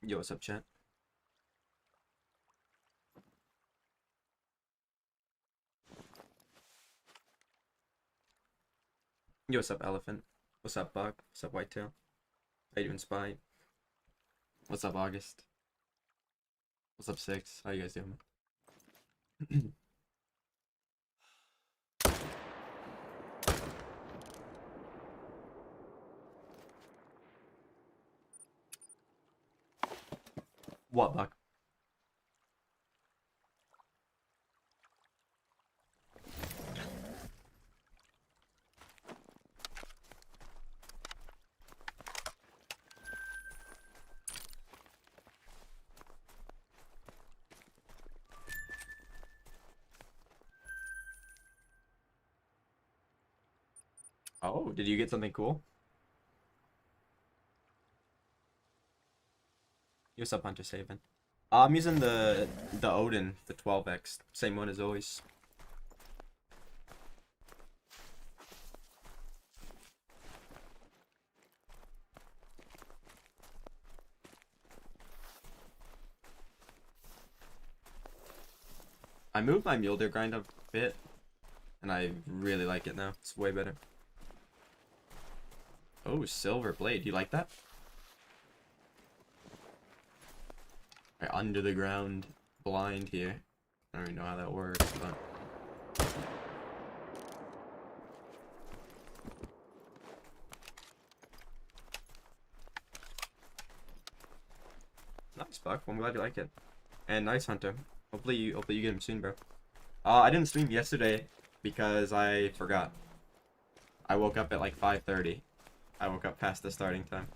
Yo, what's up, chat? Yo, what's up, Elephant? What's up, Buck? What's up, Whitetail? How you doing, Spy? What's up, August? What's up, Six? How you guys doing? What, Buck? Oh, did you get something cool? Yo, what's up, Hunter Saven? I'm using the Odin, the 12x, same one as always. I moved my mule deer grind a bit, and I really like it now. It's way better. Oh, silver blade. You like that? Right, under the ground blind here. I don't even know how that works, but nice, Buck. I'm glad you like it. And nice, Hunter. Hopefully you get him soon, bro. I didn't stream yesterday because I forgot. I woke up at like 5:30. I woke up past the starting time.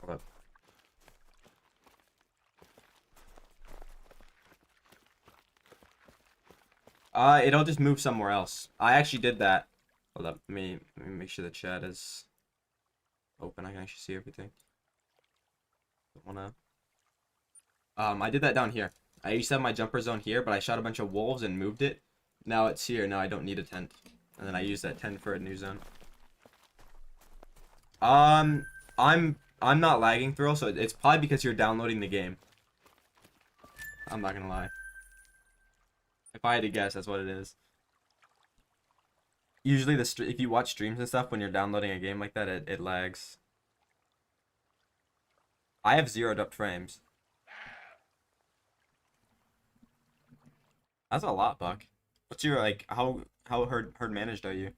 Hold up. It'll just move somewhere else. I actually did that. Hold up. Let me make sure the chat is open. I can actually see everything. Don't wanna. I did that down here. I used to have my jumper zone here, but I shot a bunch of wolves and moved it. Now it's here. Now I don't need a tent. And then I use that tent for a new zone. Um, I'm not lagging, Thrill, so it's probably because you're downloading the game. I'm not gonna lie. If I had to guess, that's what it is. Usually, if you watch streams and stuff when you're downloading a game like that, it lags. I have zeroed up frames. That's a lot, Buck. What's your like? How herd managed are you?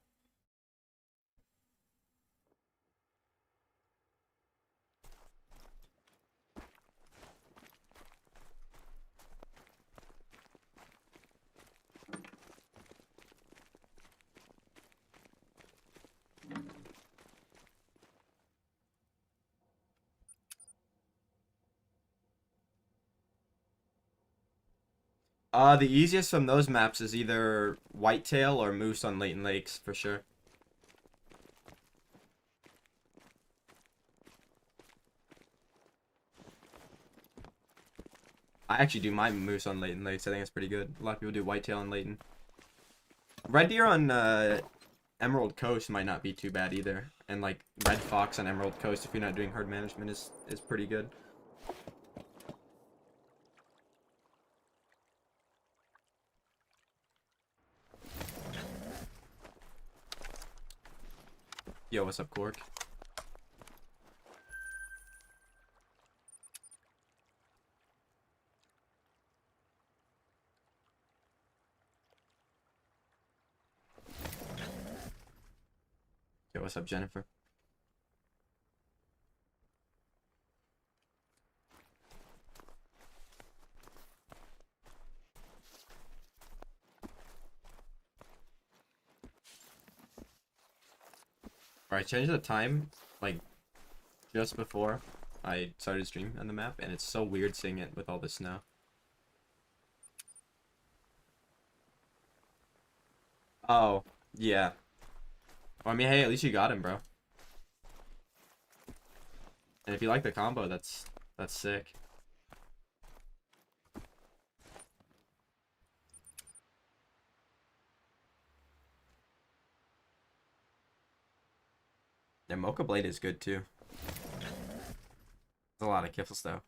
The easiest from those maps is either whitetail or moose on Leighton Lakes for sure. I actually do my moose on Leighton Lakes. I think it's pretty good. A lot of people do whitetail on Leighton. Red deer on Emerald Coast might not be too bad either. And like red fox on Emerald Coast, if you're not doing herd management, is pretty good. Yo, what's up, Cork? Yo, what's up, Jennifer? Alright, change the time, like, just before I started stream on the map, and it's so weird seeing it with all the snow. Oh, yeah. Well, I mean, hey, at least you got him, bro. And if you like the combo, that's sick. Yeah, Mocha Blade is good too. There's a lot of kiffles though.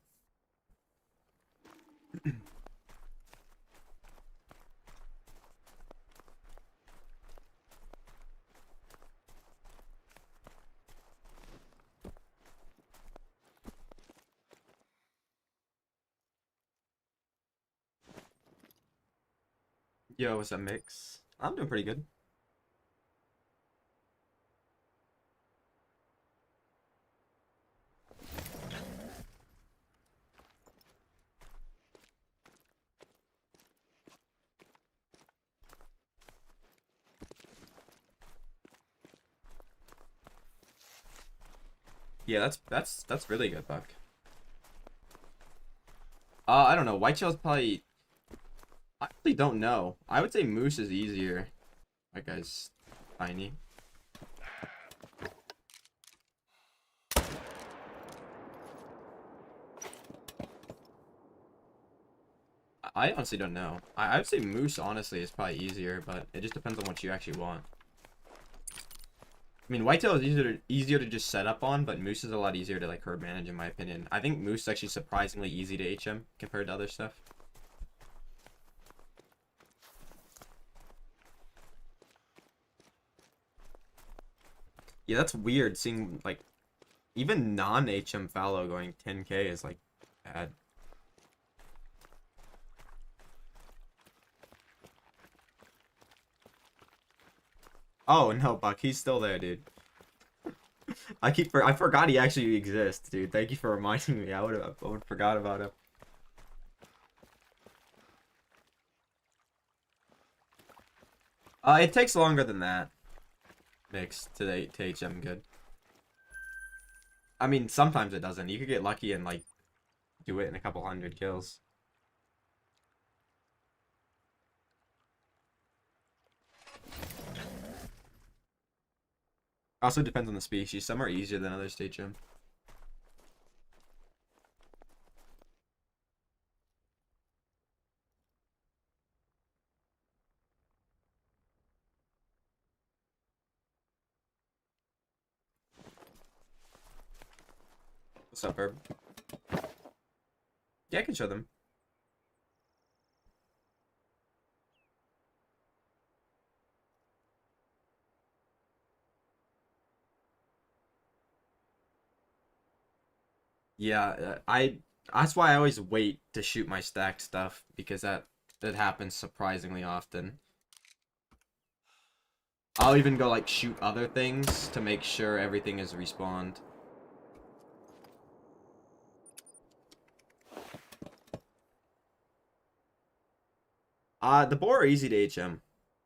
Yo, what's up, Mix? I'm doing pretty good. Yeah, that's really good, Buck. I don't know. Whitetail's probably. I actually don't know. I would say Moose is easier. That guy's tiny. I honestly don't know. I would say Moose honestly is probably easier, but it just depends on what you actually want. I mean, Whitetail is easier to just set up on, but Moose is a lot easier to like herd manage in my opinion. I think Moose is actually surprisingly easy to HM compared to other stuff. Yeah, that's weird seeing like even non-HM fallow going 10k is like bad. Oh no, Buck, he's still there, dude. I forgot he actually exists, dude. Thank you for reminding me. I would forgot about him. It takes longer than that. Mix to HM good. I mean, sometimes it doesn't. You could get lucky and like do it in a couple hundred kills. Also depends on the species. Some are easier than others to HM. What's up, Herb? Yeah, I can show them. Yeah, that's why I always wait to shoot my stacked stuff because that happens surprisingly often. I'll even go like shoot other things to make sure everything is respawned. The boar are easy to HM,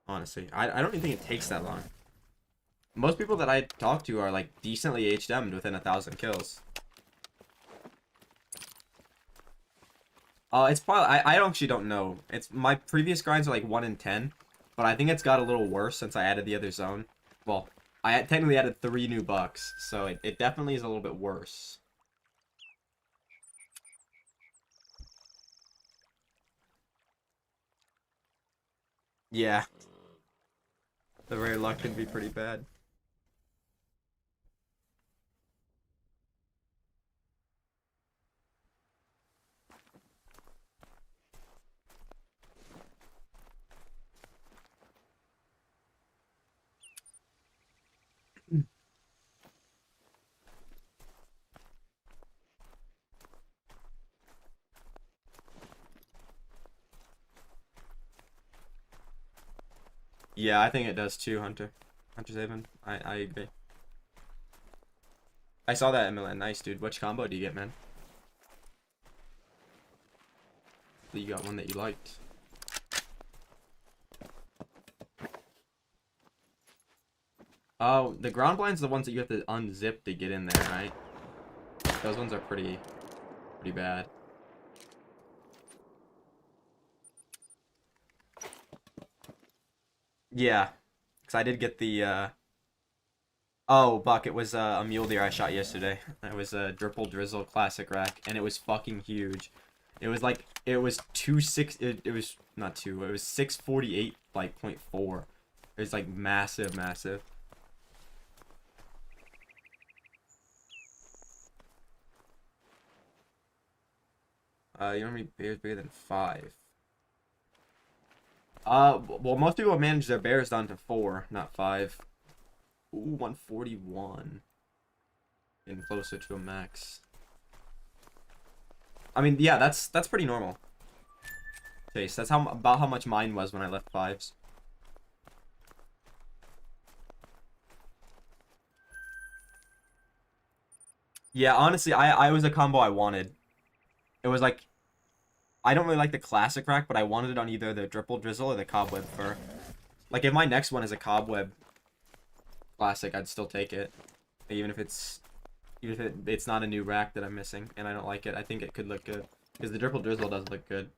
honestly. I don't even think it takes that long. Most people that I talk to are like decently HM'd within 1,000 kills. It's probably I actually don't know. It's my previous grinds are like 1 in 10, but I think it's got a little worse since I added the other zone. Well, technically added 3 new bucks, so it definitely is a little bit worse. Yeah, the rare luck can be pretty bad. Yeah, I think it does too, Hunter. Hunter's Haven. I agree. I saw that, Emily. Nice, dude. Which combo do you get, man? You got one that you liked. Oh, the ground blinds are the ones that you have to unzip to get in there, right? Those ones are pretty bad. Yeah, because I did get the, Oh, Buck, it was a mule deer I shot yesterday. It was a Dripple Drizzle classic rack, and it was fucking huge. It was like, it was 2.6, it was, not 2, it was 648, like, .4. It was like massive, massive. You don't need bears bigger than 5. Well, most people manage their bears down to 4, not 5. Ooh, 141. Getting closer to a max. I mean, yeah, that's pretty normal. Chase, that's about how much mine was when I left 5s. Yeah, honestly, I was a combo I wanted. It was like, I don't really like the classic rack, but I wanted it on either the Dripple Drizzle or the Cobweb Fur. Like, if my next one is a Cobweb Classic, I'd still take it. Even if it's not a new rack that I'm missing, and I don't like it. I think it could look good. Because the Dripple Drizzle does look good.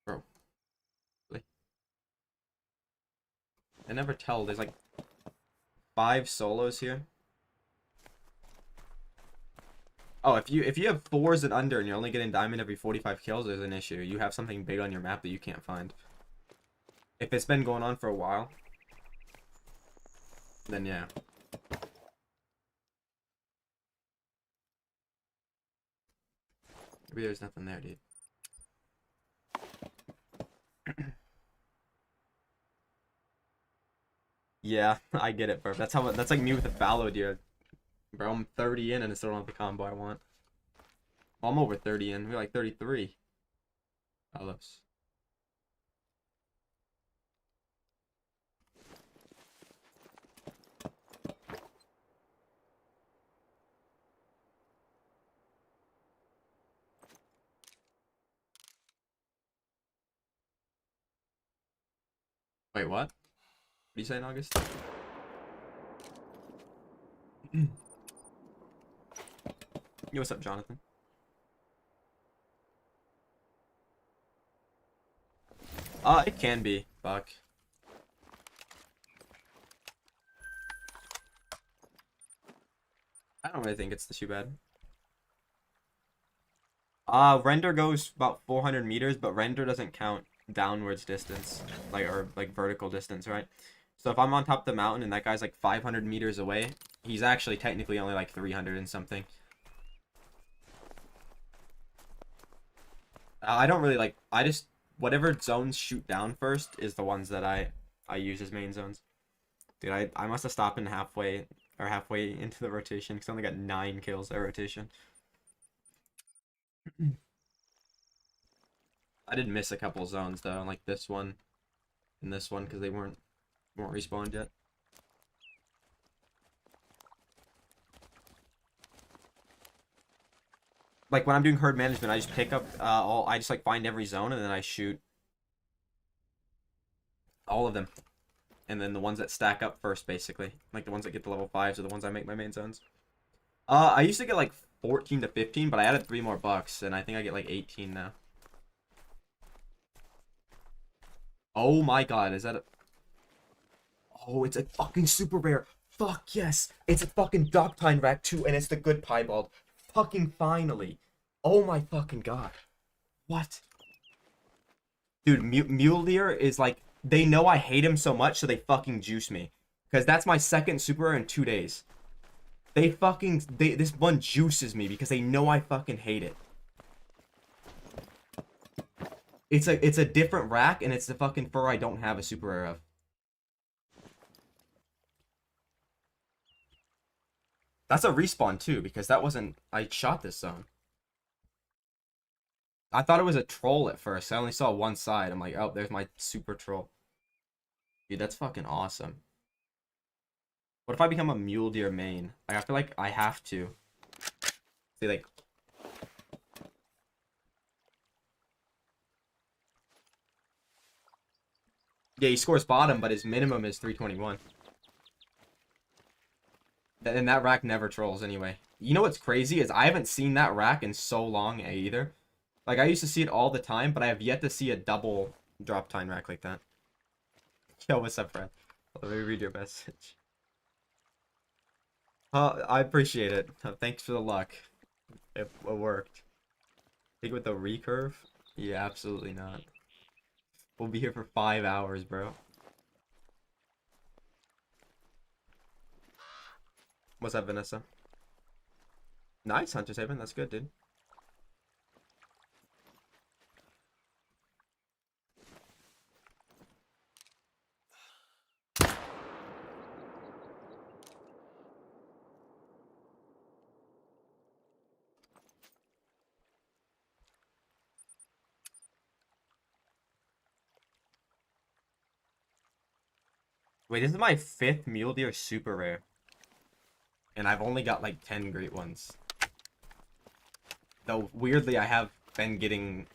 Bro. Really? I never tell. There's like 5 solos here. Oh, if you have 4s and under and you're only getting diamond every 45 kills, there's an issue. You have something big on your map that you can't find. If it's been going on for a while, then yeah. Maybe there's nothing there, dude. Yeah, I get it, bro. That's like me with the fallow deer. Bro, I'm 30 in and I still don't have the combo I want. Well, I'm over 30 in. We're like 33. Fallows. Wait, what? What are you saying, August? Yo, what's up, Jonathan? It can be. Fuck. I don't really think it's too bad. Render goes about 400 meters, but render doesn't count downwards distance, or vertical distance, right? So if I'm on top of the mountain and that guy's like 500 meters away, he's actually technically only like 300 and something. I don't really like, whatever zones shoot down first is the ones that I use as main zones. Dude, I must have stopped in halfway into the rotation because I only got 9 kills that rotation. I did miss a couple zones though, like this one and this one because they weren't respawned yet. Like when I'm doing herd management, I just pick up I just like find every zone and then I shoot all of them. And then the ones that stack up first, basically. Like the ones that get to level 5s are the ones I make my main zones. I used to get like 14 to 15, but I added 3 more bucks, and I think I get like 18 now. Oh my god, is that a... Oh, it's a fucking super rare. Fuck yes. It's a fucking Doctine rack too, and it's the good piebald. Fucking finally. Oh my fucking god. What? Dude, Mule Deer is like... They know I hate him so much, so they fucking juice me. Because that's my second super rare in 2 days. This one juices me because they know I fucking hate it. It's a different rack, and it's the fucking fur I don't have a super rare of. That's a respawn too, because that wasn't... I shot this zone. I thought it was a troll at first. I only saw one side. I'm like, oh, there's my super troll. Dude, that's fucking awesome. What if I become a mule deer main? Like, I feel like I have to. See, like... Yeah, he scores bottom, but his minimum is 321. And that rack never trolls anyway. You know what's crazy is I haven't seen that rack in so long either. Like, I used to see it all the time, but I have yet to see a double drop time rack like that. Yo, what's up, friend? Let me read your message. I appreciate it. Thanks for the luck. It worked. Think with the recurve? Yeah, absolutely not. We'll be here for 5 hours, bro. What's up, Vanessa? Nice, Hunter Saving. That's good, dude. Wait, this is my 5th Mule Deer super rare. And I've only got like 10 great ones. Though, weirdly, I have been getting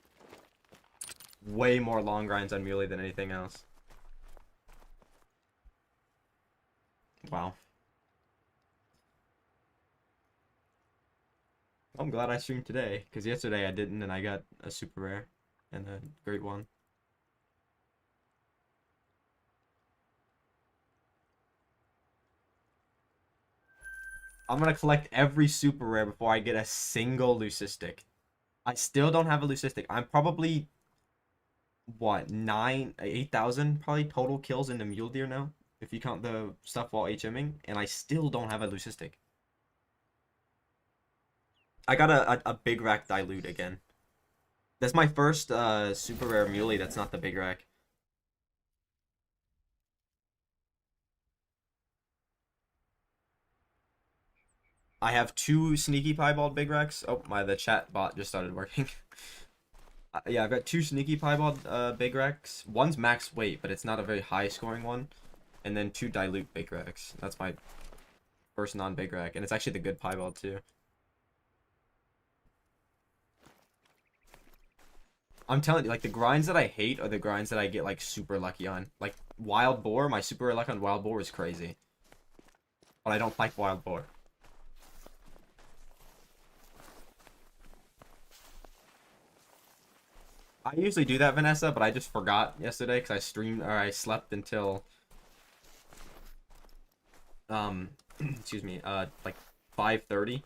way more long grinds on Muley than anything else. Wow. Well, I'm glad I streamed today, because yesterday I didn't, and I got a super rare and a great one. I'm gonna collect every super rare before I get a single leucistic. I still don't have a leucistic. I'm probably, what, 8,000 probably total kills in the mule deer now, if you count the stuff while HMing, and I still don't have a leucistic. I got a big rack dilute again. That's my first super rare muley that's not the big rack. I have 2 sneaky piebald big racks. Oh my, the chat bot just started working. Yeah, I've got 2 sneaky piebald big racks. One's max weight, but it's not a very high scoring one. And then 2 dilute big racks. That's my first non-big rack, and it's actually the good piebald too. I'm telling you, like, the grinds that I hate are the grinds that I get like super lucky on. Like wild boar, my super rare luck on wild boar is crazy. But I don't like wild boar. I usually do that, Vanessa, but I just forgot yesterday because I streamed or I slept until excuse me, like 5:30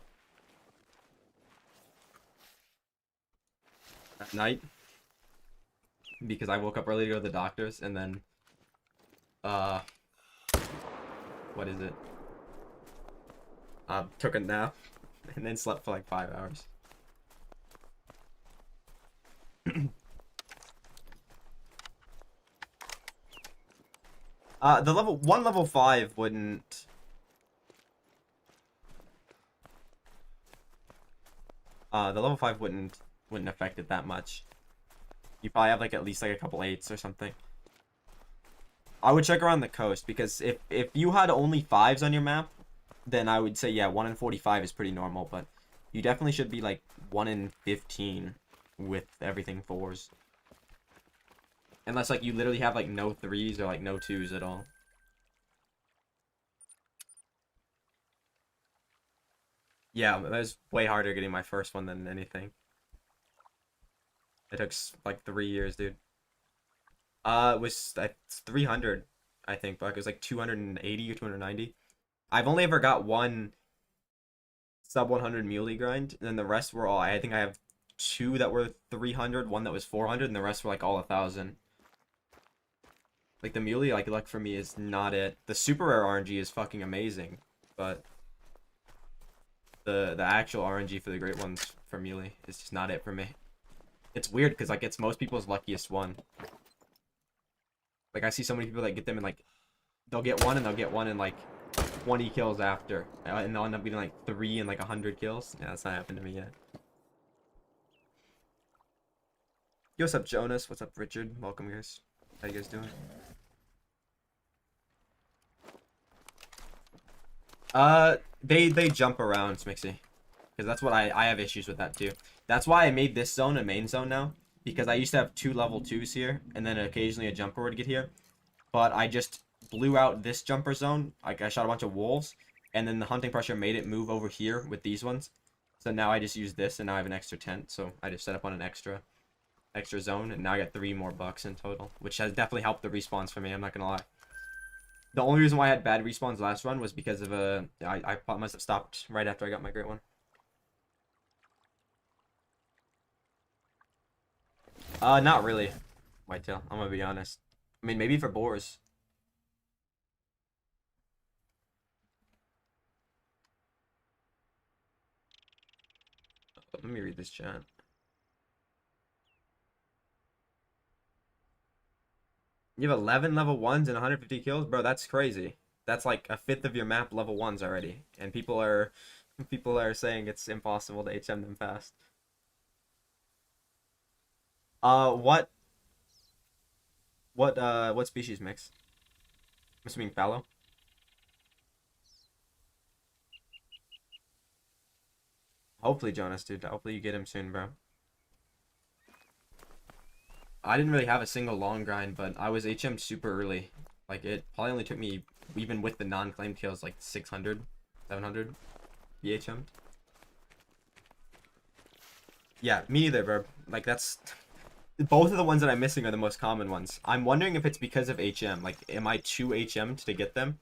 at night because I woke up early to go to the doctor's and then uh what is it? Took a nap and then slept for like 5 hours. The level 5 wouldn't. The level 5 wouldn't affect it that much. You probably have like at least like a couple 8s or something. I would check around the coast because if you had only 5s on your map, then I would say yeah, 1 in 45 is pretty normal, but you definitely should be like 1 in 15 with everything 4s. Unless like you literally have like no 3s or like no 2s at all. Yeah, it was way harder getting my first one than anything. It took like 3 years, dude. It was 300, I think, but it was like 280 or 290. I've only ever got one sub 100 muley grind, and then the rest were all. I think I have 2 that were 300, one that was 400, and the rest were like all 1,000. Like the muley, like luck for me is not it. The super rare RNG is fucking amazing, but the actual RNG for the great ones for muley is just not it for me. It's weird because like it's most people's luckiest one. Like I see so many people that get them in like they'll get one and they'll get one in like 20 kills after, and they'll end up getting like 3 and like 100 kills. Yeah, that's not happened to me yet. Yo, what's up, Jonas? What's up, Richard? Welcome, guys. How you guys doing? They jump around, Smixy, because that's what I have issues with that too. That's why I made this zone a main zone now, because I used to have 2 level 2s here, and then occasionally a jumper would get here. But I just blew out this jumper zone. Like I shot a bunch of wolves, and then the hunting pressure made it move over here with these ones. So now I just use this, and now I have an extra tent. So I just set up on an extra zone, and now I got 3 more bucks in total, which has definitely helped the respawns for me. I'm not gonna lie. The only reason why I had bad respawns last run was because of I must have stopped right after I got my great one. Not really, whitetail. I'm gonna be honest. I mean, maybe for boars. Let me read this chat. You have 11 level 1s and 150 kills? Bro, that's crazy. That's like a fifth of your map level 1s already. And people are saying it's impossible to HM them fast. What what species mix? I'm assuming fallow. Hopefully, Jonas, dude. Hopefully you get him soon, bro. I didn't really have a single long grind, but I was HM super early. Like, it probably only took me, even with the non-claimed kills, like 600, 700 BHM. Yeah, me neither, bro. Like, that's... Both of the ones that I'm missing are the most common ones. I'm wondering if it's because of HM. Like, am I too HM'd to get them?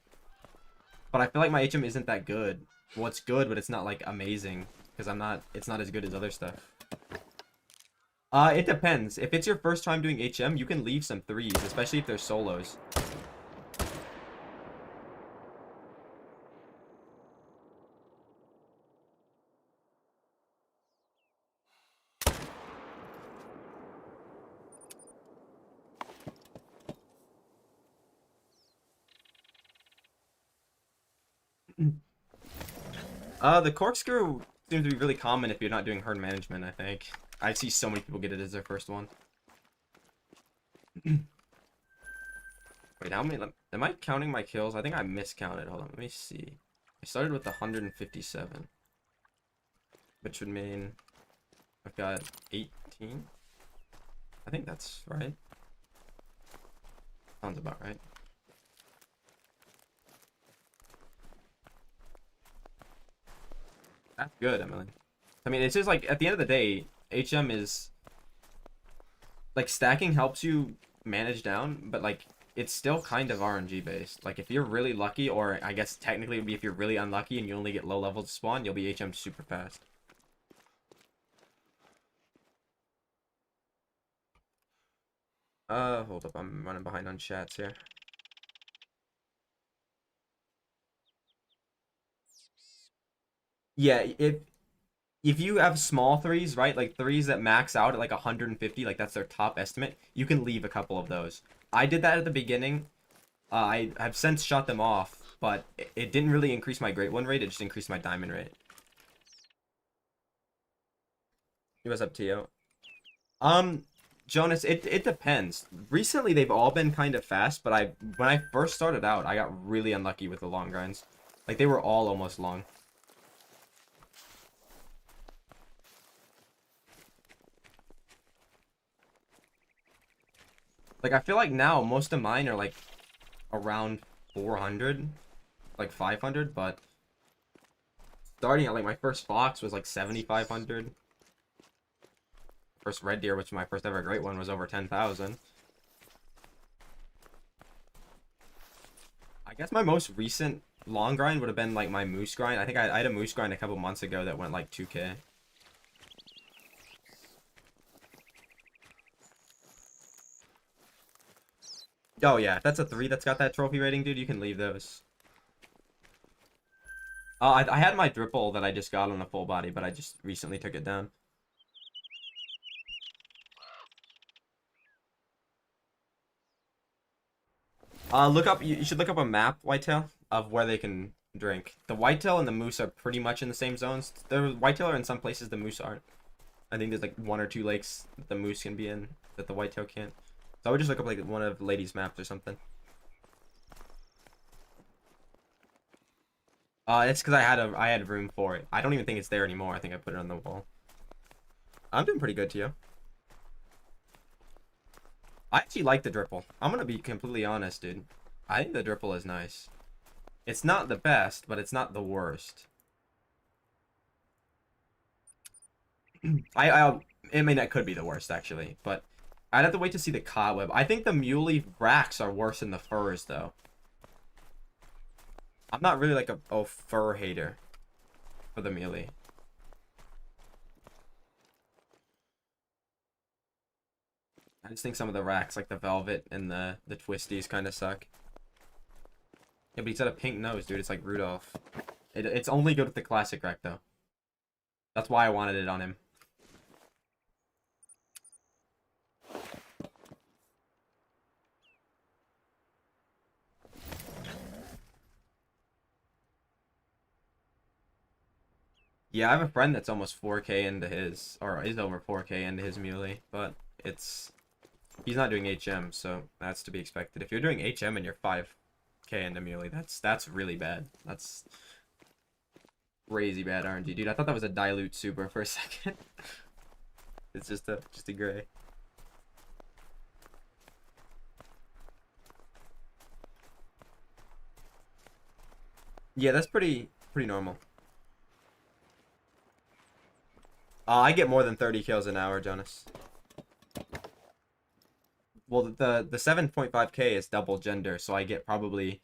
But I feel like my HM isn't that good. Well, it's good, but it's not, like, amazing. Because it's not as good as other stuff. It depends. If it's your first time doing HM, you can leave some threes, especially if they're solos. The corkscrew seems to be really common if you're not doing herd management, I think. I see so many people get it as their first one. Wait, how many? Am I counting my kills? I think I miscounted. Hold on, let me see. I started with 157, which would mean I've got 18. I think that's right. Sounds about right. That's good, Emily. I mean, it's just like, at the end of the day, HM is... Like, stacking helps you manage down, but, like, it's still kind of RNG based. Like, if you're really lucky, or I guess technically it would be if you're really unlucky and you only get low levels to spawn, you'll be HM super fast. Hold up, I'm running behind on chats here. Yeah, if you have small threes, right, like threes that max out at like 150, like that's their top estimate, you can leave a couple of those. I did that at the beginning. I have since shut them off, but it didn't really increase my Great One rate, it just increased my Diamond rate. What's up, Tio? Jonas, it depends. Recently, they've all been kind of fast, but when I first started out, I got really unlucky with the long grinds. Like, they were all almost long. Like, I feel like now most of mine are like around 400, like 500, but starting at like my first Fox was like 7,500. First Red Deer, which my first ever Great One, was over 10,000. I guess my most recent long grind would have been like my Moose grind. I think I had a Moose grind a couple months ago that went like 2K. Oh yeah, if that's a 3 that's got that trophy rating, dude, you can leave those. I had my Dripple that I just got on a full body, but I just recently took it down. You should look up a map, Whitetail, of where they can drink. The Whitetail and the Moose are pretty much in the same zones. The Whitetail are in some places, the Moose aren't. I think there's like 1 or 2 lakes that the Moose can be in that the Whitetail can't. So I would just look up like one of Lady's maps or something. It's because I had room for it. I don't even think it's there anymore. I think I put it on the wall. I'm doing pretty good, to you. I actually like the Dripple. I'm gonna be completely honest, dude. I think the Dripple is nice. It's not the best, but it's not the worst. I mean, that could be the worst, actually, but I'd have to wait to see the cobweb. I think the Muley racks are worse than the furs, though. I'm not really like a fur hater for the Muley. I just think some of the racks, like the Velvet and the Twisties, kind of suck. Yeah, but he's got a pink nose, dude. It's like Rudolph. It's only good with the classic rack, though. That's why I wanted it on him. Yeah, I have a friend that's almost 4K into his, or is over 4K into his Muley, but it's he's not doing HM, so that's to be expected. If you're doing HM and you're 5K into Muley, that's really bad. That's crazy bad RNG, dude. I thought that was a dilute super for a second. It's just a gray. Yeah, that's pretty normal. I get more than 30 kills an hour, Jonas. Well, the 7.5K is double gender, so I get probably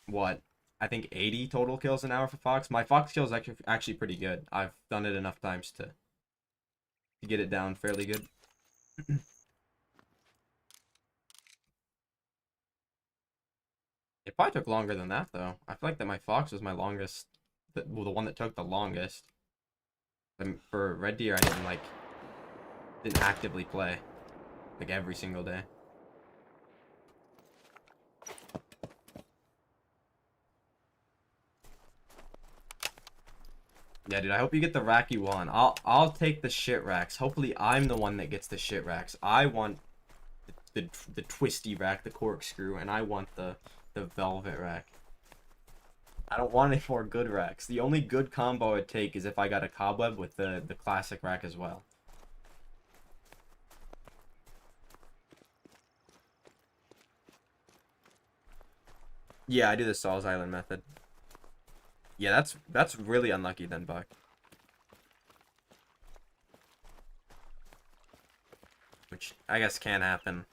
what, I think 80 total kills an hour for Fox. My Fox kill is actually pretty good. I've done it enough times to get it down fairly good. It probably took longer than that though. I feel like that my Fox was my longest, well, the one that took the longest. For Red Deer, I didn't actively play like every single day. Yeah, dude, I hope you get the rack you want. I'll take the shit racks. Hopefully I'm the one that gets the shit racks. I want the twisty rack, the corkscrew, and I want the velvet rack. I don't want any more good racks. The only good combo I'd take is if I got a cobweb with the classic rack as well. Yeah, I do the Saul's Island method. Yeah, that's really unlucky then, Buck. Which I guess can happen.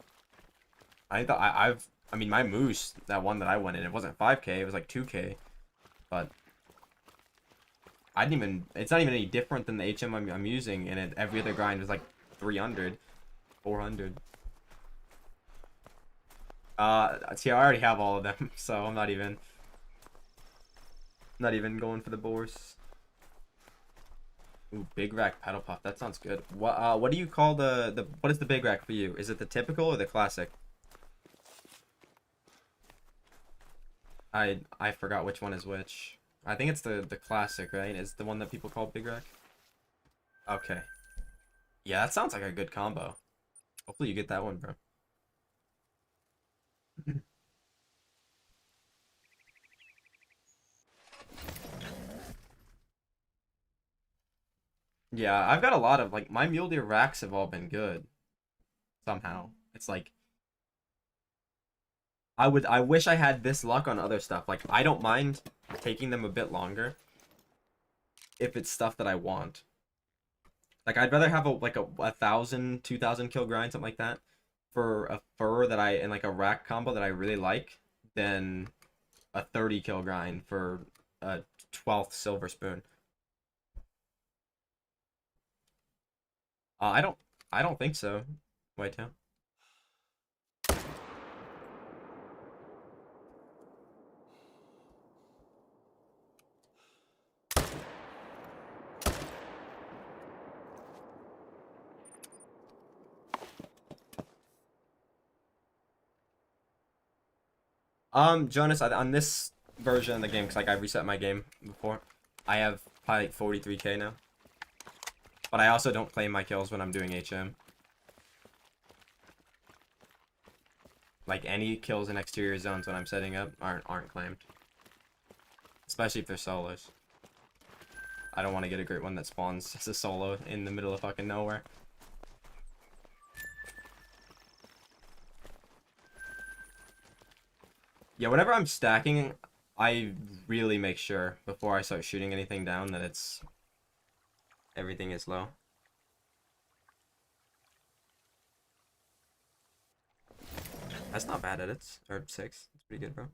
I mean, my moose, that one that I went in, it wasn't 5K, it was like 2K. But I didn't even, it's not even any different than the HM I'm using, and every other grind was like 300, 400. See, I already have all of them, so I'm not even going for the boars. Ooh, big rack pedal puff. That sounds good. What do you call what is the big rack for you? Is it the typical or the classic? I forgot which one is which. I think it's the classic, right? Is the one that people call big rack? Okay. Yeah, that sounds like a good combo. Hopefully you get that one, bro. Yeah, I've got a lot of like my mule deer racks have all been good somehow. It's like I wish I had this luck on other stuff. Like I don't mind taking them a bit longer if it's stuff that I want. Like I'd rather have a 1,000, 2,000 kill grind, something like that, for a fur that and like a rack combo that I really like than a 30 kill grind for a 12th silver spoon. I don't think so. Wait, yeah. Jonas, on this version of the game, because like I reset my game before, I have probably like 43K now. But I also don't claim my kills when I'm doing HM. Like any kills in exterior zones when I'm setting up aren't claimed. Especially if they're solos. I don't want to get a great one that spawns as a solo in the middle of fucking nowhere. Yeah, whenever I'm stacking, I really make sure before I start shooting anything down that everything is low. That's not bad edits. Or 6. It's pretty good, bro.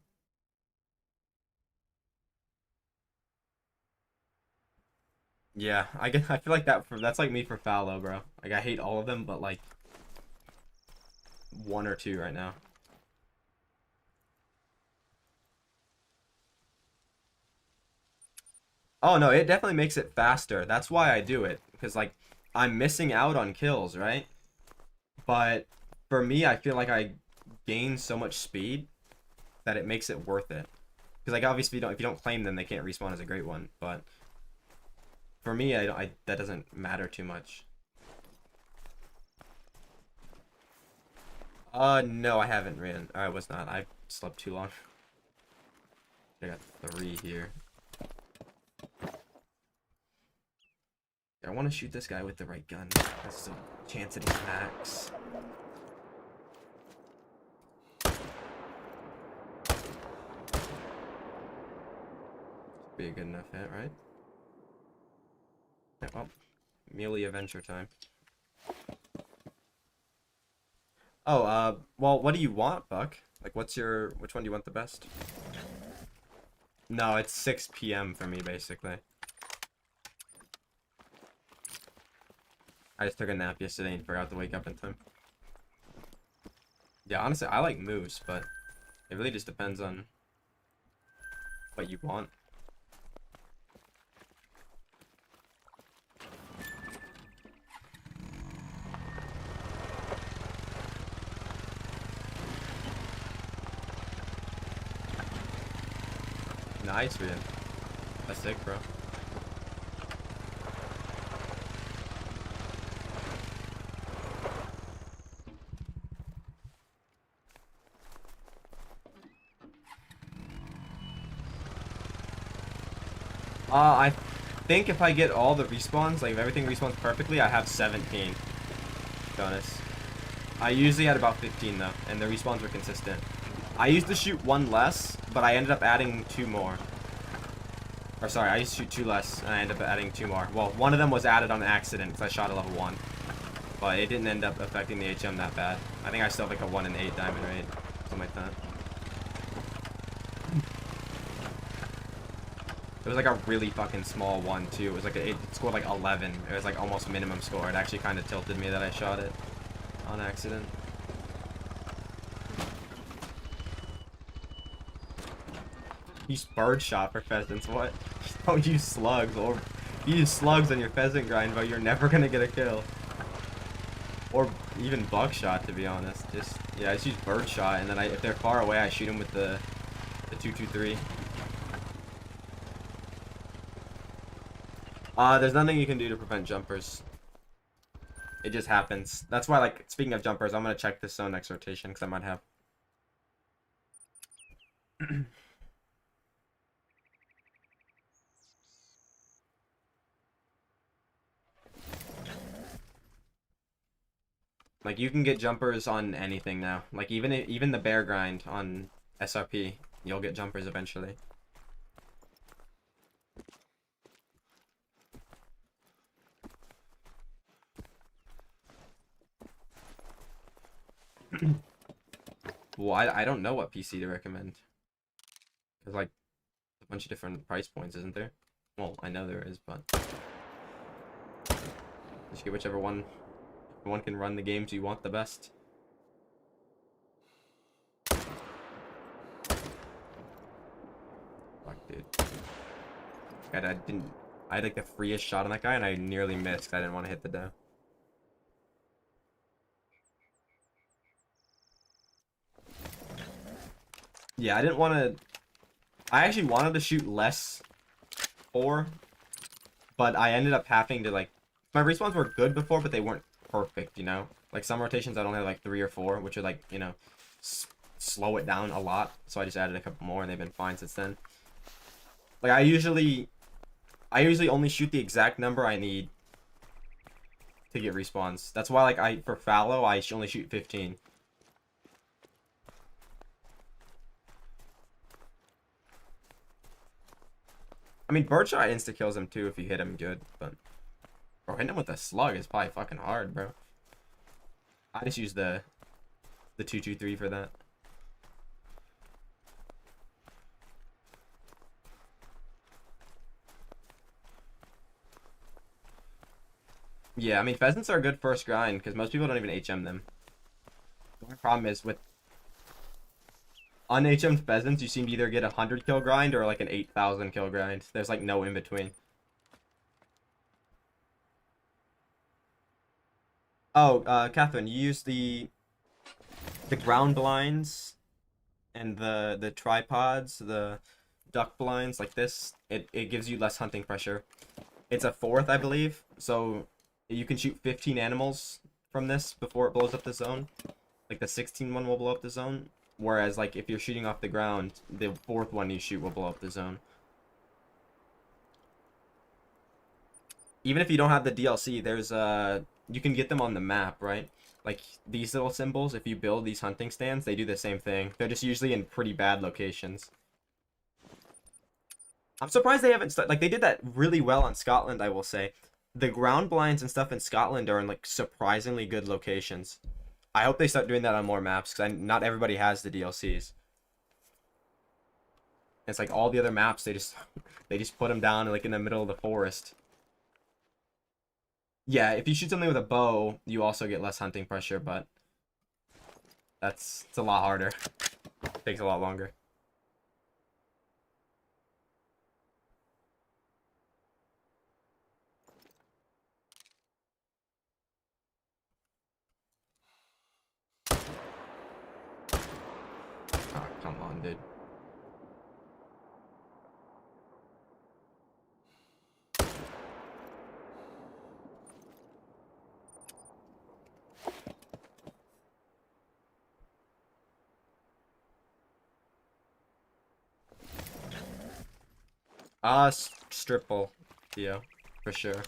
Yeah, I feel like that's like me for fallow, bro. Like I hate all of them, but like one or two right now. Oh no, it definitely makes it faster. That's why I do it. Because like I'm missing out on kills, right? But for me, I feel like I gain so much speed that it makes it worth it. Because like obviously if you don't claim them, they can't respawn as a great one. But for me, that doesn't matter too much. No, I haven't ran. I was not. I slept too long. I got 3 here. I want to shoot this guy with the right gun. That's the chance at his max. Be a good enough hit, right? Yeah, well, Mule adventure time. Oh, well, what do you want, Buck? Like, which one do you want the best? No, it's 6 p.m. for me, basically. I just took a nap yesterday and forgot to wake up in time. Yeah, honestly, I like moves, but it really just depends on what you want. Nice, man. That's sick, bro. I think if I get all the respawns, like if everything respawns perfectly, I have 17. To be honest. I usually had about 15 though, and the respawns were consistent. I used to shoot 1 less, but I ended up adding 2 more. Or sorry, I used to shoot 2 less, and I ended up adding 2 more. Well, one of them was added on accident, because I shot a level 1. But it didn't end up affecting the HM that bad. I think I still have like a 1 in 8 diamond rate. Something like that. It was like a really fucking small one, too. It was like, it scored like 11. It was like almost minimum score. It actually kind of tilted me that I shot it on accident. Use bird shot for pheasants, what? Don't use slugs, or you use slugs on your pheasant grind, but you're never gonna get a kill. Or even buckshot, to be honest. Yeah, I just use bird shot, and then if they're far away, I shoot them with the 223. There's nothing you can do to prevent jumpers. It just happens. That's why, like, speaking of jumpers, I'm gonna check this zone next rotation, because I might have. Like, you can get jumpers on anything now. Like, even the bear grind on SRP, you'll get jumpers eventually. Well, I don't know what PC to recommend. There's, like, a bunch of different price points, isn't there? Well, I know there is, but just get whichever one can run the games you want the best. Fuck, dude. God, I had like the freest shot on that guy, and I nearly missed because I didn't want to hit the dough. Yeah, I didn't want to. I actually wanted to shoot less 4, but I ended up having to, like, my respawns were good before, but they weren't perfect, you know? Like, some rotations I'd only have like 3 or 4, which would, like, you know, slow it down a lot. So I just added a couple more, and they've been fine since then. Like, I usually only shoot the exact number I need to get respawns. That's why, like, for fallow, I only shoot 15. I mean, birdshot insta-kills him, too, if you hit him good, but... Bro, hitting him with a slug is probably fucking hard, bro. I just use the 223 for that. Yeah, I mean, pheasants are a good first grind, because most people don't even HM them. The only problem is with un-HM'd pheasants, you seem to either get a 100 kill grind or like an 8,000 kill grind. There's like no in between. Oh, Catherine, you use the ground blinds and the tripods, the duck blinds like this, it gives you less hunting pressure. It's a fourth, I believe, so you can shoot 15 animals from this before it blows up the zone. Like the 16 one will blow up the zone, whereas like if you're shooting off the ground, the fourth one you shoot will blow up the zone. Even if you don't have the DLC, there's you can get them on the map, right? Like these little symbols, if you build these hunting stands, they do the same thing. They're just usually in pretty bad locations. I'm surprised they haven't like they did that really well on Scotland, I will say. The ground blinds and stuff in Scotland are in like surprisingly good locations. I hope they start doing that on more maps because not everybody has the DLCs. It's like all the other maps they just put them down like in the middle of the forest. Yeah, if you shoot something with a bow, you also get less hunting pressure, but it's a lot harder. It takes a lot longer. Oh, come on, dude. Stripple, Theo, for sure.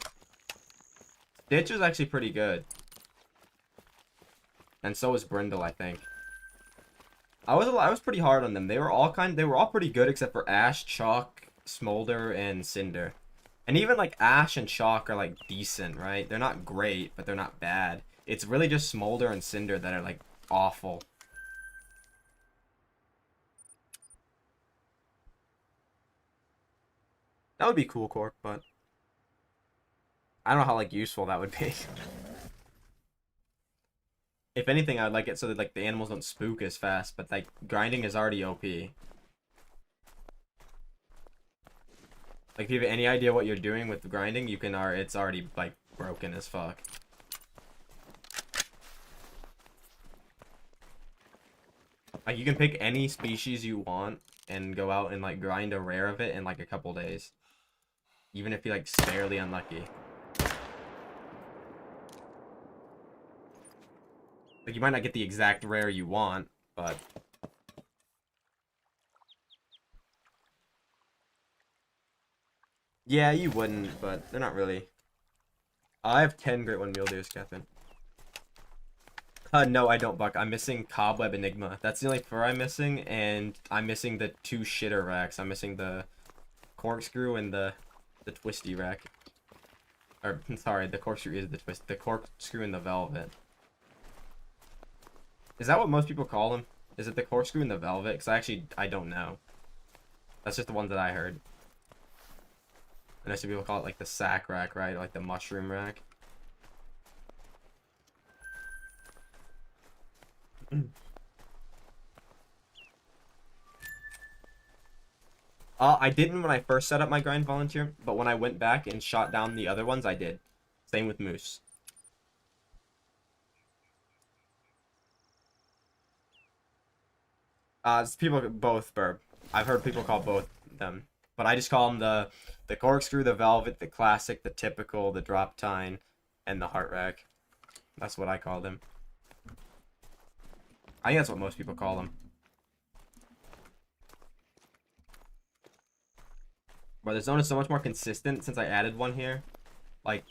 Ditch is actually pretty good. And so is Brindle, I think. I was pretty hard on them. They were all pretty good except for Ash, Chalk, Smolder, and Cinder. And even like Ash and Chalk are like decent, right? They're not great, but they're not bad. It's really just Smolder and Cinder that are like awful. That would be cool, Cork, but I don't know how like useful that would be. If anything, I'd like it so that like the animals don't spook as fast, but like grinding is already OP. Like if you have any idea what you're doing with the grinding, you can it's already like broken as fuck. Like you can pick any species you want and go out and like grind a rare of it in like a couple days. Even if you're like fairly unlucky. Like you might not get the exact rare you want, but yeah, you wouldn't, but they're not really. I have 10 Great One Mule Deers, Catherine. No, I don't, Buck. I'm missing Cobweb Enigma. That's the only fur I'm missing, and I'm missing the 2 shitter racks. I'm missing the corkscrew and the twisty rack. Or, sorry, the corkscrew is the corkscrew and the velvet. Is that what most people call them? Is it the corkscrew and the velvet? Because I don't know. That's just the one that I heard. And I see people call it like the sack rack, right? Like the mushroom rack. I didn't when I first set up my grind volunteer, but when I went back and shot down the other ones, I did. Same with Moose. It's people both burp. I've heard people call both them, but I just call them the corkscrew, the velvet, the classic, the typical, the drop tine, and the heart rack. That's what I call them. I think that's what most people call them. But the zone is so much more consistent since I added one here. Like,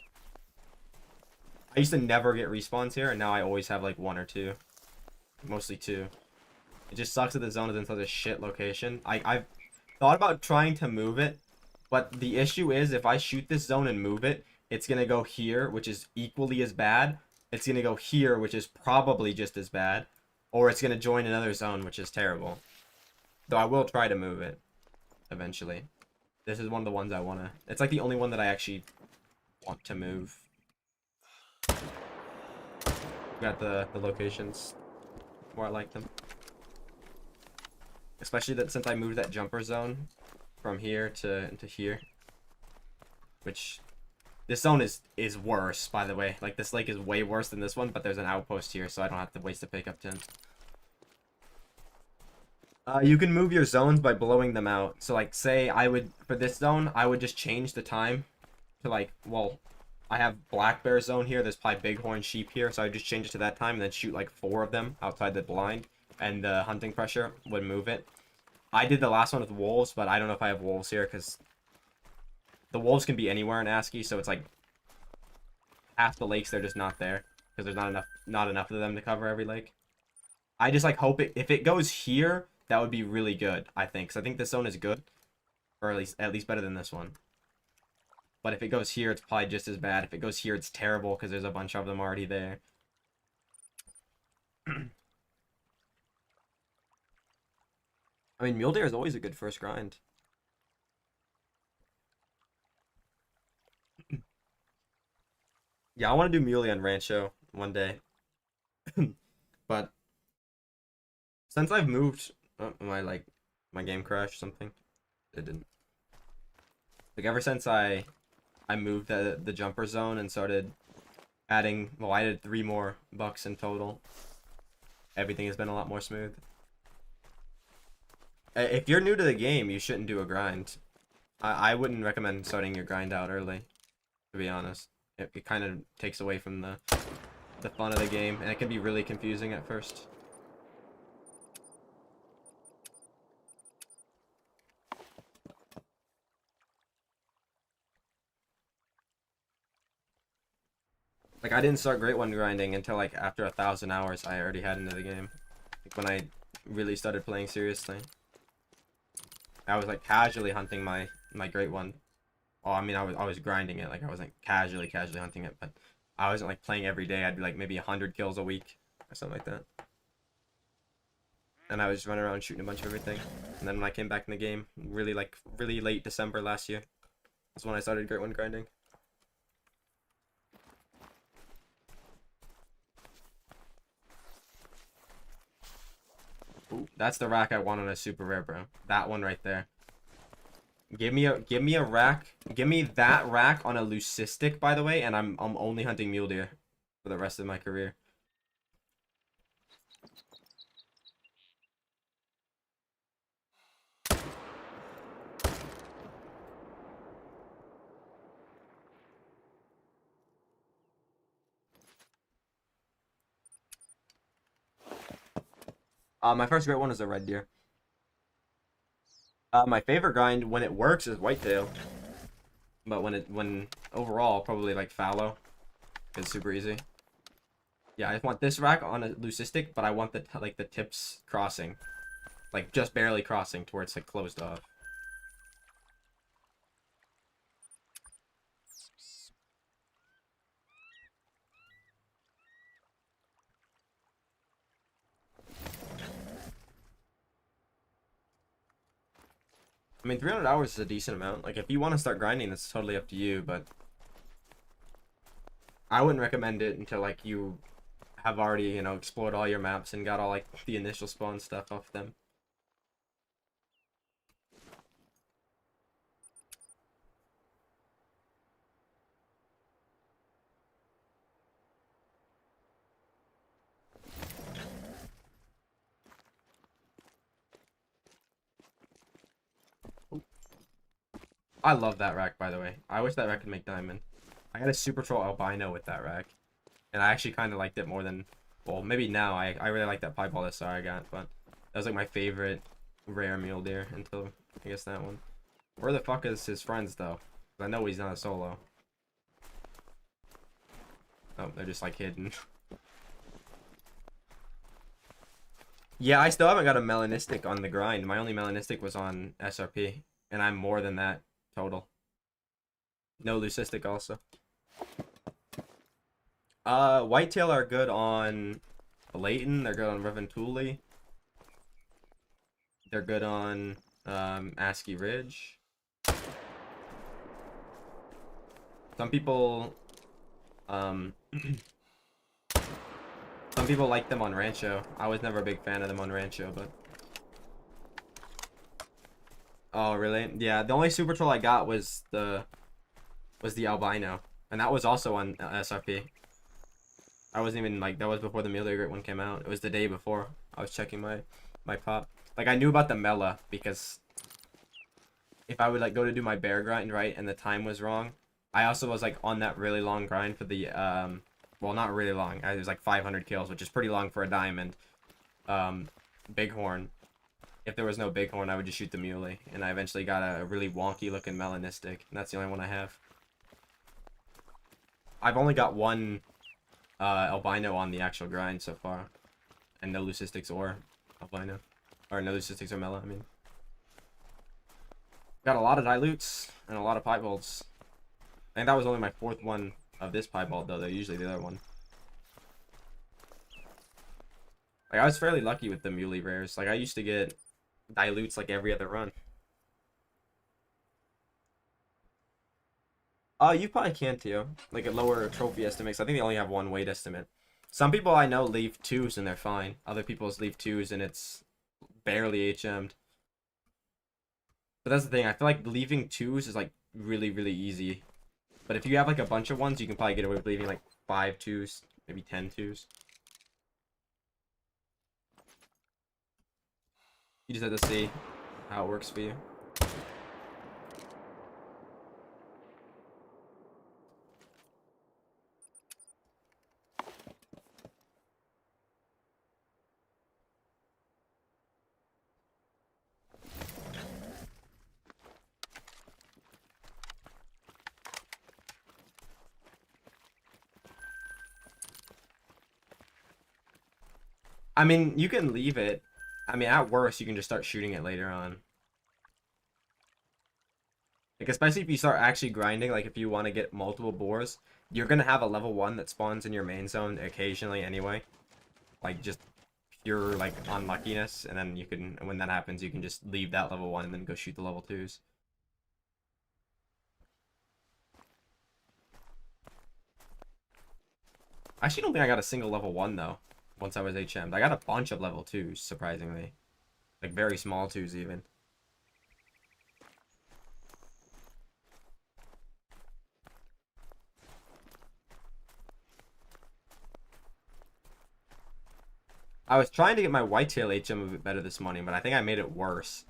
I used to never get respawns here, and now I always have like 1 or 2. Mostly 2. It just sucks that the zone is in such a shit location. I've thought about trying to move it, but the issue is if I shoot this zone and move it, it's going to go here, which is equally as bad. It's going to go here, which is probably just as bad. Or it's going to join another zone, which is terrible. Though I will try to move it eventually. This is one of the ones I want to... It's like the only one that I actually want to move. Got the locations where I like them. Especially that since I moved that jumper zone from here to here. Which... This zone is worse, by the way. Like, this lake is way worse than this one, but there's an outpost here, so I don't have to waste a pickup tent. You can move your zones by blowing them out. So like, say I would for this zone, I would just change the time to like, well, I have black bear zone here. There's probably bighorn sheep here, so I would just change it to that time and then shoot like 4 of them outside the blind, and the hunting pressure would move it. I did the last one with wolves, but I don't know if I have wolves here because the wolves can be anywhere in ASCII, so it's like half the lakes they're just not there because there's not enough of them to cover every lake. I just like hope if it goes here, that would be really good, I think, because I think this zone is good, or at least better than this one. But if it goes here, it's probably just as bad. If it goes here, it's terrible because there's a bunch of them already there. I mean, mule deer is always a good first grind. Yeah, I want to do muley on Rancho one day. But since I've moved, my game crashed or something. It didn't. Like ever since I moved the jumper zone and started adding, well, I added 3 more bucks in total. Everything has been a lot more smooth. If you're new to the game, you shouldn't do a grind. I wouldn't recommend starting your grind out early, to be honest. It kind of takes away from the fun of the game, and it can be really confusing at first. Like, I didn't start Great One grinding until, like, after 1,000 hours I already had into the game. Like, when I really started playing seriously. I was, like, casually hunting my Great One. Oh, I mean, I was grinding it. Like, I wasn't casually hunting it, but I wasn't, like, playing every day. I'd be, like, maybe 100 kills a week or something like that. And I was just running around shooting a bunch of everything. And then when I came back in the game, really late December last year, that's when I started Great One grinding. Ooh, that's the rack I want on a super rare, bro. That one right there. Give me a rack. Give me that rack on a leucistic, by the way, and I'm only hunting mule deer for the rest of my career. My first great one is a red deer. My favorite grind when it works is whitetail, but when overall probably like fallow. It's super easy. Yeah, I just want this rack on a leucistic, but I want the tips crossing, like just barely crossing to where it's like closed off. I mean, 300 hours is a decent amount. Like, if you want to start grinding, that's totally up to you, but I wouldn't recommend it until, like, you have already, explored all your maps and got all, like, the initial spawn stuff off them. I love that rack, by the way. I wish that rack could make diamond. I got a Super Troll Albino with that rack, and I actually kind of liked it more than, well, maybe now. I really like that Piebald SR I got, but that was like my favorite rare mule deer until, I guess, that one. Where the fuck is his friends, though? I know he's not a solo. Oh, they're just like hidden. Yeah, I still haven't got a melanistic on the grind. My only melanistic was on SRP, and I'm more than that total. No leucistic also. Whitetail are good on Layton. They're good on Reventuli. They're good on ASCII Ridge. Some people some people like them on Rancho. I was never a big fan of them on Rancho, but oh really? Yeah, the only super troll I got was the albino, and that was also on SRP. I wasn't even like, that was before the Mule Deer Great One came out. It was the day before I was checking my pop. Like, I knew about the Mela because if I would, like, go to do my bear grind, right, and the time was wrong, I also was, like, on that really long grind for the, well, not really long. It was, like, 500 kills, which is pretty long for a diamond. Bighorn. If there was no Bighorn, I would just shoot the Mule, and I eventually got a really wonky-looking melanistic, and that's the only one I have. I've only got one albino on the actual grind so far, and no leucistics or albino, or no leucistics or mela, I mean. Got a lot of dilutes and a lot of piebalds. I think that was only my 4th one of this piebald, though. They're usually the other one. Like, I was fairly lucky with the Muley rares. Like, I used to get dilutes like every other run. You probably can too. Like a lower trophy estimates. I think they only have one weight estimate. Some people I know leave 2s and they're fine. Other people's leave 2s and it's barely HM'd. But that's the thing. I feel like leaving 2s is like really, really easy. But if you have like a bunch of ones, you can probably get away with leaving like 5 2s, maybe 10 2s. You just have to see how it works for you. I mean, you can leave it. I mean, at worst, you can just start shooting it later on. Like, especially if you start actually grinding, like if you want to get multiple boars, you're going to have a level 1 that spawns in your main zone occasionally anyway. Like, just pure, like, unluckiness. And then you can, when that happens, you can just leave that level 1 and then go shoot the level 2s. I actually don't think I got a single level 1, though, once I was HM'd. I got a bunch of level 2s, surprisingly. Like, very small 2s, even. I was trying to get my whitetail HM a bit better this morning, but I think I made it worse.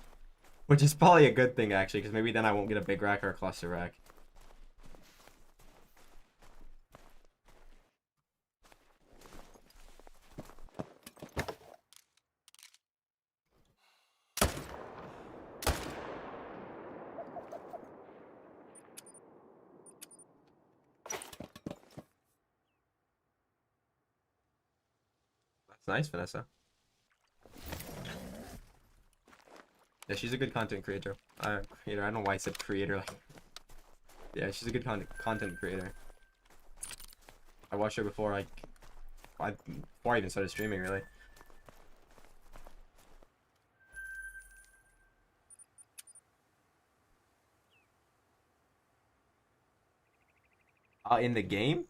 Which is probably a good thing, actually, because maybe then I won't get a big rack or a cluster rack. That's nice, Vanessa. Yeah, she's a good content creator. Creator. I don't know why I said creator. Like, yeah, she's a good content creator. I watched her before before I even started streaming, really. In the game,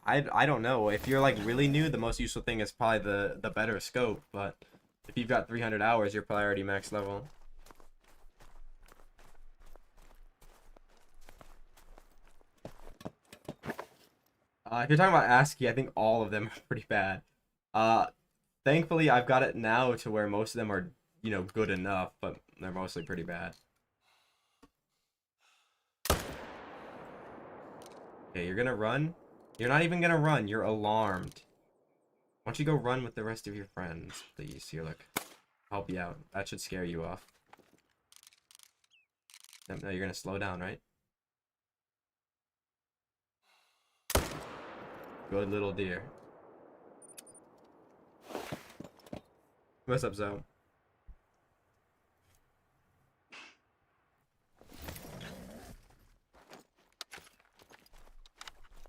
I don't know. If you're like really new, the most useful thing is probably the better scope. But if you've got 300 hours, you're probably already max level. If you're talking about ASCII, I think all of them are pretty bad. Thankfully, I've got it now to where most of them are, you know, good enough, but they're mostly pretty bad. Okay, you're gonna run? You're not even gonna run, you're alarmed. Why don't you go run with the rest of your friends, please? Here, look. Help you out. That should scare you off. No, you're gonna slow down, right? Good little deer. What's up, Zoe?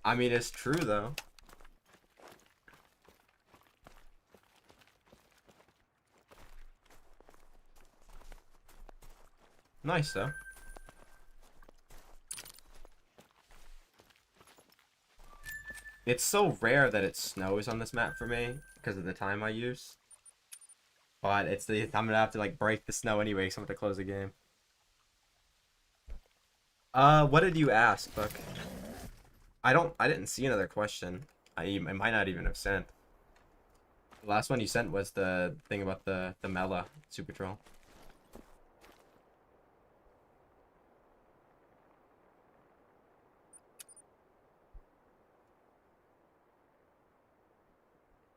I mean, it's true, though. Nice, though. It's so rare that it snows on this map for me because of the time I use. But I'm gonna have to like break the snow anyway, so I'm gonna close the game. What did you ask, Buck? I didn't see another question. I might not even have sent. The last one you sent was the thing about the Mela Super Troll.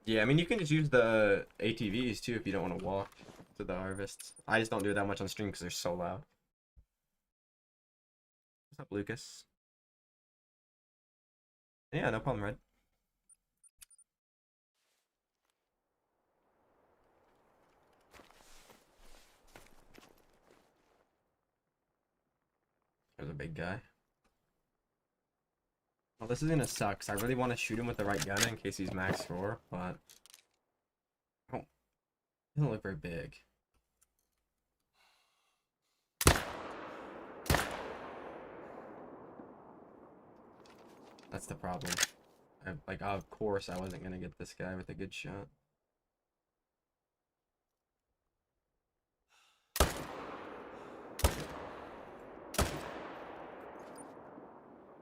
Yeah, I mean, you can just use the ATVs too if you don't want to walk to the harvest. I just don't do it that much on stream because they're so loud. What's up, Lucas? Yeah, no problem, Red. There's a big guy. Well, this is gonna suck, 'cause I really want to shoot him with the right gun in case he's max 4, but... Oh, he doesn't look very big. That's the problem. Like, of course I wasn't gonna get this guy with a good shot.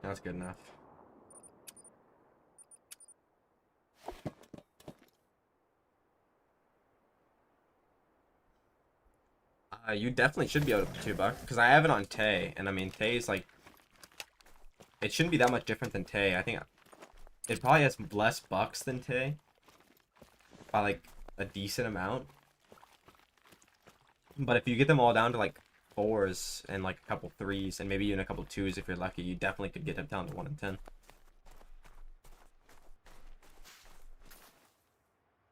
That's good enough. You definitely should be able to $2, because I have it on Tay, and I mean, Tay's like... It shouldn't be that much different than Tay. I think it probably has less bucks than Tay. By like a decent amount. But if you get them all down to like 4s and like a couple 3s and maybe even a couple 2s if you're lucky, you definitely could get them down to 1 in 10.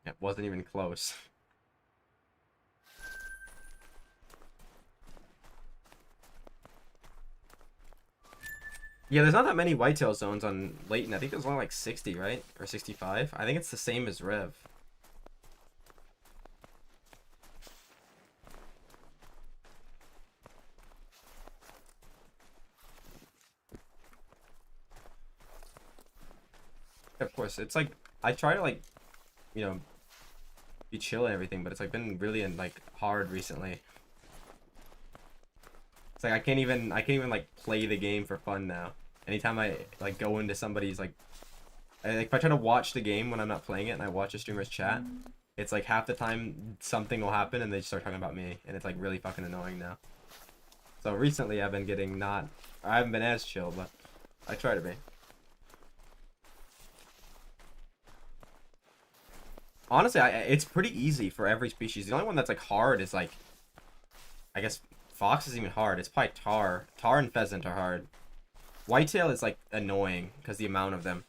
It wasn't even close. Yeah, there's not that many whitetail zones on Layton. I think there's only like 60, right? Or 65. I think it's the same as Rev. Of course, it's like I try to like, you know, be chill and everything, but it's like been really like hard recently. It's like I can't even like play the game for fun now. Anytime I like go into somebody's like if I try to watch the game when I'm not playing it and I watch a streamer's chat, it's like half the time something will happen and they start talking about me, and it's like really fucking annoying now. So recently I've been getting I haven't been as chill, but I try to be. Honestly, it's pretty easy for every species. The only one that's like hard is like, I guess fox is even hard. It's probably tar. Tar and pheasant are hard. Whitetail is like annoying because the amount of them.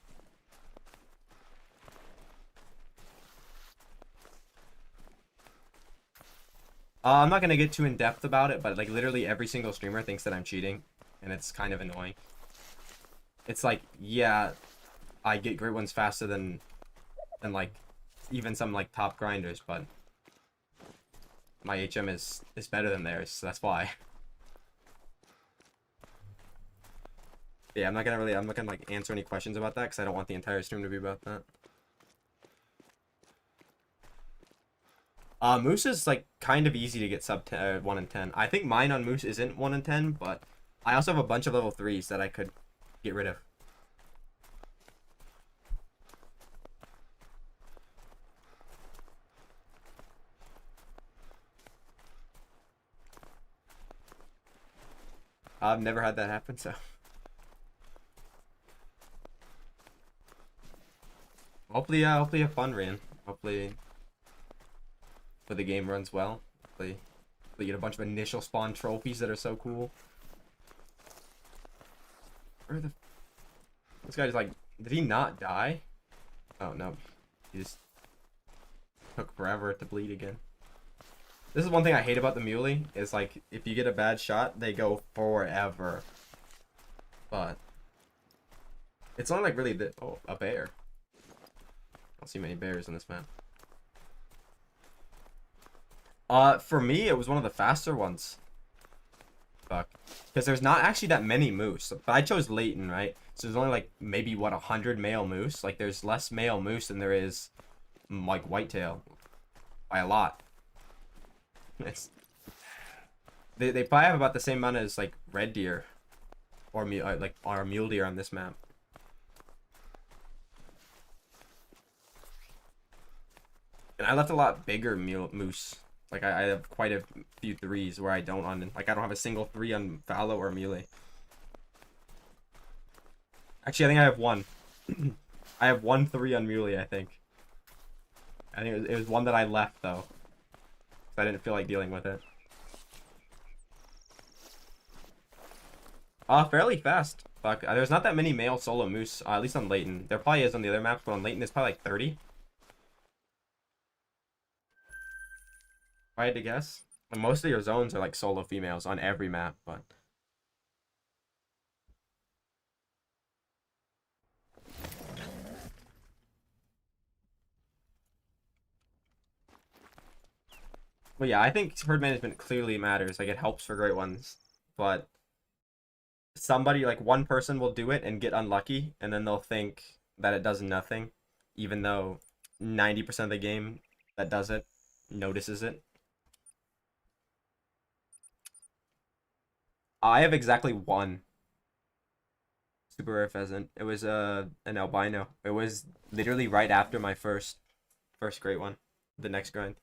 I'm not gonna get too in depth about it, but like literally every single streamer thinks that I'm cheating, and it's kind of annoying. It's like, yeah, I get great ones faster than like even some like top grinders, but my HM is better than theirs, so that's why. Yeah, I'm not gonna like answer any questions about that because I don't want the entire stream to be about that. Moose is like kind of easy to get sub 1 in 10. I think mine on Moose isn't 1 in 10, but I also have a bunch of level 3s that I could get rid of. I've never had that happen, so. Hopefully you have fun, Ryan. Hopefully the game runs well. Hopefully you get a bunch of initial spawn trophies that are so cool. Where the... This guy just like... Did he not die? Oh, no. He just took forever to bleed again. This is one thing I hate about the Muley, is like, if you get a bad shot, they go forever. But... It's not like really the... Oh, a bear. I don't see many bears in this map. For me, it was one of the faster ones. Fuck. Because there's not actually that many moose. But I chose Layton, right? So there's only like, maybe, what, 100 male moose? Like, there's less male moose than there is, like, whitetail. By a lot. It's... They probably have about the same amount as, like, red deer. Or, or mule deer on this map. And I left a lot bigger moose. Like I have quite a few threes where I don't on, like I don't have a single three on fallow or Mule. Actually, I think I have one. I have 1 3 on Mule, I think. I think it was one that I left though. 'Cause I didn't feel like dealing with it. Fairly fast. Fuck, there's not that many male solo moose, at least on Layton. There probably is on the other maps, but on Layton there's probably like 30. If I had to guess. And most of your zones are like solo females on every map, but... But yeah, I think herd management clearly matters. Like, it helps for great ones. But somebody, like one person will do it and get unlucky, and then they'll think that it does nothing, even though 90% of the game that does it notices it. I have exactly one super rare pheasant. It was an albino. It was literally right after my first great one, the next grind.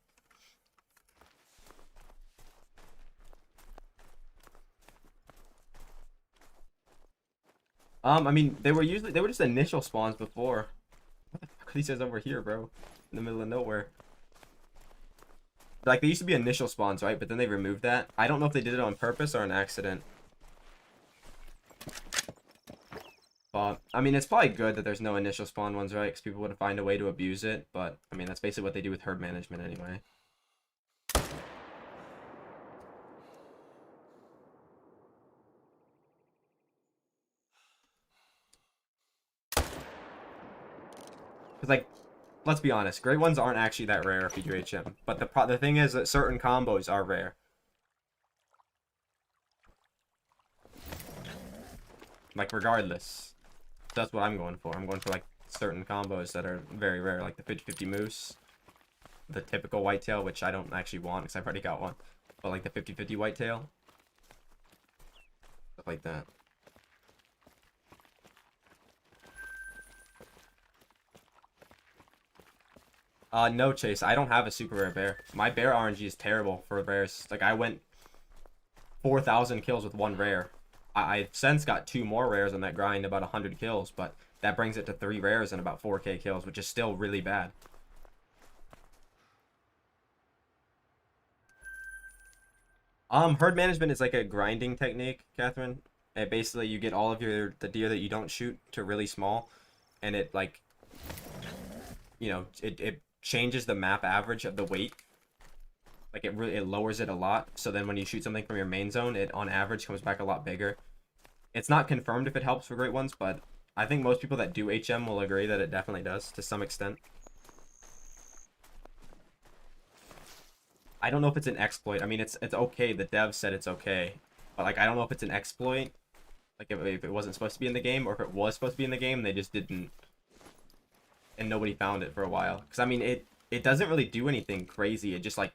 I mean, they were just initial spawns before. What the fuck are these guys over here, bro? In the middle of nowhere. Like, they used to be initial spawns, right? But then they removed that. I don't know if they did it on purpose or an accident. But, I mean, it's probably good that there's no initial spawn ones, right? Because people would find a way to abuse it. But, I mean, that's basically what they do with herd management anyway. Because, like, let's be honest, great ones aren't actually that rare if you do HM. But the thing is that certain combos are rare. Like, regardless. That's what I'm going for. I'm going for, like, certain combos that are very rare. Like the 50-50 moose. The typical whitetail, which I don't actually want because I've already got one. But, like, the 50-50 whitetail. Stuff like that. No, Chase. I don't have a super rare bear. My bear RNG is terrible for bears. Like, I went 4,000 kills with one rare. I've since got 2 more rares on that grind, about 100 kills, but that brings it to 3 rares and about 4k kills, which is still really bad. Herd management is like a grinding technique, Catherine. And basically, you get all of the deer that you don't shoot to really small, and it, like, you know, it changes the map average of the weight. Like, it lowers it a lot, so then when you shoot something from your main zone, it on average comes back a lot bigger. It's not confirmed if it helps for great ones, but I think most people that do HM will agree that it definitely does to some extent. I don't know if it's an exploit. I mean, it's okay. The dev said it's okay, but, like, I don't know if it's an exploit. Like, if it wasn't supposed to be in the game, or if it was supposed to be in the game, they just didn't, and nobody found it for a while. Because, I mean, it doesn't really do anything crazy. It just, like,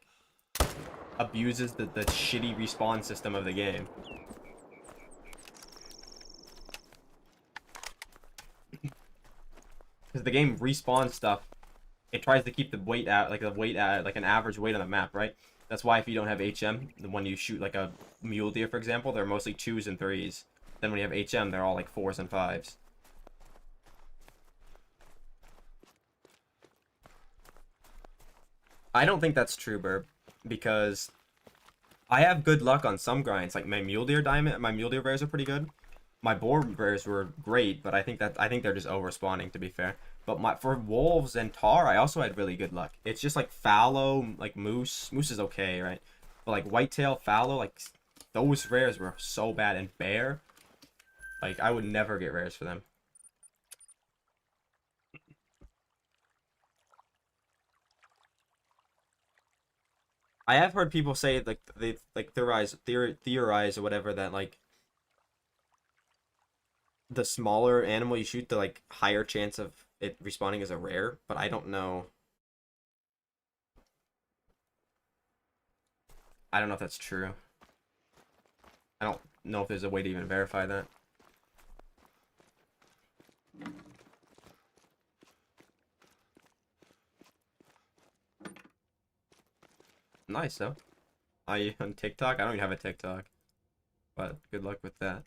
abuses the shitty respawn system of the game. Because the game respawns stuff, it tries to keep the weight at like an average weight on the map, right? That's why if you don't have HM, when you shoot like a mule deer, for example, they're mostly 2s and 3s. Then when you have HM, they're all like 4s and 5s. I don't think that's true, Burb, because I have good luck on some grinds. Like my mule deer bears are pretty good. My boar bears were great, but I think they're just over spawning, to be fair. But for wolves and tar, I also had really good luck. It's just like fallow, like moose. Moose is okay, right? But like whitetail, fallow, like those rares were so bad. And bear, like I would never get rares for them. I have heard people say like they like theorize or whatever that like the smaller animal you shoot, the like higher chance of it respawning as a rare, but I don't know. I don't know if that's true. I don't know if there's a way to even verify that. Nice though. Are you on TikTok? I don't even have a TikTok, but good luck with that.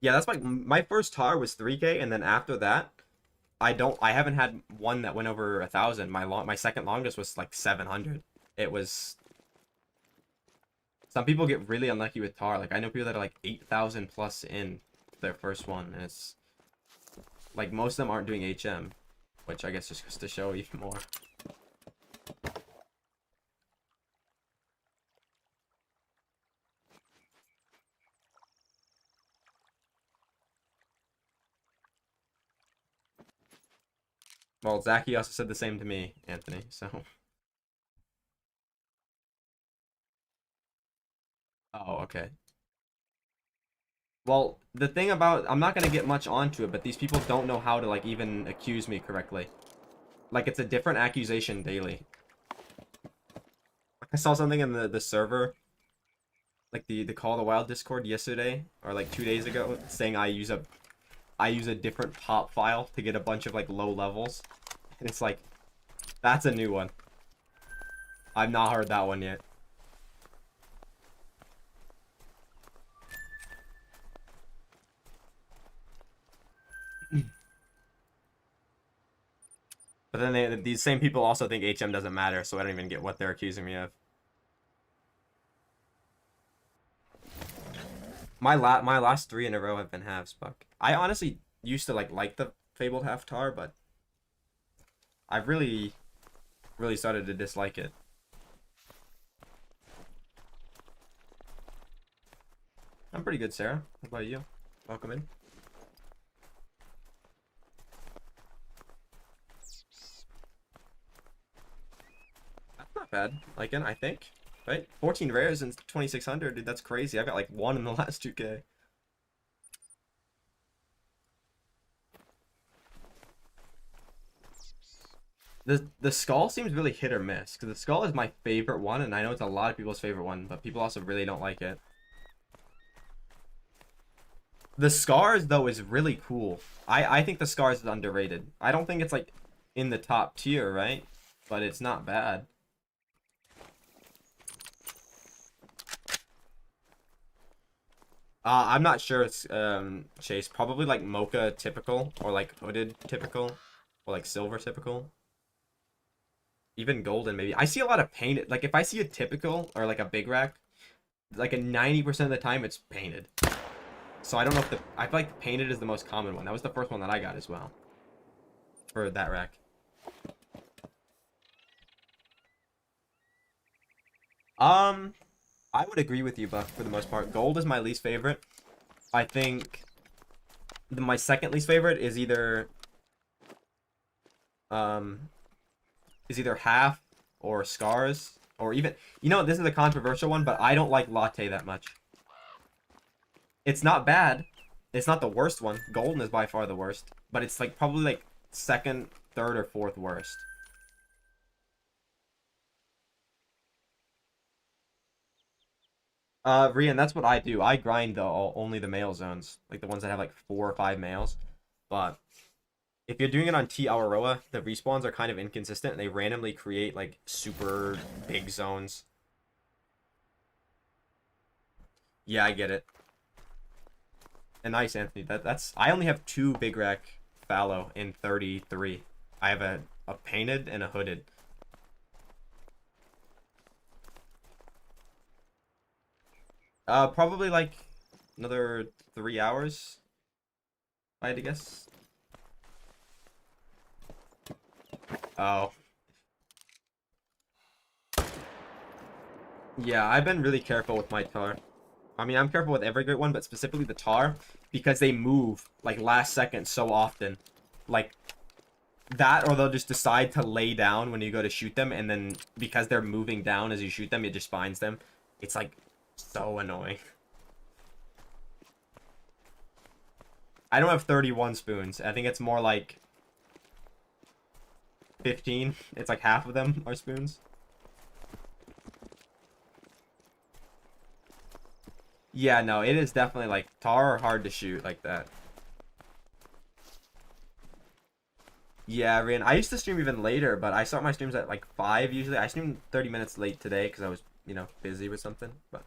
Yeah, that's my first tar was 3K, and then after that, I haven't had one that went over 1,000. My second longest was like 700. It was some people get really unlucky with tar. Like I know people that are like 8,000 plus in their first one, and it's like most of them aren't doing HM, which I guess just goes to show even more. Well, Zachy also said the same to me, Anthony, so. Oh, okay. Well, the thing about, I'm not gonna get much onto it, but these people don't know how to, like, even accuse me correctly. Like, it's a different accusation daily. I saw something in the server, like the Call of the Wild Discord yesterday, or like 2 days ago, saying I use a different pop file to get a bunch of, like, low levels. And it's like, that's a new one. I've not heard that one yet. But then these same people also think HM doesn't matter, so I don't even get what they're accusing me of. My last three in a row have been halves, Buck. I honestly used to like the Fabled half tar, but I've really started to dislike it. I'm pretty good, Sarah. How about you? Welcome in. That's not bad. Like, I think. Right? 14 rares and 2,600, dude, that's crazy. I got like one in the last 2K. The skull seems really hit or miss, because the skull is my favorite one, and I know it's a lot of people's favorite one, but people also really don't like it. The scars, though, is really cool. I think the scars is underrated. I don't think it's like in the top tier, right? But it's not bad. I'm not sure it's Chase. Probably like mocha typical, or like hooded typical, or like silver typical. Even golden maybe. I see a lot of painted. Like if I see a typical or like a big rack, like a 90% of the time it's painted. So I don't know if I feel like the painted is the most common one. That was the first one that I got as well. For that rack. I would agree with you, Buck, for the most part. Gold is my least favorite. I think my second least favorite is either half or scars, or even, you know, this is a controversial one, but I don't like latte that much. It's not bad. It's not the worst one. Golden is by far the worst, but it's like probably like second, third, or fourth worst. Rian, that's what I do. I grind only the male zones, like the ones that have like 4 or 5 males. But if you're doing it on T Awaroa, the respawns are kind of inconsistent, and they randomly create like super big zones. Yeah, I get it. And nice, Anthony. That's I only have 2 big rack fallow in 33. I have a painted and a hooded. Probably like another 3 hours, if I had to guess. Oh. Yeah, I've been really careful with my tar. I mean, I'm careful with every great one, but specifically the tar, because they move like last second so often. Like that, or they'll just decide to lay down when you go to shoot them, and then because they're moving down as you shoot them, it just finds them. It's like so annoying. I don't have 31 spoons. I think it's more like 15. It's like half of them are spoons. Yeah, no, it is definitely like tar are hard to shoot like that. Yeah, Rian, I used to stream even later, but I start my streams at like 5 usually. I streamed 30 minutes late today because I was you know, busy with something. But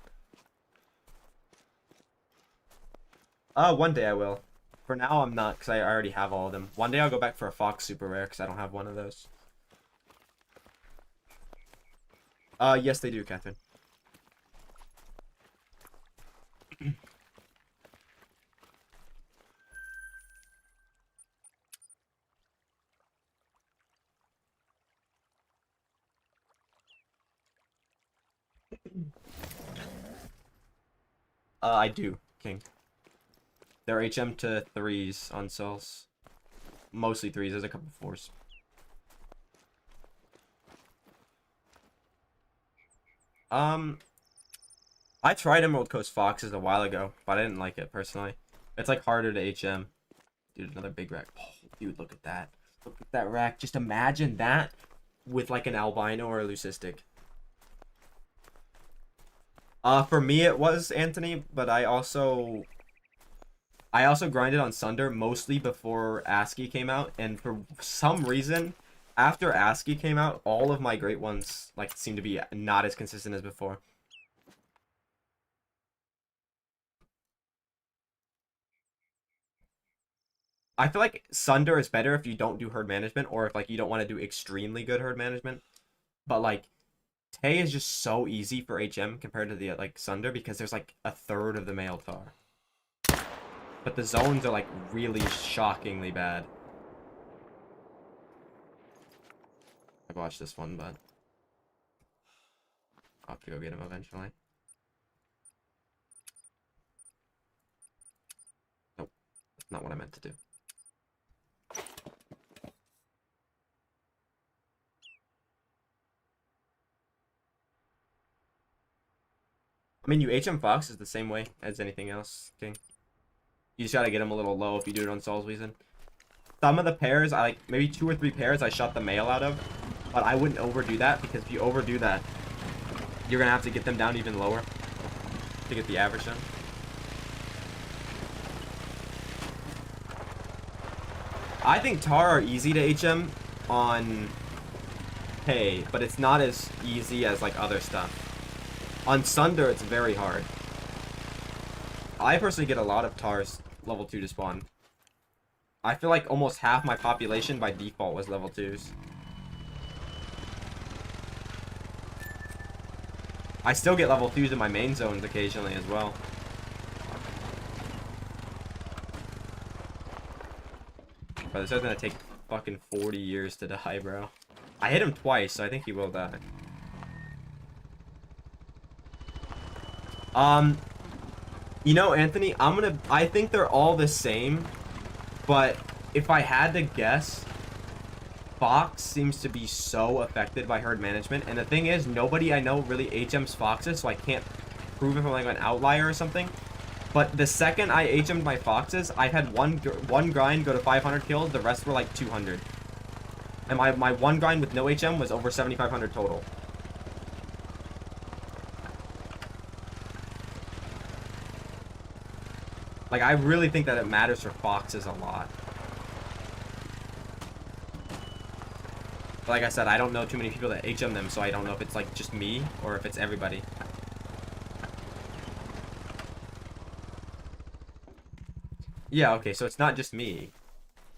one day I will. For now, I'm not, because I already have all of them. One day I'll go back for a fox super rare, because I don't have one of those. Yes, they do, Catherine. I do, King. They're HM to 3s on cells. Mostly 3s, there's a couple 4s. I tried Emerald Coast Foxes a while ago, but I didn't like it, personally. It's, like, harder to HM. Dude, another big rack. Oh, dude, look at that. Look at that rack. Just imagine that with, like, an albino or a leucistic. For me it was, Anthony, but I also grinded on Sunder mostly before ASCII came out, and for some reason, after ASCII came out, all of my great ones, like, seem to be not as consistent as before. I feel like Sunder is better if you don't do herd management, or if, like, you don't want to do extremely good herd management. But, like, Tay is just so easy for HM compared to the, like, Sunder, because there's, like, a third of the male tar. But the zones are, like, really shockingly bad. I've watched this one, but I'll have to go get him eventually. Nope, that's not what I meant to do. I mean, you HM Fox is the same way as anything else, King. You just gotta get him a little low if you do it on Sol's Weasel. Some of the pairs, I like, maybe 2 or 3 pairs I shot the male out of, but I wouldn't overdo that, because if you overdo that, you're gonna have to get them down even lower to get the average down. I think tar are easy to HM on Hay, but it's not as easy as, like, other stuff. On Sunder, it's very hard. I personally get a lot of tars level 2 to spawn. I feel like almost half my population by default was level 2s. I still get level 2s in my main zones occasionally as well. But this is gonna take fucking 40 years to die, bro. I hit him twice, so I think he will die. You know, Anthony, I think they're all the same, but if I had to guess, Fox seems to be so affected by herd management, and the thing is, nobody I know really HMs Foxes, so I can't prove if I'm like an outlier or something. But the second I HM'd my Foxes, I've had one grind go to 500 kills, the rest were like 200. And my one grind with no HM was over 7,500 total. Like, I really think that it matters for Foxes a lot. But like I said, I don't know too many people that HM them, so I don't know if it's, like, just me or if it's everybody. Yeah, okay, so it's not just me.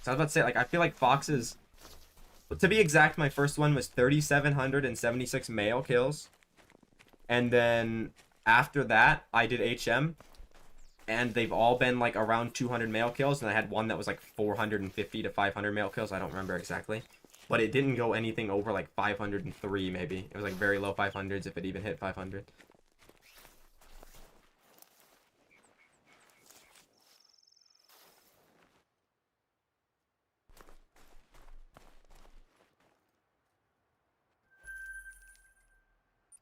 So I was about to say, like, I feel like Foxes... To be exact, my first one was 3,776 male kills. And then after that, I did HM. And they've all been, like, around 200 male kills. And I had one that was, like, 450 to 500 male kills. I don't remember exactly. But it didn't go anything over, like, 503, maybe. It was, like, very low 500s if it even hit 500.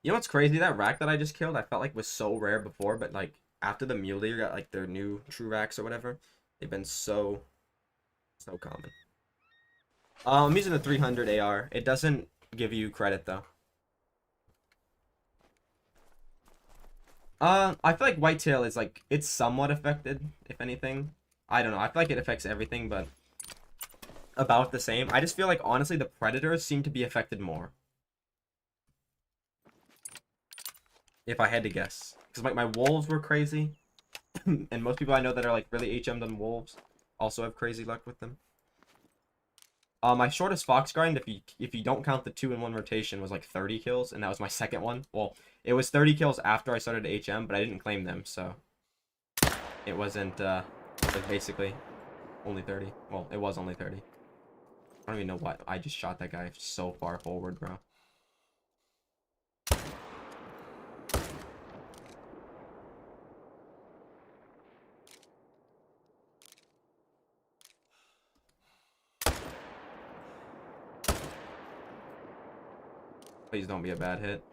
You know what's crazy? That rack that I just killed, I felt like was so rare before, but, like, after the Mule got, like, their new true racks or whatever, they've been so common. I'm using the 300 AR. It doesn't give you credit, though. I feel like Whitetail is, like, it's somewhat affected, if anything. I don't know. I feel like it affects everything, but about the same. I just feel like, honestly, the Predators seem to be affected more. if I had to guess. Because like my wolves were crazy. And most people I know that are like really HM'd on wolves also have crazy luck with them. My shortest fox grind, if you don't count the 2-in-1 rotation, was like 30 kills, and that was my second one. Well, it was 30 kills after I started HM, but I didn't claim them, so it wasn't like basically only 30. Well, it was only 30. I don't even know what. I just shot that guy so far forward, bro. Please don't be a bad hit.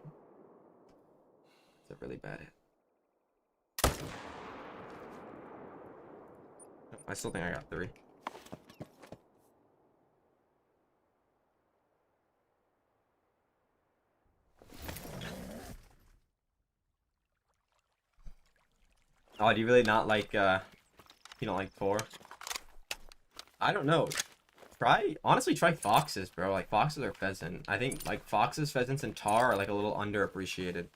It's a really bad hit. I still think I got 3. Oh, do you really not like, you don't like 4? I don't know. Honestly, try foxes, bro. Like, foxes or pheasant. I think, like, foxes, pheasants, and tar are, like, a little underappreciated.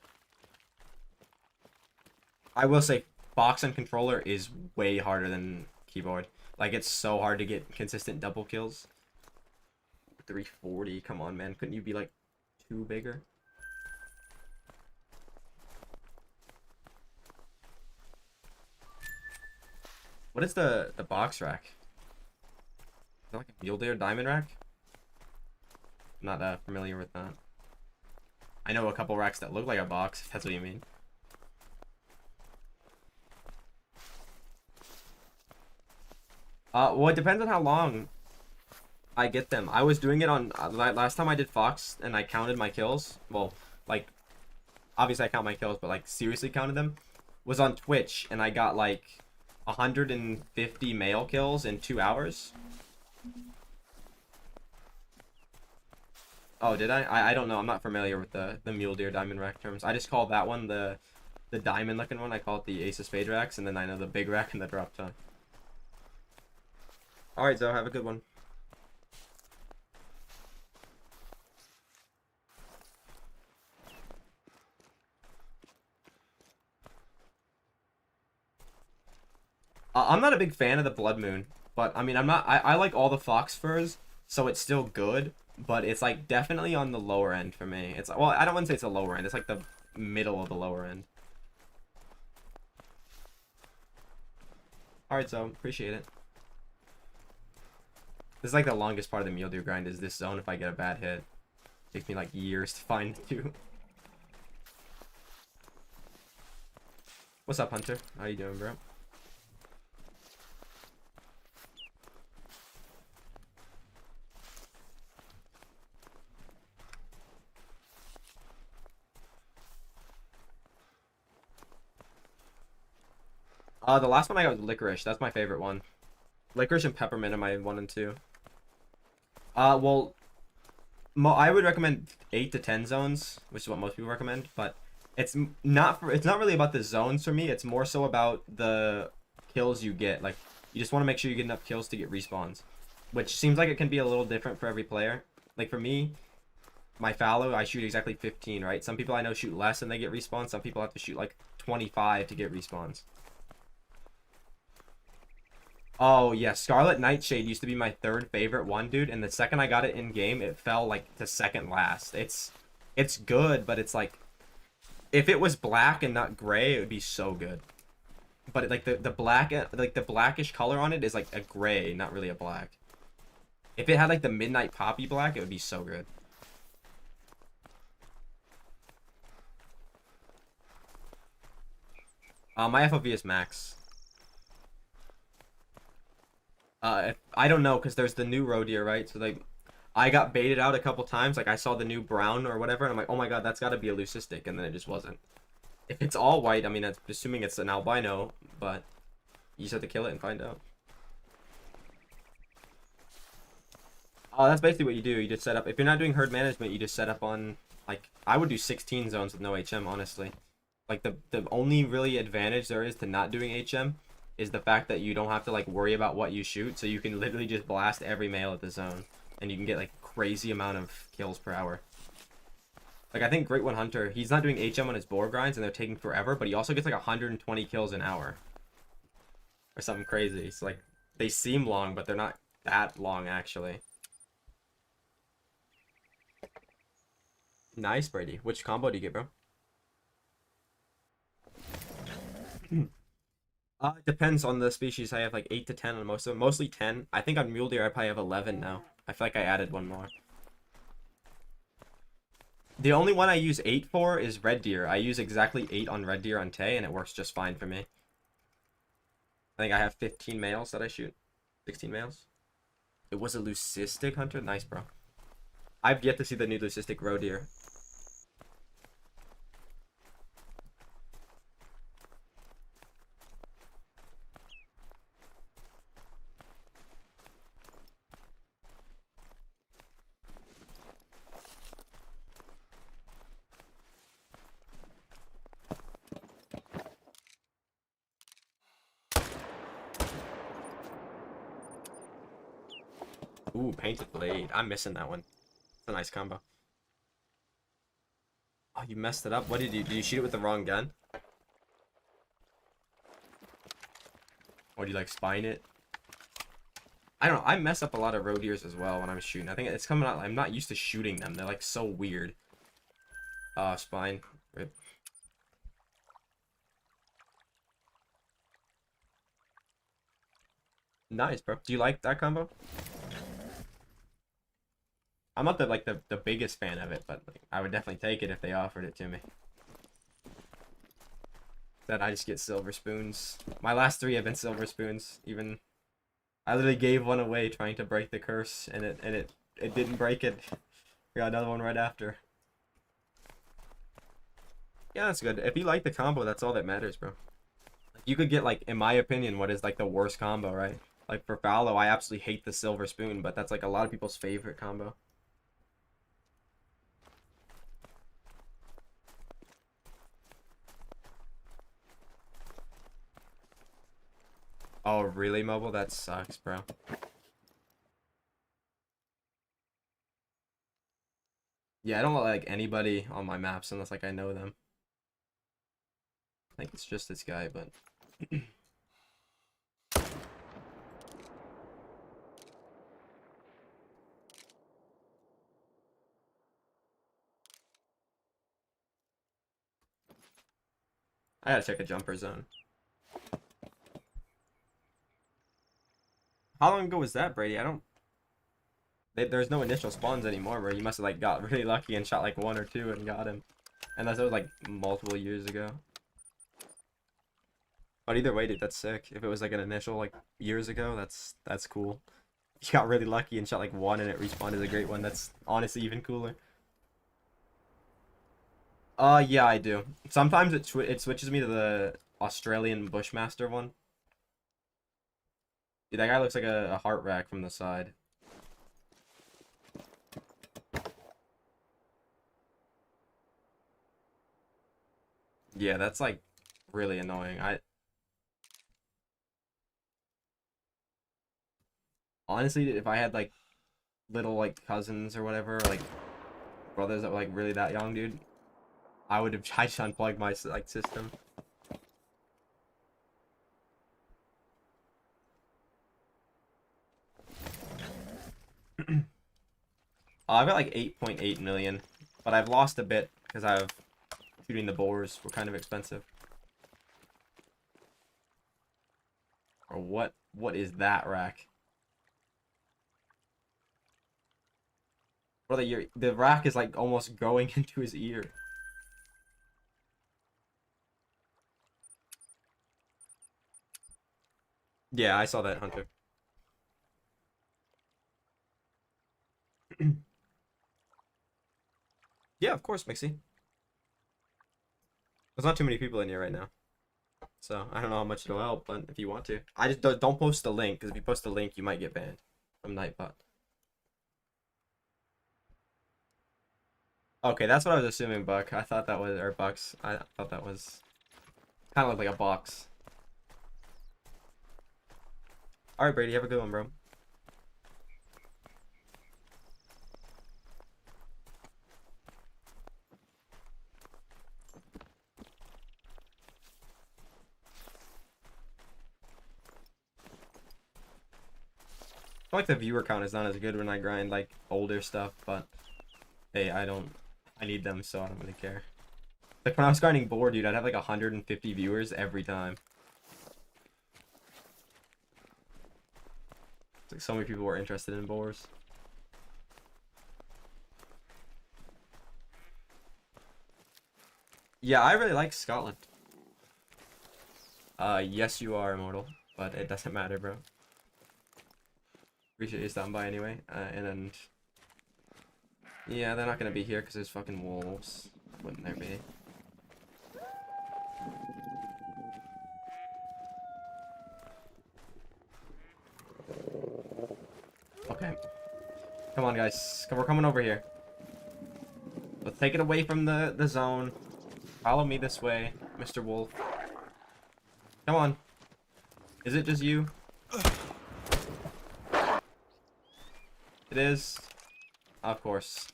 I will say, fox and controller is way harder than keyboard. Like, it's so hard to get consistent double kills. 340, come on, man. Couldn't you be, like, 2 bigger? What is the box rack? Is that like a Mule Deer diamond rack? I'm not familiar with that. I know a couple racks that look like a box, if that's what you mean. Well, it depends on how long I get them. I was doing it on last time I did Fox and I counted my kills. Well, like obviously I count my kills, but like seriously counted them. Was on Twitch and I got like 150 male kills in 2 hours. Oh, did I? I don't know. I'm not familiar with the Mule Deer diamond rack terms. I just call that one the diamond looking one. I call it the Ace of Spade racks, and then I know the big rack and the drop ton. Alright, Zoe, have a good one. I'm not a big fan of the Blood Moon, but I mean, I like all the fox furs, so it's still good, but it's like definitely on the lower end for me. It's, well, I don't want to say it's the lower end, it's like the middle of the lower end. Alright, so appreciate it. This is like the longest part of the Mule Deer grind is this zone if I get a bad hit. It takes me like years to find two. What's up, Hunter? How you doing, bro? The last one I got was licorice. That's my favorite one. Licorice and peppermint are my 1 and 2. Well, I would recommend 8 to 10 zones, which is what most people recommend, but it's not really about the zones for me. It's more so about the kills you get. Like, you just want to make sure you get enough kills to get respawns, which seems like it can be a little different for every player. Like for me, my fallow, I shoot exactly 15, right? Some people I know shoot less and they get respawns. Some people have to shoot like 25 to get respawns. Oh, yeah, Scarlet Nightshade used to be my 3rd favorite one, dude, and the second I got it in game, it fell like to 2nd last. It's good, but it's like if it was black and not gray, it would be so good. But it, like the black, like the blackish color on it is like a gray, not really a black. If it had like the midnight poppy black, it would be so good. My FOV is max. I don't know, because there's the new roe deer, right? So like I got baited out a couple times. Like I saw the new brown or whatever, and I'm like, oh my god, that's got to be a leucistic, and then it just wasn't. If it's all white, I mean, I'm assuming it's an albino, but you just have to kill it and find out. Oh, that's basically what you do. You just set up. If you're not doing herd management, you just set up on, like, I would do 16 zones with no HM, honestly. Like the only really advantage there is to not doing HM is the fact that you don't have to like worry about what you shoot, so you can literally just blast every male at the zone, and you can get like crazy amount of kills per hour. Like, I think Great One Hunter, he's not doing HM on his boar grinds, and they're taking forever, but he also gets like 120 kills an hour. Or something crazy. It's like, they seem long, but they're not that long, actually. Nice, Brady. Which combo do you get, bro? It depends on the species. I have like 8 to 10 on most of them. Mostly 10. I think on Mule Deer I probably have 11 now. I feel like I added one more. The only one I use 8 for is Red Deer. I use exactly 8 on Red Deer on Tay, and it works just fine for me. I think I have 15 males that I shoot. 16 males. It was a leucistic hunter? Nice, bro. I've yet to see the new leucistic roe deer. Ooh, painted blade. I'm missing that one. It's a nice combo. Oh, you messed it up. What did you do? You shoot it with the wrong gun? Or do you like spine it? I don't know. I mess up a lot of roe deers as well when I'm shooting. I think it's coming out. I'm not used to shooting them. They're like so weird. Spine. Rip. Nice, bro. Do you like that combo? I'm not the biggest fan of it, but like, I would definitely take it if they offered it to me. That I just get silver spoons. My last 3 have been silver spoons. Even I literally gave one away trying to break the curse, and it didn't break it. We got another one right after. Yeah, that's good. If you like the combo, that's all that matters, bro. You could get, like, in my opinion, what is like the worst combo, right? Like for Fallow, I absolutely hate the silver spoon, but that's like a lot of people's favorite combo. Oh, really, mobile? That sucks, bro. Yeah, I don't like anybody on my maps unless like I know them. I think it's just this guy, but I gotta check a jumper zone. How long ago was that, Brady? I don't. There's no initial spawns anymore, bro. You must have like got really lucky and shot like 1 or 2 and got him. Unless it was like multiple years ago. But either way, dude, that's sick. If it was like an initial like years ago, that's cool. You got really lucky and shot like 1 and it respawned is a great one. That's honestly even cooler. Yeah, I do. Sometimes it switches me to the Australian Bushmaster one. Dude, that guy looks like a heart rack from the side. Yeah, that's like really annoying. I honestly, if I had like little like cousins or whatever, or, like brothers that were like really that young, dude, I would have tried to unplug my like system. I've got like 8.8 million, but I've lost a bit because I've shooting the boars were kind of expensive. Or what? What is that rack? Brother, the rack is like almost going into his ear. Yeah, I saw that, Hunter. Yeah, of course, Mixie. There's not too many people in here right now. So, I don't know how much it'll help, but if you want to. I just don't post the link, because if you post the link, you might get banned from Nightbot. Okay, that's what I was assuming, Buck. I thought that was, or Bucks. I thought that was kind of looked like a box. Alright, Brady, have a good one, bro. feel like the viewer count is not as good when I grind like older stuff, but hey, I need them, so I don't really care. Like when I was grinding board, dude, I'd have like 150 viewers every time. It's like so many people were interested in boars. Yeah, I really like Scotland. Yes, you are immortal, but it doesn't matter, bro. Appreciate you stopping by anyway. And then, yeah, they're not gonna be here because there's fucking wolves. Wouldn't there be? Okay. Come on, guys. We're coming over here. Let's take it away from the zone. Follow me this way, Mr. Wolf. Come on. Is it just you? It is. Of course.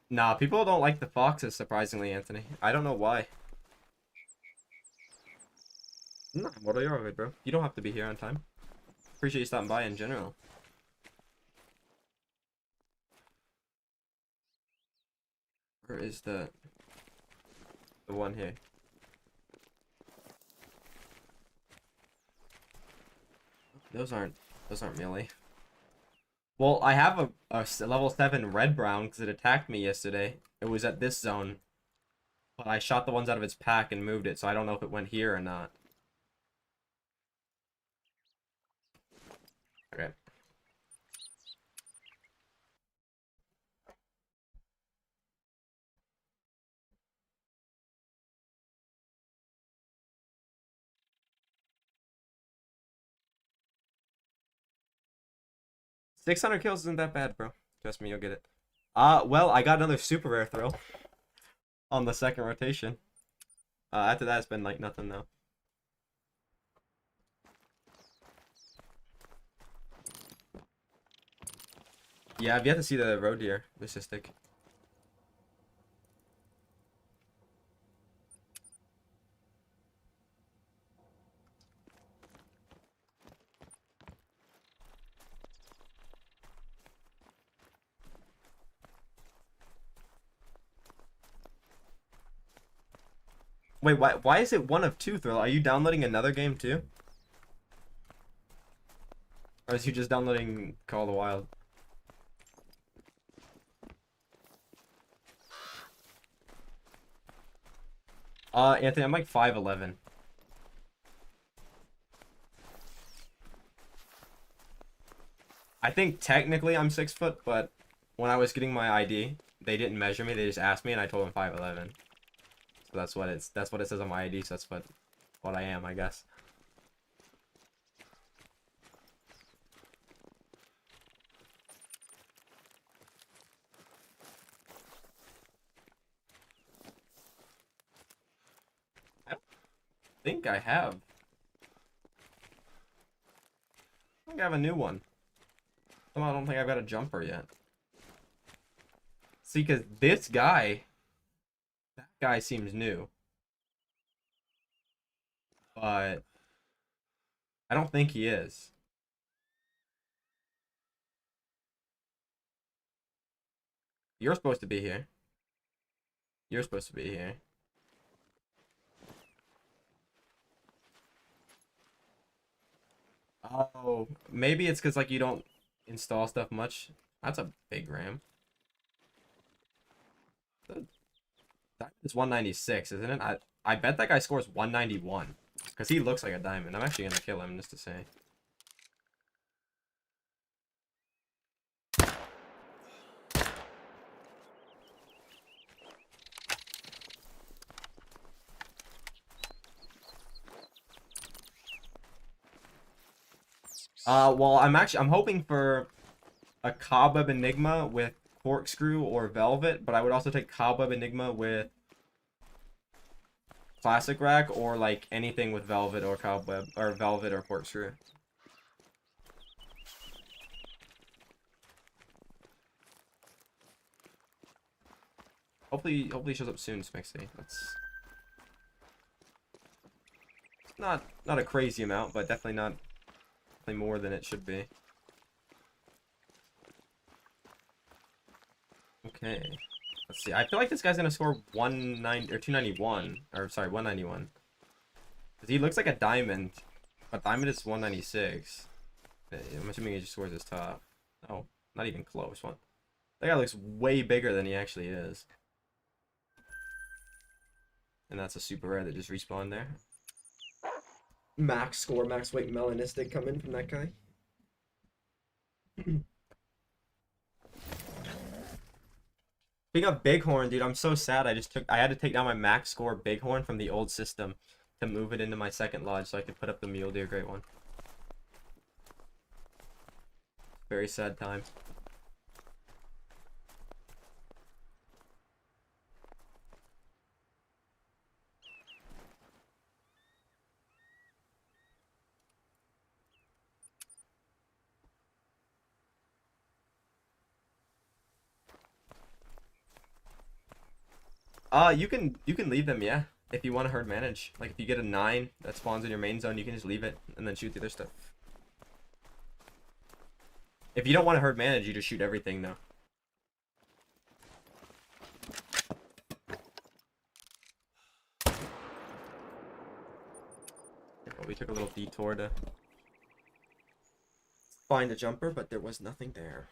Nah, people don't like the foxes, surprisingly, Anthony. I don't know why. Nah, what are you alright, bro? You don't have to be here on time. Appreciate you stopping by in general. Where is the one here? Those aren't melee. Well, I have a level 7 red brown because it attacked me yesterday. It was at this zone. But I shot the ones out of its pack and moved it, so I don't know if it went here or not. Okay. 600 kills isn't that bad, bro. Trust me, you'll get it. Well, I got another super rare thrill on the second rotation. After that, it's been like nothing though. Yeah, I've yet to see the road deer, the cystic. Wait, why is it one of two, Thrill? Are you downloading another game too? Or is you just downloading Call of the Wild? Anthony, I'm like 5'11". I think technically I'm 6 foot, but when I was getting my ID, they didn't measure me. They just asked me, and I told them 5'11". So that's what it says on my ID. So that's what I am, I guess. I don't think I have. I think I have a new one. Somehow I don't think I've got a jumper yet. See, because that guy seems new. But I don't think he is. You're supposed to be here. You're supposed to be here. Oh, maybe it's because like you don't install stuff much. That's a big RAM. That is 196, isn't it? I bet that guy scores 191 because he looks like a diamond. I'm actually gonna kill him just to say. Well, I'm hoping for a Cobweb Enigma with Corkscrew or Velvet, but I would also take Cobweb Enigma with Classic Rack or like anything with Velvet or Cobweb or Velvet or Corkscrew. Hopefully he shows up soon, Smixy. not a crazy amount, but definitely more than it should be. Okay. Let's see. I feel like this guy's gonna score 190 or 291, or sorry, 191. Cause he looks like a diamond, but diamond is 196. I'm assuming he just scores his top. Oh, not even close. One. That guy looks way bigger than he actually is. And that's a super rare that just respawned there. Max score, max weight melanistic coming from that guy. Speaking of Bighorn, dude, I'm so sad. I had to take down my max score Bighorn from the old system to move it into my second lodge so I could put up the Mule Deer Great One. Very sad time. You can leave them, yeah. If you want to herd manage. Like if you get a 9 that spawns in your main zone, you can just leave it and then shoot the other stuff. If you don't want to herd manage, you just shoot everything though. Well, we took a little detour to find a jumper, but there was nothing there.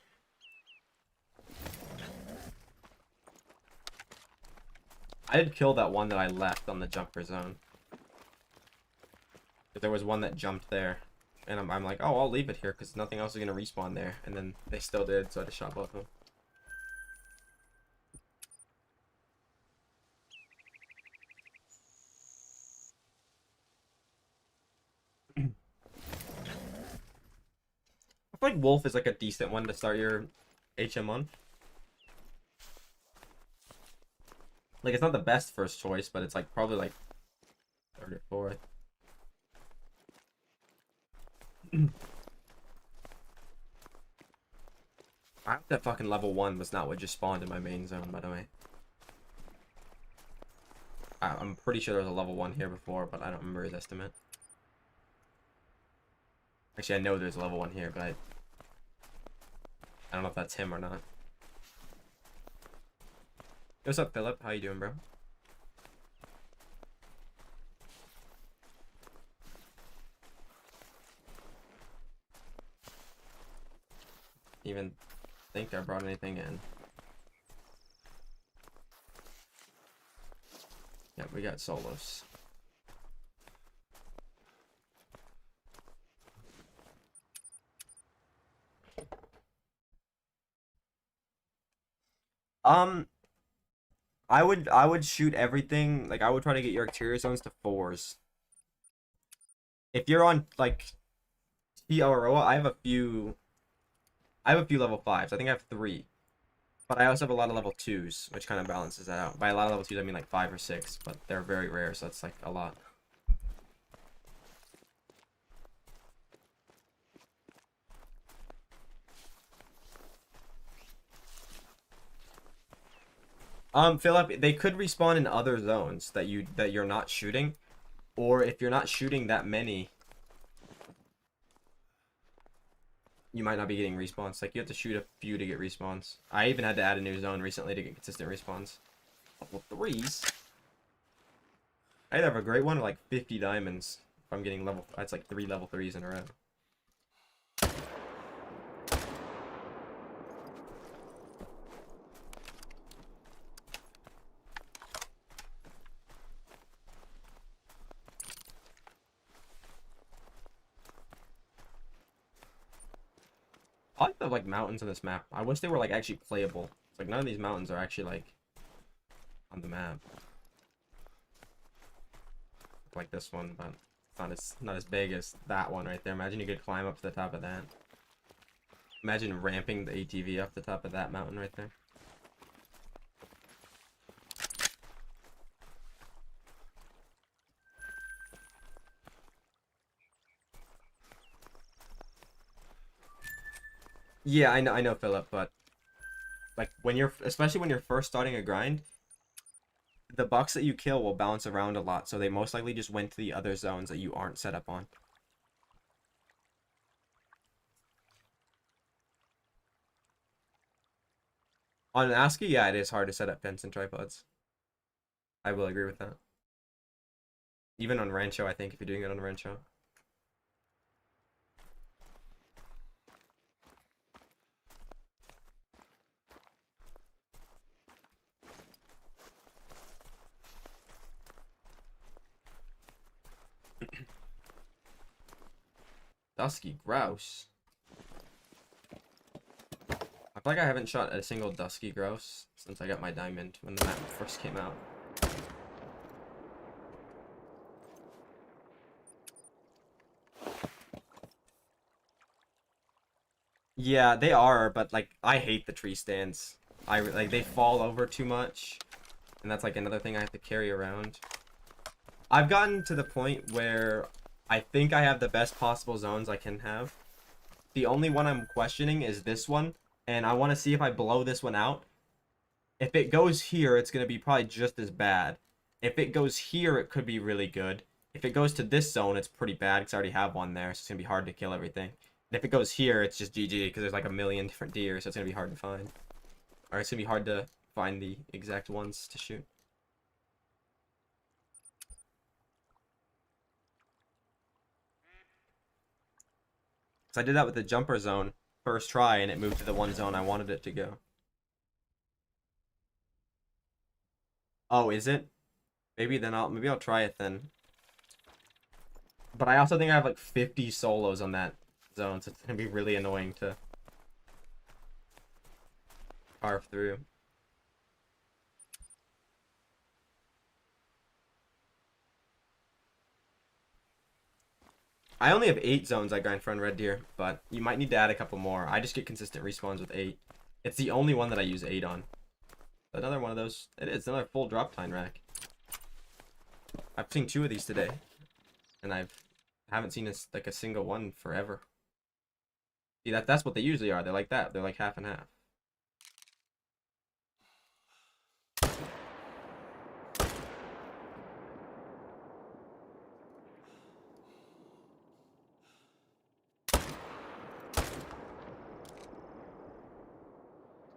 I did kill that one that I left on the jumper zone. But there was one that jumped there. And I'm like, oh, I'll leave it here because nothing else is going to respawn there. And then they still did, so I just shot both of them. I feel like Wolf is like a decent one to start your HM on. Like, it's not the best first choice, but it's like probably like third or fourth. I hope that fucking level 1 was not what just spawned in my main zone, by the way. I'm pretty sure there was a level 1 here before, but I don't remember his estimate. Actually, I know there's a level 1 here, but I don't know if that's him or not. What's up, Philip? How you doing, bro? Even think I brought anything in. Yeah, we got solos. I would shoot everything. Like I would try to get your exterior zones to 4s. If you're on like Aurora, I have a few level 5s. I think I have 3. But I also have a lot of level 2s, which kind of balances that out. By a lot of level 2s, I mean like 5 or 6, but they're very rare, so that's like a lot. Philip, they could respawn in other zones that you're not shooting, or if you're not shooting that many, you might not be getting respawns. Like you have to shoot a few to get respawns. I even had to add a new zone recently to get consistent respawns. Level 3s. I either have a great one or like 50 diamonds. If I'm getting level, that's like 3 level 3s in a row. I like the like mountains in this map. I wish they were like actually playable. It's like none of these mountains are actually like on the map. Like this one, but it's not as big as that one right there. Imagine you could climb up to the top of that. Imagine ramping the ATV up the top of that mountain right there. Yeah, I know, Philip, but like when you're, especially when you're first starting a grind, the bucks that you kill will bounce around a lot, so they most likely just went to the other zones that you aren't set up on. On an ASCII, yeah, it is hard to set up tents and tripods. I will agree with that. Even on Rancho, I think, if you're doing it on Rancho. Dusky grouse. I feel like I haven't shot a single dusky grouse since I got my diamond when the map first came out. Yeah, they are, but like I hate the tree stands. Like they fall over too much, and that's like another thing I have to carry around. I've gotten to the point where I think I have the best possible zones I can have. The only one I'm questioning is this one, and I want to see if I blow this one out. If it goes here, it's going to be probably just as bad. If it goes here, it could be really good. If it goes to this zone, it's pretty bad because I already have one there, so it's going to be hard to kill everything. And if it goes here, it's just GG because there's like a million different deer, so it's going to be hard to find. Or it's going to be hard to find the exact ones to shoot. So I did that with the jumper zone first try, and it moved to the one zone I wanted it to go. Oh, is it? Maybe I'll try it then. But I also think I have like 50 solos on that zone, so it's gonna be really annoying to carve through. I only have 8 zones I grind for on Red Deer, but you might need to add a couple more. I just get consistent respawns with 8. It's the only one that I use 8 on. Another one of those. It is another full drop time rack. I've seen 2 of these today, and I haven't seen like a single one forever. See, that's what they usually are. They're like that. They're like half and half.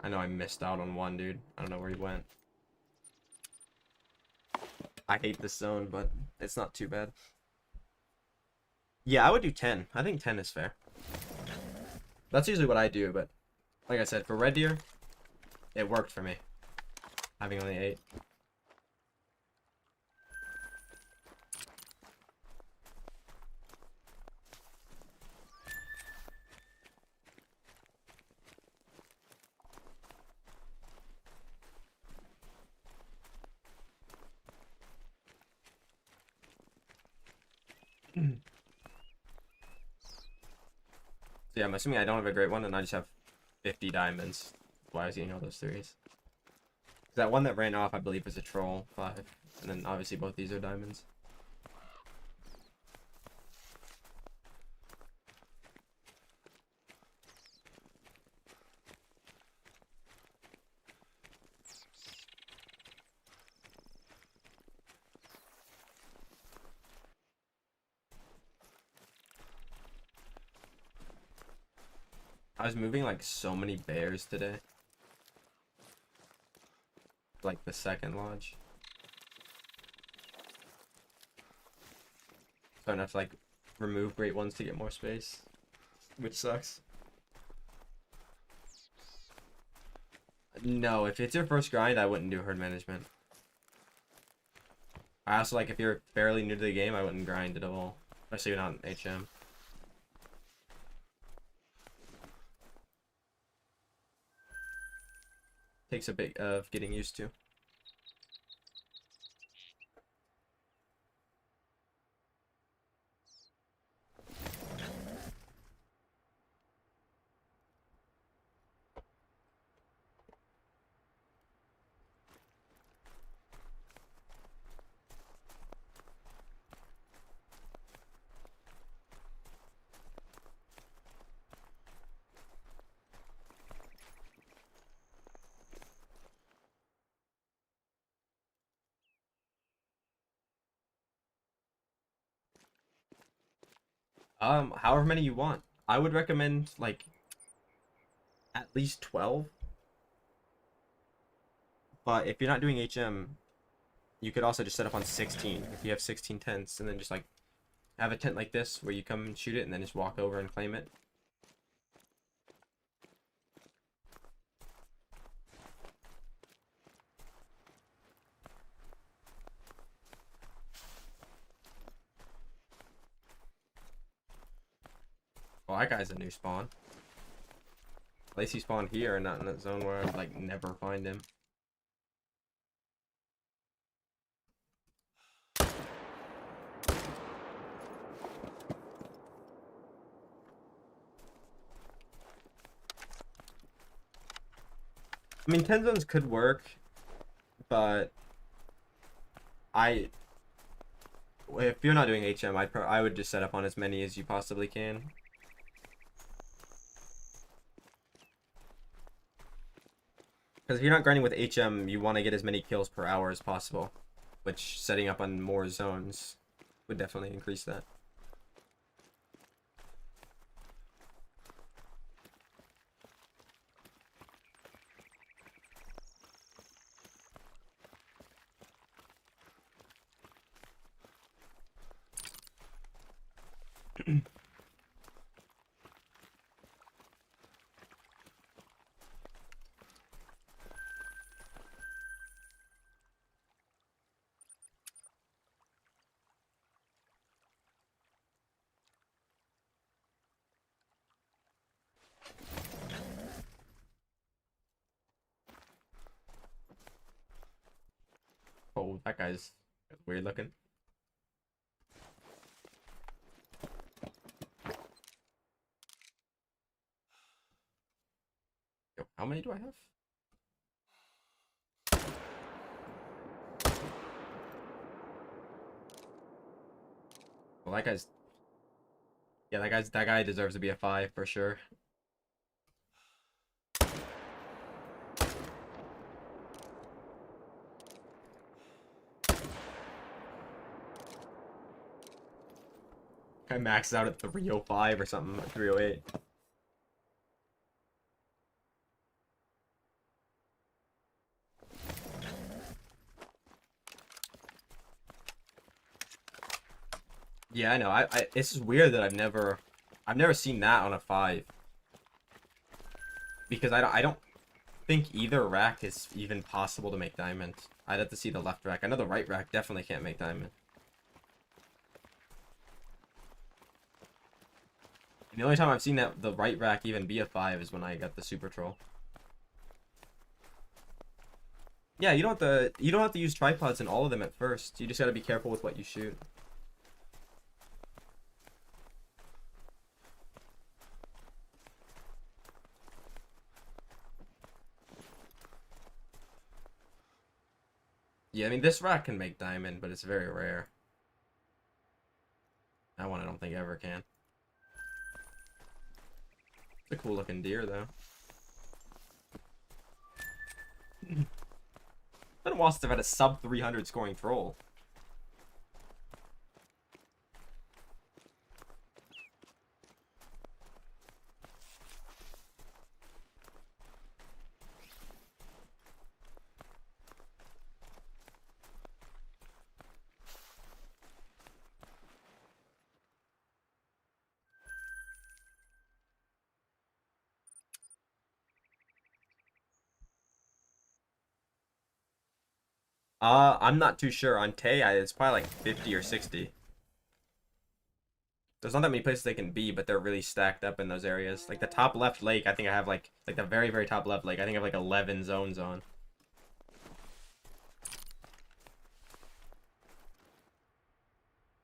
I know I missed out on one, dude. I don't know where he went. I hate this zone, but it's not too bad. Yeah, I would do 10. I think 10 is fair. That's usually what I do, but like I said, for Red Deer, it worked for me. Having only 8. So yeah, I'm assuming I don't have a great one, and I just have 50 diamonds. That's why I was getting all those 3s. That one that ran off, I believe, is a troll 5. And then obviously both these are diamonds. I was moving like so many bears today. Like the second lodge. So I have to like remove great ones to get more space, which sucks. No, if it's your first grind, I wouldn't do herd management. I also like if you're fairly new to the game, I wouldn't grind at all, especially not in HM. Takes a bit of getting used to. However many you want. I would recommend like at least 12. But if you're not doing HM, you could also just set up on 16 if you have 16 tents, and then just like have a tent like this where you come and shoot it and then just walk over and claim it. Well, that guy's a new spawn. At least he spawned here and not in that zone where I'd like never find him. I mean, 10 zones could work, but if you're not doing HM, I would just set up on as many as you possibly can. Because if you're not grinding with HM, you want to get as many kills per hour as possible, which setting up on more zones would definitely increase that. Oh, that guy's weird looking. Yo, how many do I have? Well, that guy's... Yeah, that guy deserves to be a 5 for sure. Guy maxes out at 305 or something, 308. Yeah, I know. It's just weird that I've never seen that on a 5. Because I don't think either rack is even possible to make diamond. I'd have to see the left rack. I know the right rack definitely can't make diamond. And the only time I've seen that the right rack even be a 5 is when I got the super troll. Yeah, you don't have to use tripods in all of them at first. You just gotta be careful with what you shoot. Yeah, I mean this rack can make diamond, but it's very rare. That one I don't think ever can. It's a cool looking deer though. It's been a while since I've had a sub 300 scoring troll. I'm not too sure. On Tay, it's probably like 50 or 60. There's not that many places they can be, but they're really stacked up in those areas. Like the top left lake, I think I have like the very, very top left lake, I think I have like 11 zones on.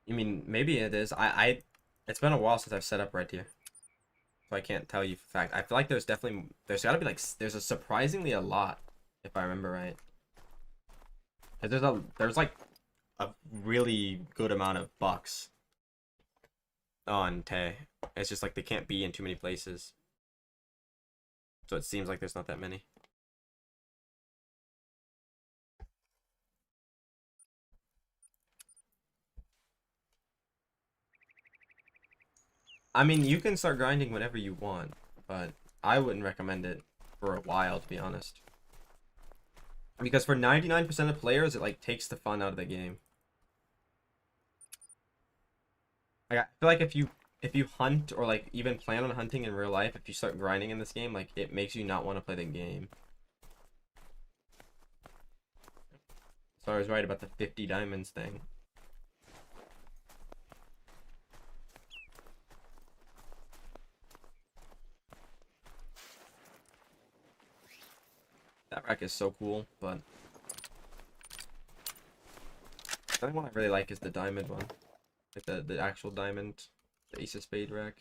I mean, maybe it is. It's been a while since I've set up right here. So I can't tell you for fact. I feel like there's gotta be like, there's a surprisingly a lot, if I remember right. 'Cause there's like a really good amount of bucks on Tay. It's just like they can't be in too many places. So it seems like there's not that many. I mean, you can start grinding whenever you want, but I wouldn't recommend it for a while, to be honest. Because for 99% of players, it like takes the fun out of the game. Like, I feel like if you hunt or like even plan on hunting in real life, if you start grinding in this game, like it makes you not want to play the game. So I was right about the 50 diamonds thing. That rack is so cool, but the only one I really like is the diamond one. Like the actual diamond, the Ace of Spade rack.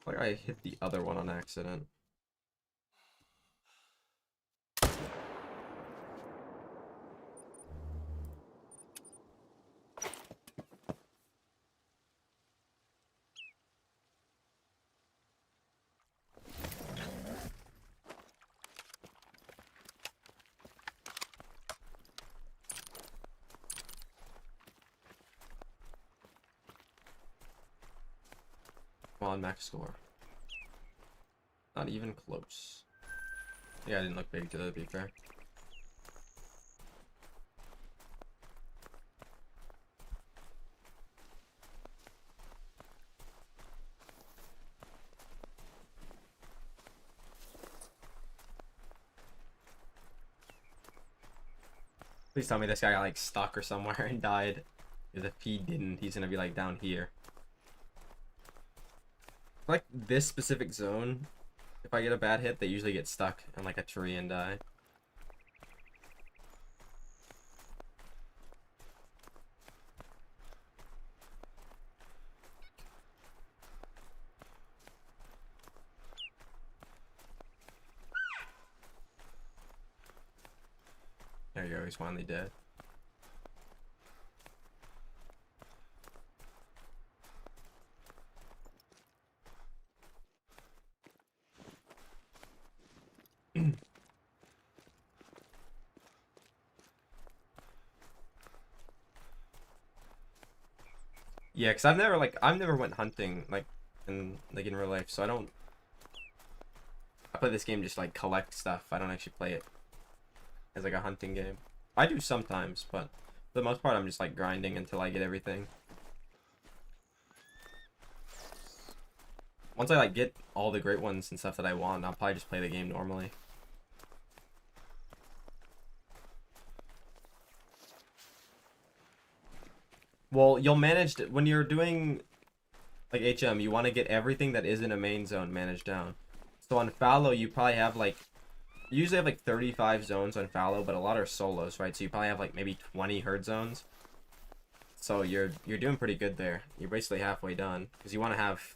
Like I hit the other one on accident. Come on, max score. Not even close. Yeah, I didn't look big to be fair. Please tell me this guy got like stuck or somewhere and died. Because if he didn't, he's gonna be like down here. Like this specific zone, if I get a bad hit, they usually get stuck in like a tree and die. There you go, he's finally dead. Yeah, because I've never went hunting like in real life, so I play this game just like collect stuff. I don't actually play it as like a hunting game. I do sometimes, but for the most part I'm just like grinding until I get everything. Once I like get all the great ones and stuff that I want, I'll probably just play the game normally. Well, you'll manage to, when you're doing like HM, you want to get everything that isn't a main zone managed down. So on fallow, you probably have like, you usually have like 35 zones on fallow, but a lot are solos, right? So you probably have like maybe 20 herd zones. So you're doing pretty good there. You're basically halfway done because you want to have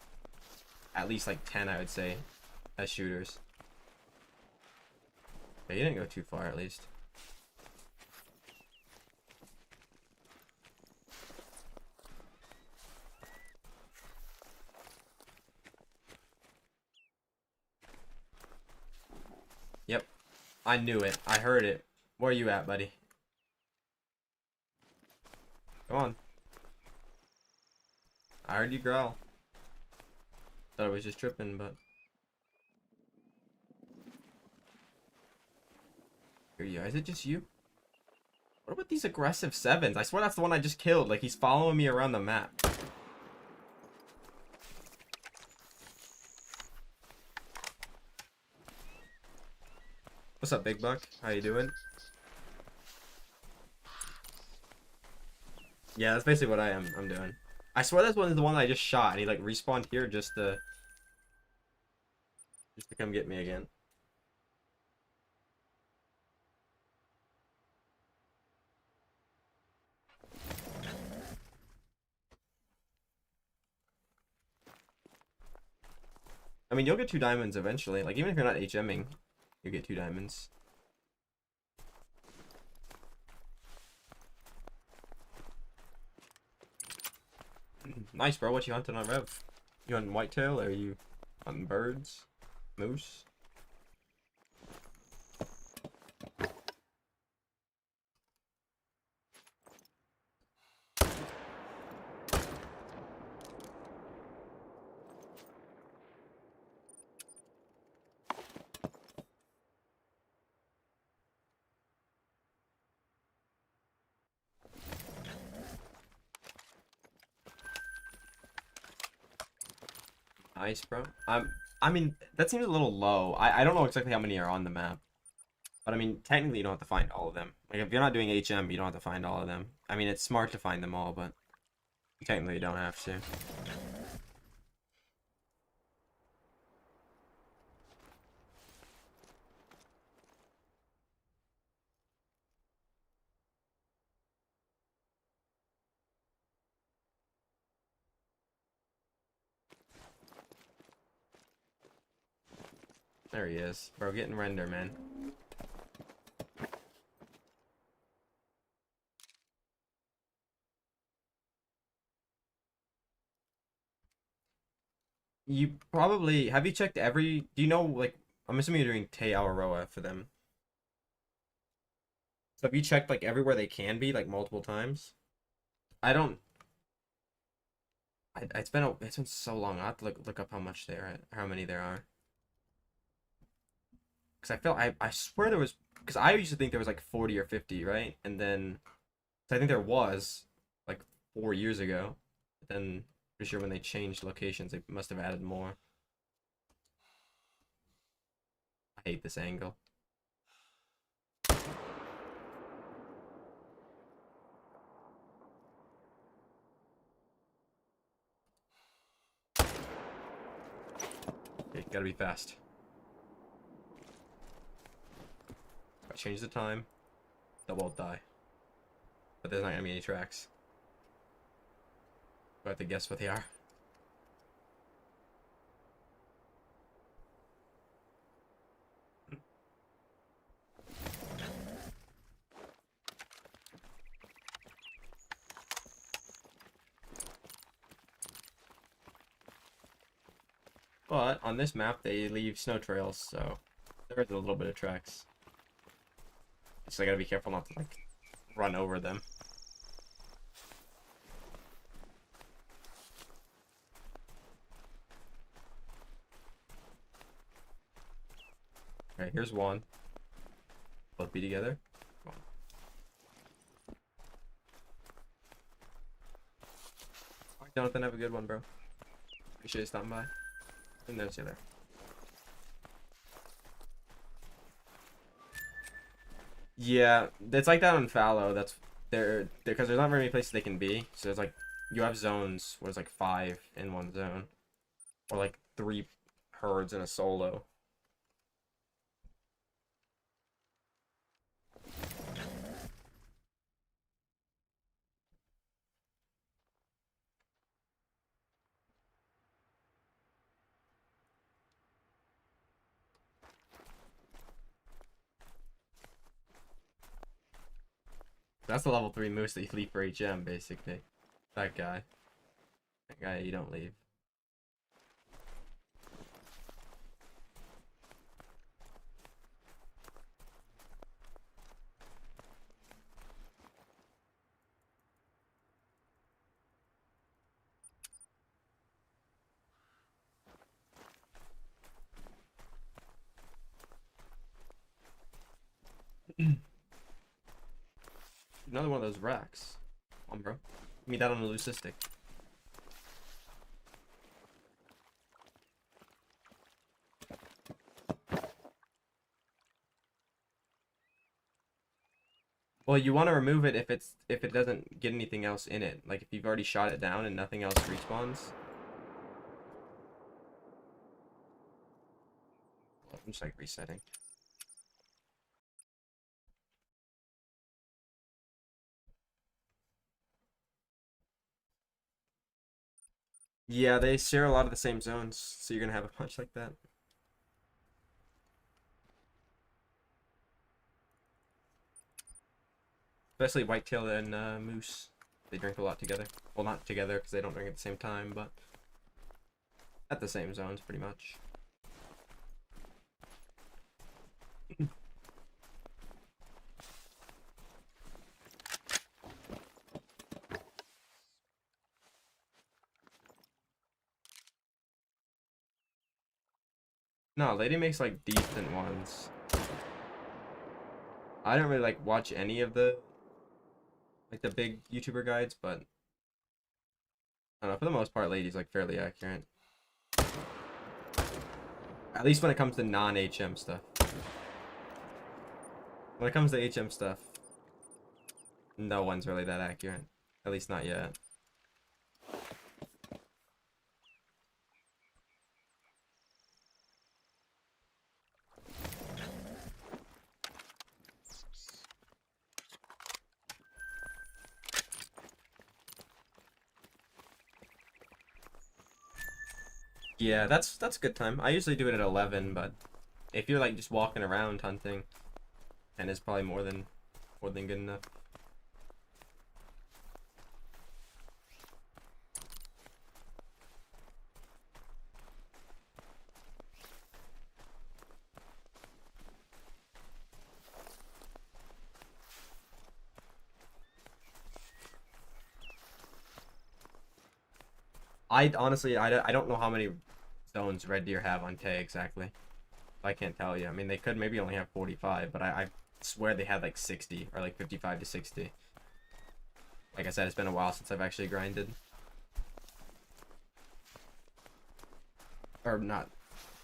at least like 10, I would say, as shooters. But you didn't go too far at least. Yep. I knew it. I heard it. Where are you at, buddy? Come on. I heard you growl. Thought I was just tripping, but... Here you are. Is it just you? What about these aggressive sevens? I swear that's the one I just killed. Like, he's following me around the map. What's up, Big Buck? How you doing? Yeah, that's basically what I'm doing. I swear this one is the one I just shot, and he like respawned here just to come get me again. I mean, you'll get 2 diamonds eventually. Like, even if you're not HMing, you get 2 diamonds. Nice, bro. What you hunting on Rev? You hunting whitetail, or are you hunting birds? Moose? Nice, bro. I mean, that seems a little low. I don't know exactly how many are on the map. But I mean, technically you don't have to find all of them. Like, if you're not doing HM, you don't have to find all of them. I mean, it's smart to find them all, but technically you don't have to. There he is. Bro, getting render, man. You probably... Have you checked every... Do you know, like... I'm assuming you're doing Te Awaroa for them. So have you checked, like, everywhere they can be, like, multiple times? I don't... it's been so long. I have to look up how much there are, how many there are. Because I swear there was... Because I used to think there was, like, 40 or 50, right? And then... So I think there was, like, 4 years ago. But then, pretty sure when they changed locations, they must have added more. I hate this angle. Okay, gotta be fast. If I change the time, they'll both die. But there's not gonna be any tracks. I have to guess what they are. But on this map, they leave snow trails, so there is a little bit of tracks. So I gotta be careful not to, like, run over them. Alright, here's one. Both be together. Come on. Alright, Jonathan, have a good one, bro. Appreciate you stopping by. And there's the other. Yeah, it's like that on fallow. That's there because there's not very many places they can be. So there's like you have zones where it's like 5 in one zone, or like 3 herds in a solo. That's the level 3 moose that you leave for HM, basically. That guy. That guy you don't leave. Another one of those racks. Come on, bro. Give me that on the leucistic. Well, you want to remove it if it doesn't get anything else in it. Like if you've already shot it down and nothing else respawns. I'm just like resetting. Yeah, they share a lot of the same zones, so you're gonna have a punch like that. Especially whitetail and moose. They drink a lot together. Well, not together because they don't drink at the same time, but at the same zones pretty much. No, Lady makes like decent ones. I don't really like watch any of the big YouTuber guides, but I don't know, for the most part Lady's like fairly accurate. At least when it comes to non-HM stuff. When it comes to HM stuff, no one's really that accurate. At least not yet. Yeah, that's a good time. I usually do it at 11, but if you're like just walking around hunting, and it's probably more than good enough. I honestly, I don't know how many zones red deer have on K exactly. I can't tell you. I mean, they could maybe only have 45, but I swear they had like 60 or like 55 to 60. Like I said, it's been a while since I've actually grinded. Or not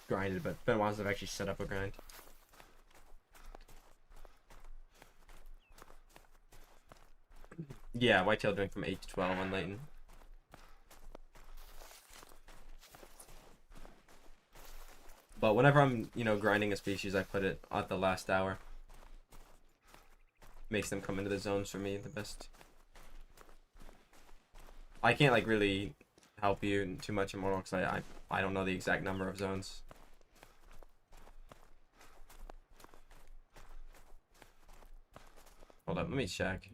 grinded, but it's been a while since I've actually set up a grind. Yeah, whitetail doing from 8 to 12 on Layton. But whenever I'm, grinding a species, I put it at the last hour. Makes them come into the zones for me the best. I can't like really help you too much in Mortal because I don't know the exact number of zones. Hold up, let me check.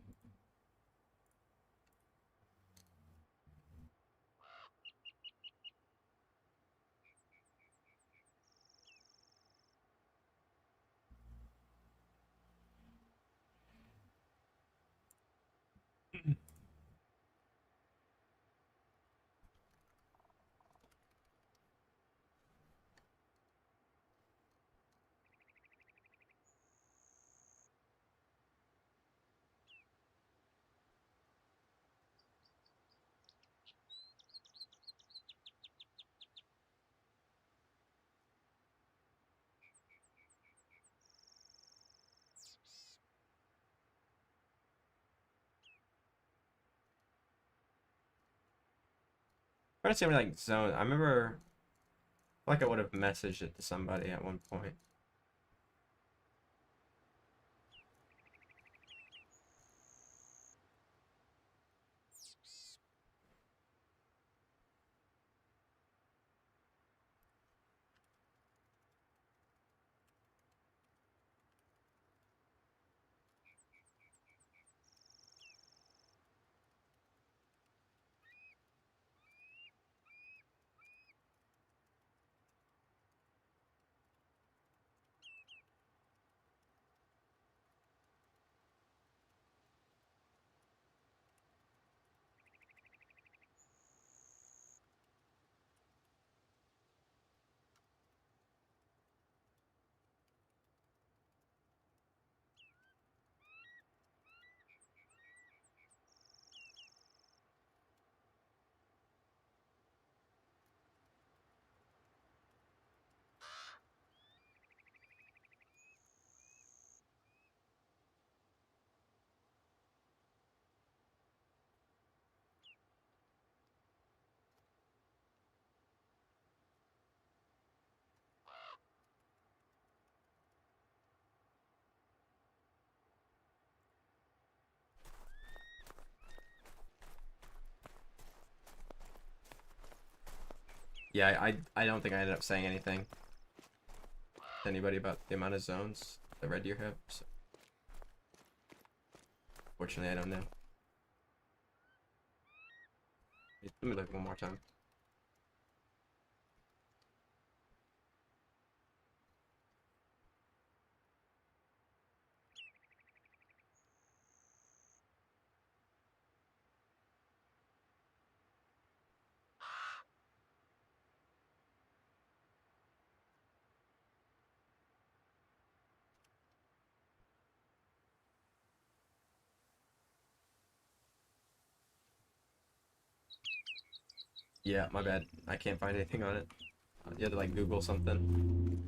I'm trying to see how many like zones. I remember, like I would have messaged it to somebody at one point. Yeah, I don't think I ended up saying anything to anybody about the amount of zones the red deer have. So fortunately, I don't know. Let me look one more time. Yeah, my bad. I can't find anything on it. You had to like Google something.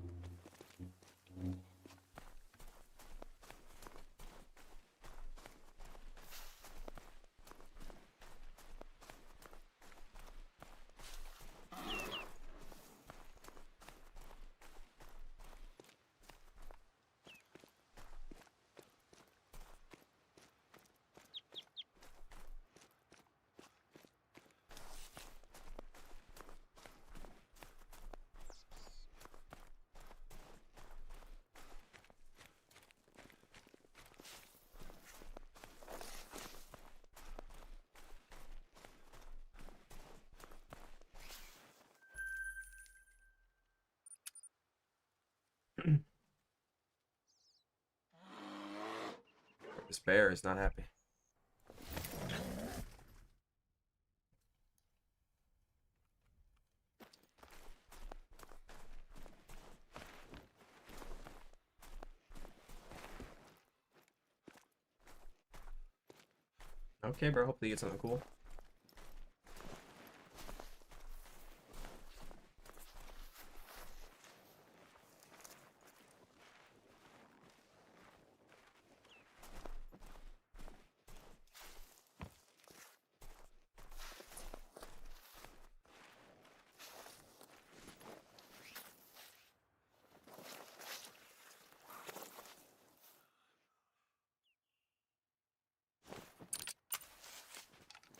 This bear is not happy. Okay, bro. Hopefully you get something cool.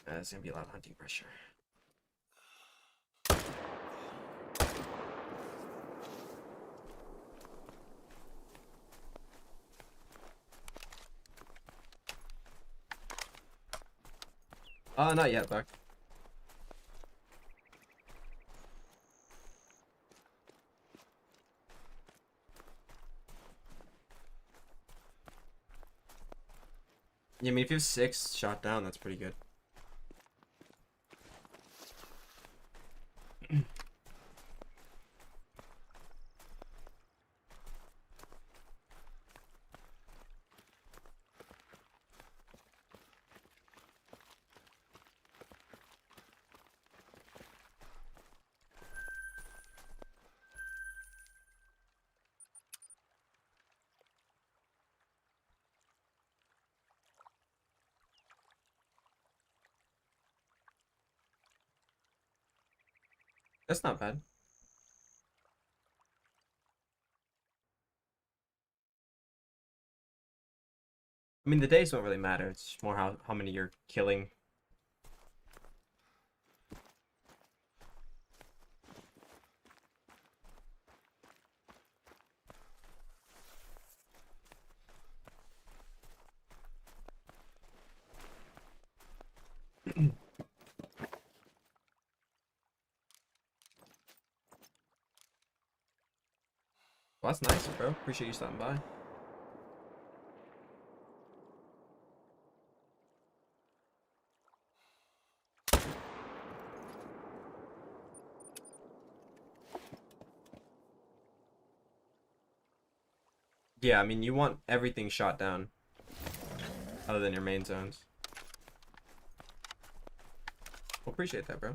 There's gonna be a lot of hunting pressure. Not yet, Buck. Yeah, I mean, if you have 6 shot down, that's pretty good. That's not bad. I mean, the days don't really matter. It's just more how many you're killing. Well, that's nice, bro. Appreciate you stopping by. Yeah, I mean, you want everything shot down, other than your main zones. Well, appreciate that, bro.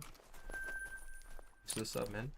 Thanks for the sub, man.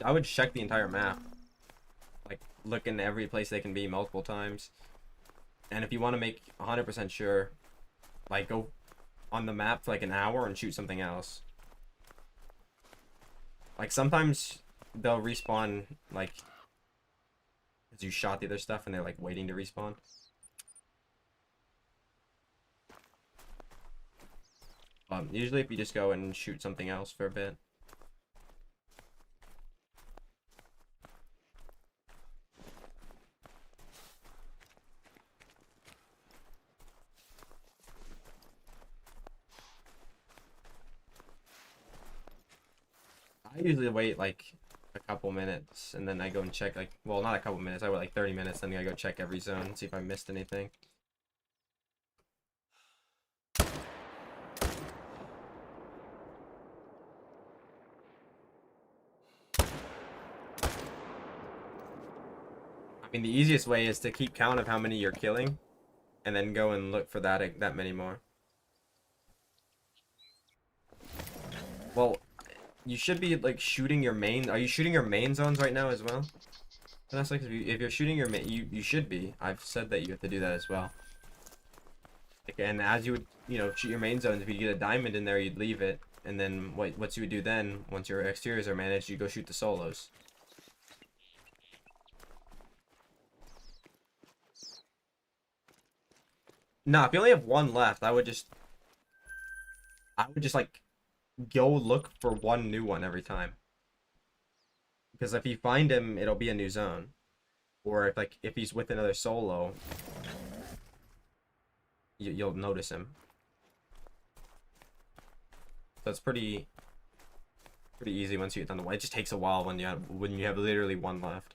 I would check the entire map. Like, look in every place they can be multiple times. And if you want to make 100% sure, like, go on the map for like an hour and shoot something else. Like, sometimes they'll respawn, like, as you shot the other stuff and they're, like, waiting to respawn. Usually if you just go and shoot something else for a bit. I usually wait like a couple minutes and then I go and check, like, well, not a couple minutes, I wait like 30 minutes, then I go check every zone and see if I missed anything. I mean, the easiest way is to keep count of how many you're killing and then go and look for that many more. Well, you should be like shooting your main. Are you shooting your main zones right now as well? That's like if you're shooting your main, you should be. I've said that you have to do that as well. Like, and as you would, you know, shoot your main zones, if you get a diamond in there, you'd leave it, and then what you would do then, once your exteriors are managed, you go shoot the solos. Nah, if you only have one left, I would just like go look for one new one every time. Because if you find him, it'll be a new zone. Or if he's with another solo, you'll notice him. So it's pretty easy once you get done the one. It just takes a while when you have literally one left.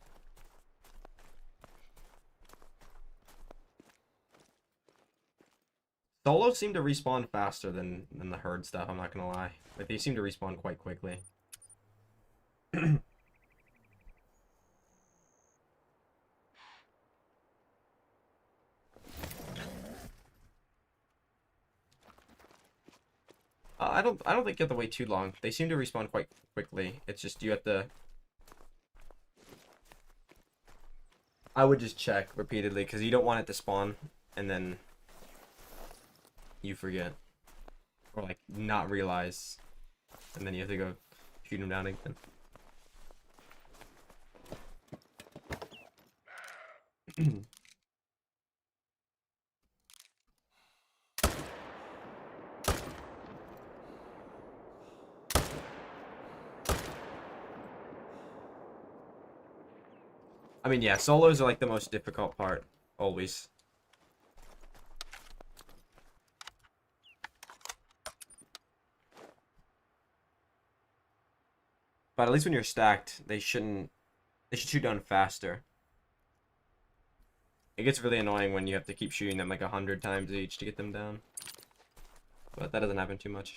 Solos seem to respawn faster than the herd stuff, I'm not gonna lie. Like, they seem to respawn quite quickly. I don't think you have to wait too long. They seem to respawn quite quickly. It's just you have to. I would just check repeatedly because you don't want it to spawn and then you forget or like not realize, and then you have to go shoot him down again. I mean, yeah, solos are like the most difficult part, always. But at least when you're stacked, they should shoot down faster. It gets really annoying when you have to keep shooting them like 100 times each to get them down. But that doesn't happen too much.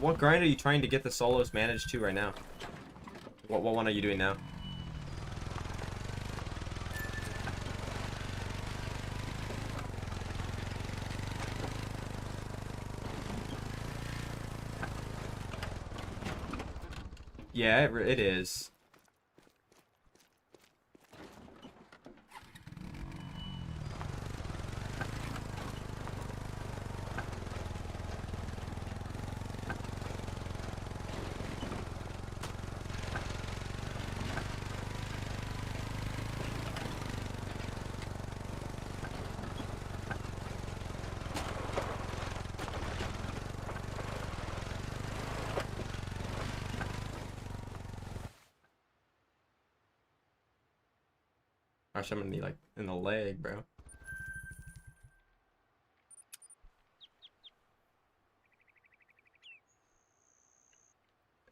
What grind are you trying to get the solos managed to right now? What one are you doing now? Yeah, it is. Gosh, I'm gonna need like in the leg, bro.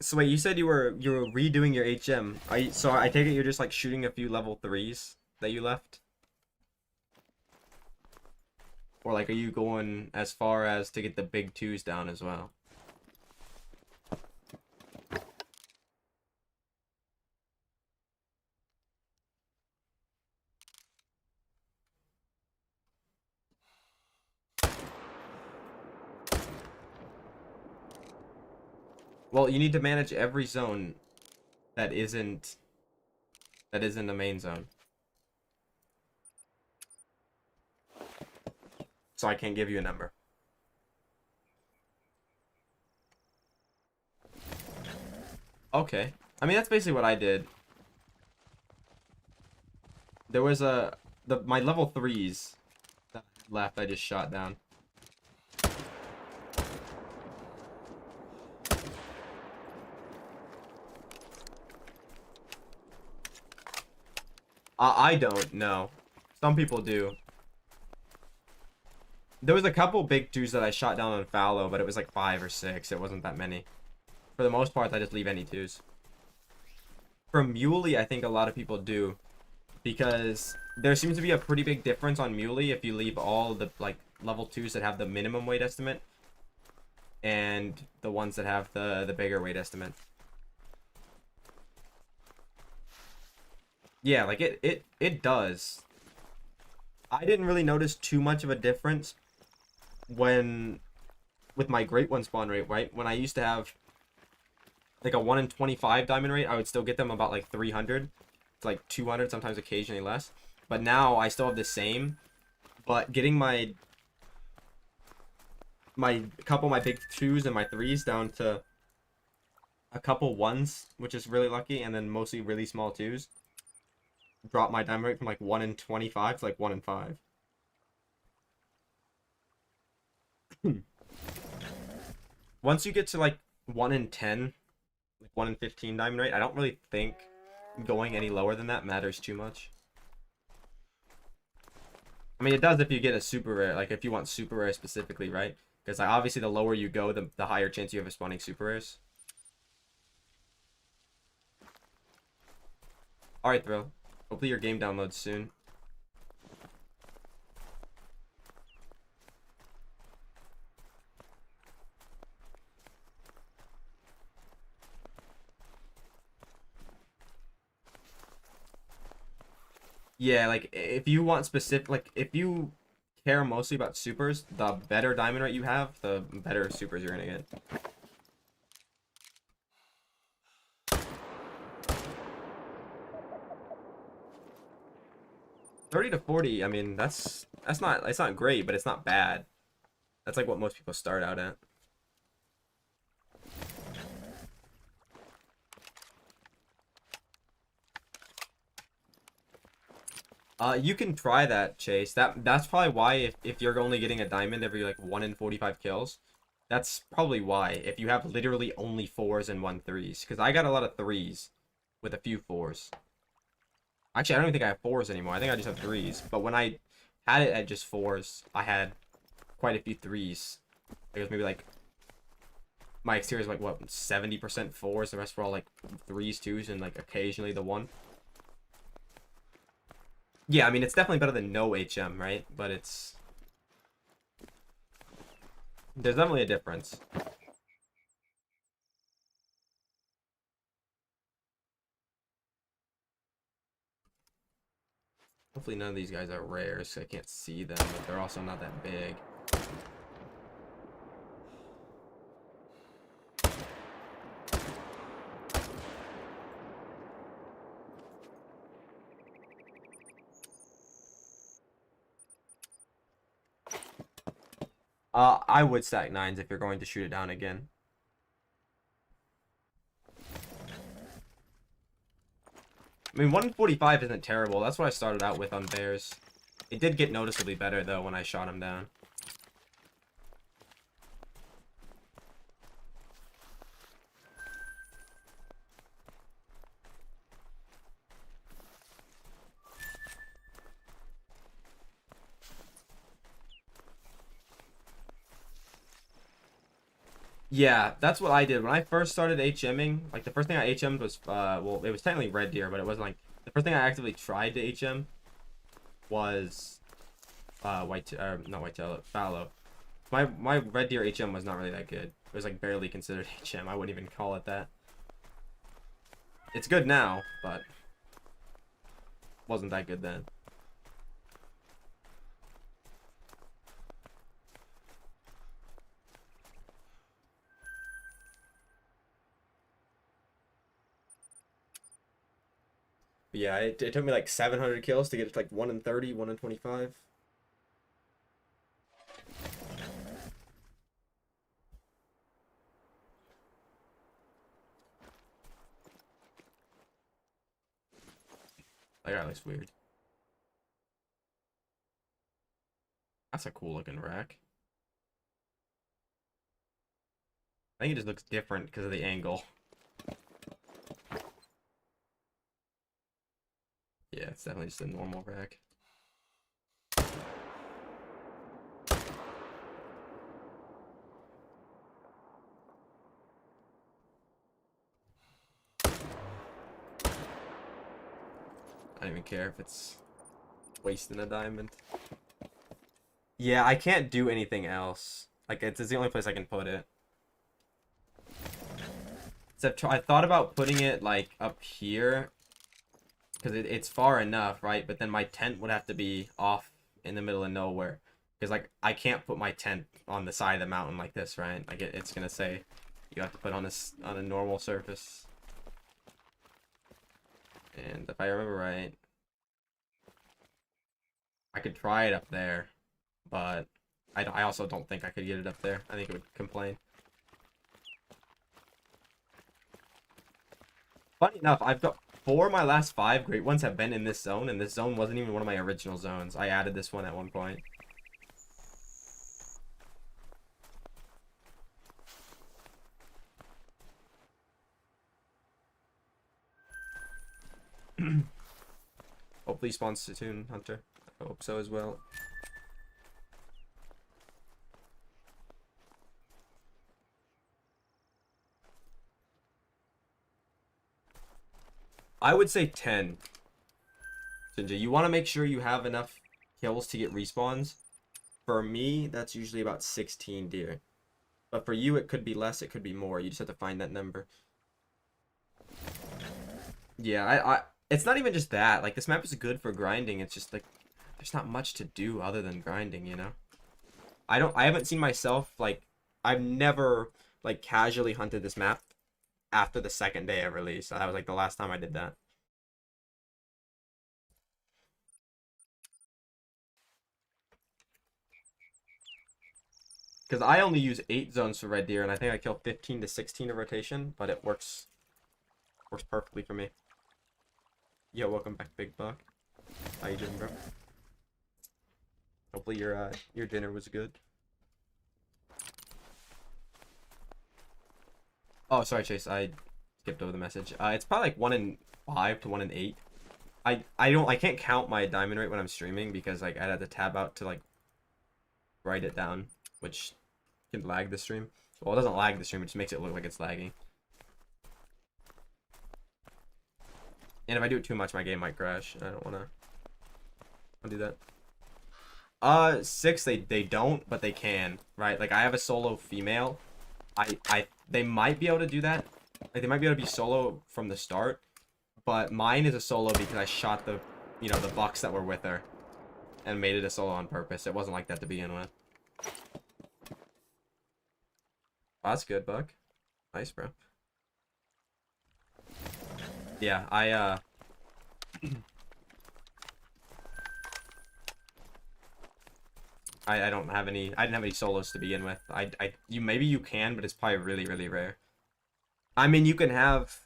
So wait, you said you were redoing your HM. So I take it you're just like shooting a few level 3s that you left? Or like, are you going as far as to get the big twos down as well? Well, you need to manage every zone that isn't the main zone. So I can't give you a number. Okay. I mean, that's basically what I did. There was my level 3s that left, I just shot down. I don't know. Some people do. There was a couple big twos that I shot down on fallow, but it was like 5 or 6. It wasn't that many. For the most part, I just leave any twos. For Muley, I think a lot of people do, because there seems to be a pretty big difference on Muley if you leave all the like level 2s that have the minimum weight estimate and the ones that have the bigger weight estimate. Yeah, like it does. I didn't really notice too much of a difference when with my great one spawn rate, right? When I used to have like a 1 in 25 diamond rate, I would still get them about like 300 to like 200, sometimes occasionally less. But now I still have the same, but getting my couple of my big 2s and my 3s down to a couple 1s, which is really lucky, and then mostly really small 2s. Drop my diamond rate from like 1 in 25 to like 1 in 5. Once you get to like 1 in 10, like 1 in 15 diamond rate, I don't really think going any lower than that matters too much. I mean, it does if you get a super rare, like if you want super rare specifically, right? Because like, obviously the lower you go, the higher chance you have of spawning super rares. Alright, bro. Hopefully your game downloads soon. Yeah, like if you want specific, like if you care mostly about supers, the better diamond rate you have, the better supers you're gonna get. $30 to $40, I mean, that's not, it's not great, but it's not bad. That's like what most people start out at. You can try that, Chase. That's probably why if you're only getting a diamond every like 1 in 45 kills, that's probably why. If you have literally only 4s and 1 3s, because I got a lot of 3s with a few 4s. Actually, I don't even think I have 4s anymore. I think I just have 3s. But when I had it at just 4s, I had quite a few 3s. It was maybe like my exterior is like what 70% 4s. The rest were all like 3s, 2s, and like occasionally the 1. Yeah, I mean, it's definitely better than no HM, right? But there's definitely a difference. Hopefully none of these guys are rares, so I can't see them, but they're also not that big. I would stack 9s if you're going to shoot it down again. I mean, 145 isn't terrible. That's what I started out with on bears. It did get noticeably better, though, when I shot him down. Yeah, that's what I did. When I first started HMing, like, the first thing I HM'd was, well, it was technically red deer, but it wasn't, like, the first thing I actively tried to HM was not whitetail, fallow. My red deer HM was not really that good. It was like barely considered HM. I wouldn't even call it that. It's good now, but wasn't that good then. But yeah, it took me like 700 kills to get to like 1 in 30, 1 in 25. That guy looks weird. That's a cool looking rack. I think it just looks different because of the angle. Yeah, it's definitely just a normal rack. I don't even care if it's wasting a diamond. Yeah, I can't do anything else. Like, it's the only place I can put it. Except I thought about putting it, like, up here. Because it's far enough, right? But then my tent would have to be off in the middle of nowhere. Because, like, I can't put my tent on the side of the mountain like this, right? Like, it's going to say you have to put on a normal surface. And if I remember right, I could try it up there. But I also don't think I could get it up there. I think it would complain. Funny enough, I've got 4 of my last 5 great ones have been in this zone, and this zone wasn't even one of my original zones. I added this one at one point. Hopefully spawns soon, Hunter. I hope so as well. I would say 10. Jinja, you want to make sure you have enough kills to get respawns. For me, that's usually about 16 deer. But for you, it could be less, it could be more. You just have to find that number. Yeah, it's not even just that. Like, this map is good for grinding. It's just, like, there's not much to do other than grinding, you know? I haven't seen myself, like, I've never, like, casually hunted this map after the second day of release. That was, like, the last time I did that. Because I only use 8 zones for red deer, and I think I kill 15 to 16 in rotation, but it works perfectly for me. Yo, welcome back, Big Buck. How you doing, bro? Hopefully your dinner was good. Oh, sorry, Chase. I skipped over the message. It's probably like 1 in 5 to 1 in 8. I can't count my diamond rate when I'm streaming because like I'd have to tab out to like write it down, which can lag the stream. Well, it doesn't lag the stream, it just makes it look like it's lagging. And if I do it too much, my game might crash. I don't wanna do that. 6 they don't, but they can, right? Like I have a solo female. They might be able to do that. Like they might be able to be solo from the start, but mine is a solo because I shot the bucks that were with her and made it a solo on purpose. It wasn't like that to begin with. Oh, that's good, Buck. Nice, bro. Yeah, I don't have any. I didn't have any solos to begin with. Maybe you can, but it's probably really, really rare. I mean, you can have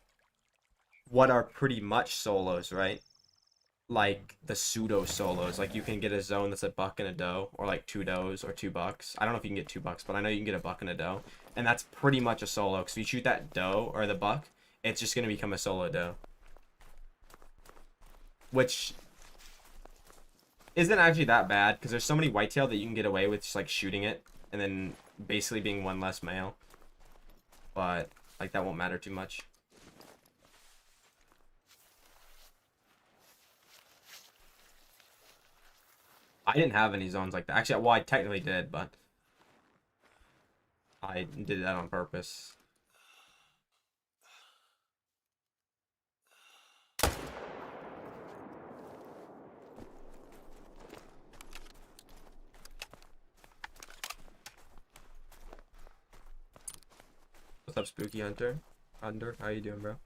what are pretty much solos, right? Like the pseudo solos. Like you can get a zone that's a buck and a doe, or like 2 does or 2 bucks. I don't know if you can get 2 bucks, but I know you can get a buck and a doe, and that's pretty much a solo. Because if you shoot that doe or the buck, it's just gonna become a solo doe, which isn't actually that bad because there's so many whitetail that you can get away with just like shooting it and then basically being 1 less male. But like that won't matter too much. I didn't have any zones like that. Actually, well, I technically did, but I did that on purpose. What's up, Spooky Hunter? How you doing, bro?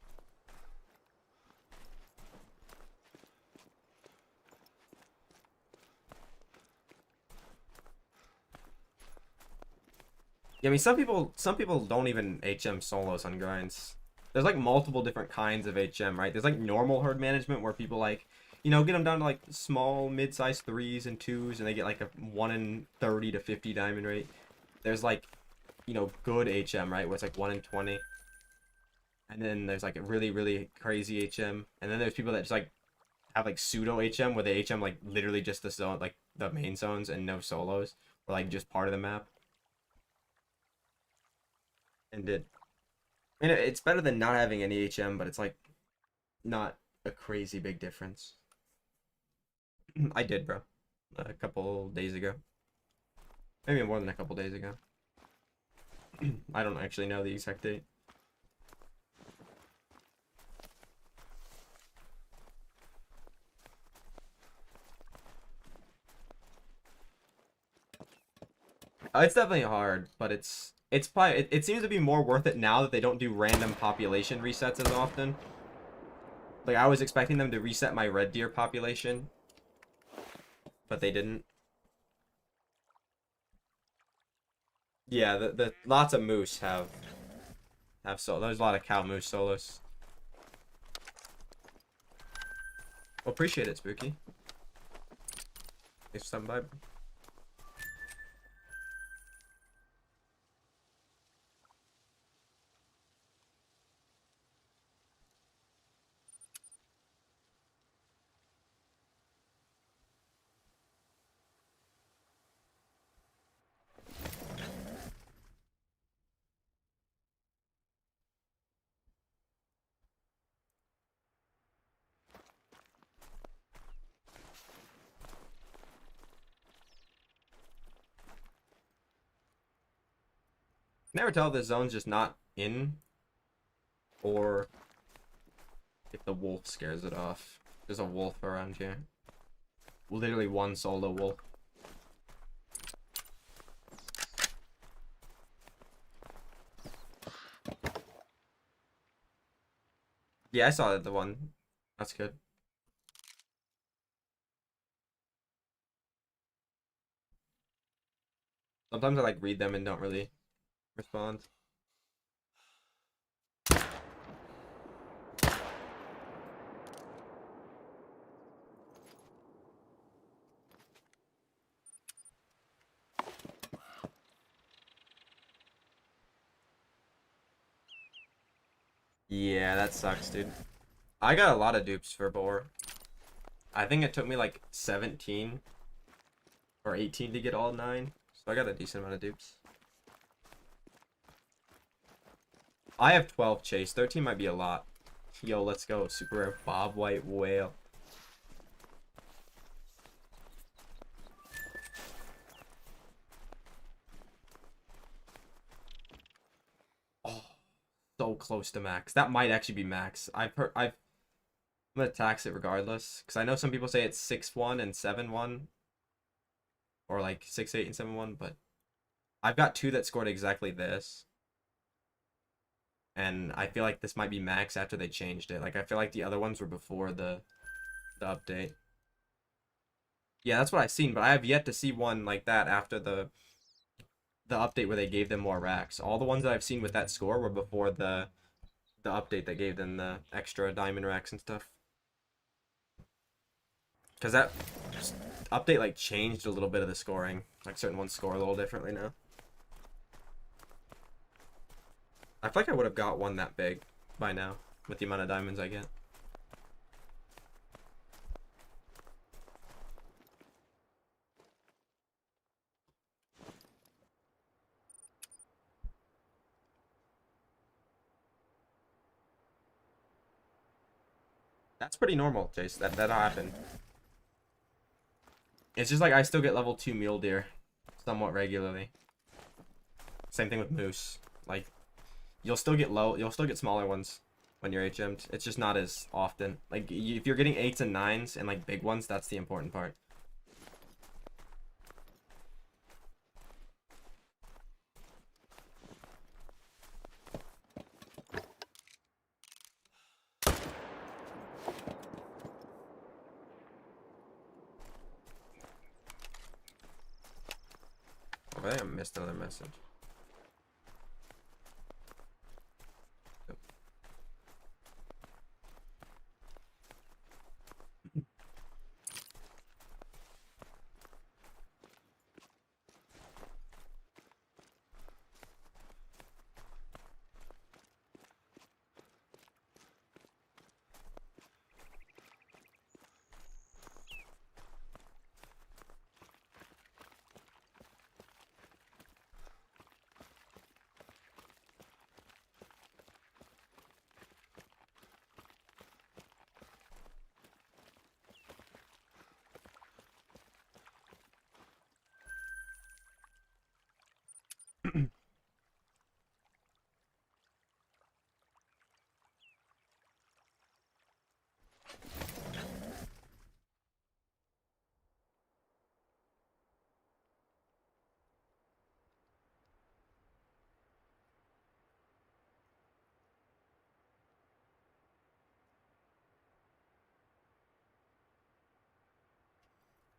Yeah, I mean, some people don't even HM solos on grinds. There's like multiple different kinds of HM, right? There's like normal herd management where people like, get them down to like small, mid-sized threes and twos, and they get like a 1 in 30 to 50 diamond rate. There's like, good HM, right? Where it's like 1 in 20. And then there's like a really, really crazy HM. And then there's people that just like have like pseudo HM where they HM like literally just the zone, like the main zones and no solos, or like just part of the map. And it's better than not having any HM, but it's like not a crazy big difference. I did, bro. A couple days ago. Maybe more than a couple days ago. I don't actually know the exact date. It's definitely hard, but it's probably it seems to be more worth it now that they don't do random population resets as often. Like I was expecting them to reset my red deer population, but they didn't. Yeah, the lots of moose have solo. There's a lot of cow moose solos. Well, appreciate it, Spooky. Thanks for stopping by. Never tell if the zone's just not in, or if the wolf scares it off. There's a wolf around here. Literally one solo wolf. Yeah, I saw the one. That's good. Sometimes I like read them and don't really respond. Yeah, that sucks, dude. I got a lot of dupes for boar. I think it took me like 17 or 18 to get all 9. So I got a decent amount of dupes. I have 12 chase. 13 might be a lot. Yo, let's go. Super rare Bob White whale. Oh, so close to max. That might actually be max. I'm gonna tax it regardless. Because I know some people say it's 6-1 and 7-1. Or like 6-8 and 7-1, but I've got 2 that scored exactly this. And I feel like this might be max after they changed it. Like I feel like the other ones were before the update. Yeah, that's what I've seen, but I have yet to see one like that after the update where they gave them more racks. All the ones that I've seen with that score were before the update that gave them the extra diamond racks and stuff. Because that update like changed a little bit of the scoring. Like certain ones score a little differently now. I feel like I would have got one that big by now with the amount of diamonds I get. That's pretty normal, Chase. That'll happen. It's just like I still get level 2 mule deer somewhat regularly. Same thing with moose. Like, you'll still get smaller ones when you're HM'd. It's just not as often. Like, if you're getting 8s and 9s and like big ones, that's the important part. Oh, I think I missed another message.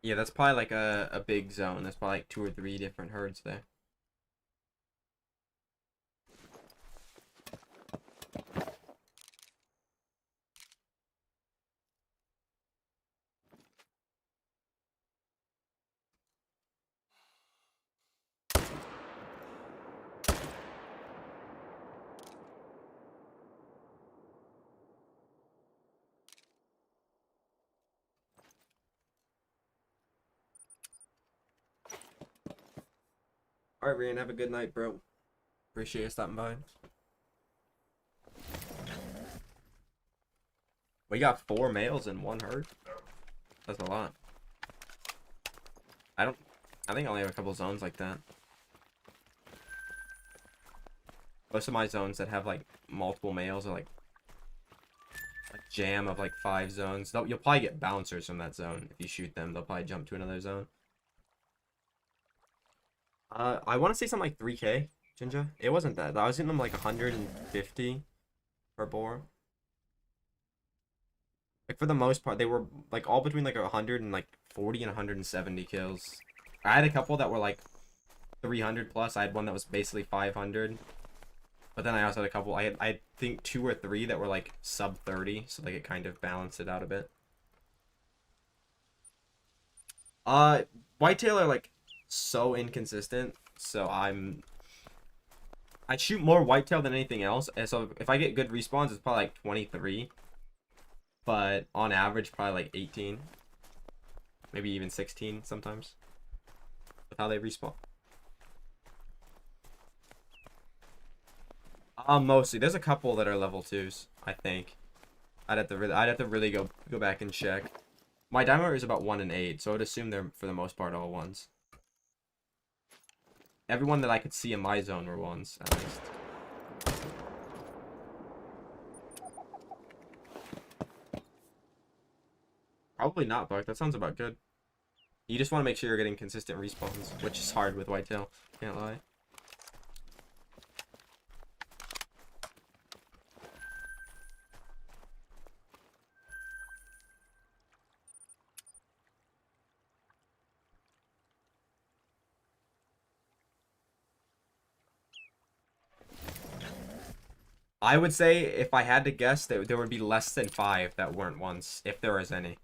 Yeah, that's probably like a big zone. There's probably like 2 or 3 different herds there. Alright, Ryan, have a good night, bro. Appreciate you stopping by. We got 4 males in 1 herd. That's a lot. I think I only have a couple zones like that. Most of my zones that have like multiple males are like a jam of like 5 zones. You'll probably get bouncers from that zone. If you shoot them, they'll probably jump to another zone. I want to say something like 3K, Jinja. It wasn't that. I was getting them like 150 per boar. Like for the most part, they were like all between like 100 and like 40 and 170 kills. I had a couple that were like 300 plus. I had one that was basically 500. But then I also had a couple, I think 2 or 3 that were like sub 30, so like it kind of balanced it out a bit. Whitetail are like so inconsistent, so I shoot more whitetail than anything else, and so if I get good respawns, it's probably like 23. But on average, probably like 18. Maybe even 16 sometimes. With how they respawn. Mostly. There's a couple that are level 2s, I think. I'd have to really go back and check. My diamond is about 1 in 8, so I'd assume they're for the most part all 1s. Everyone that I could see in my zone were 1s, at least. Probably not, Buck. That sounds about good. You just want to make sure you're getting consistent respawns, which is hard with whitetail. Can't lie. I would say, if I had to guess, that there would be less than 5 that weren't 1s, if there was any.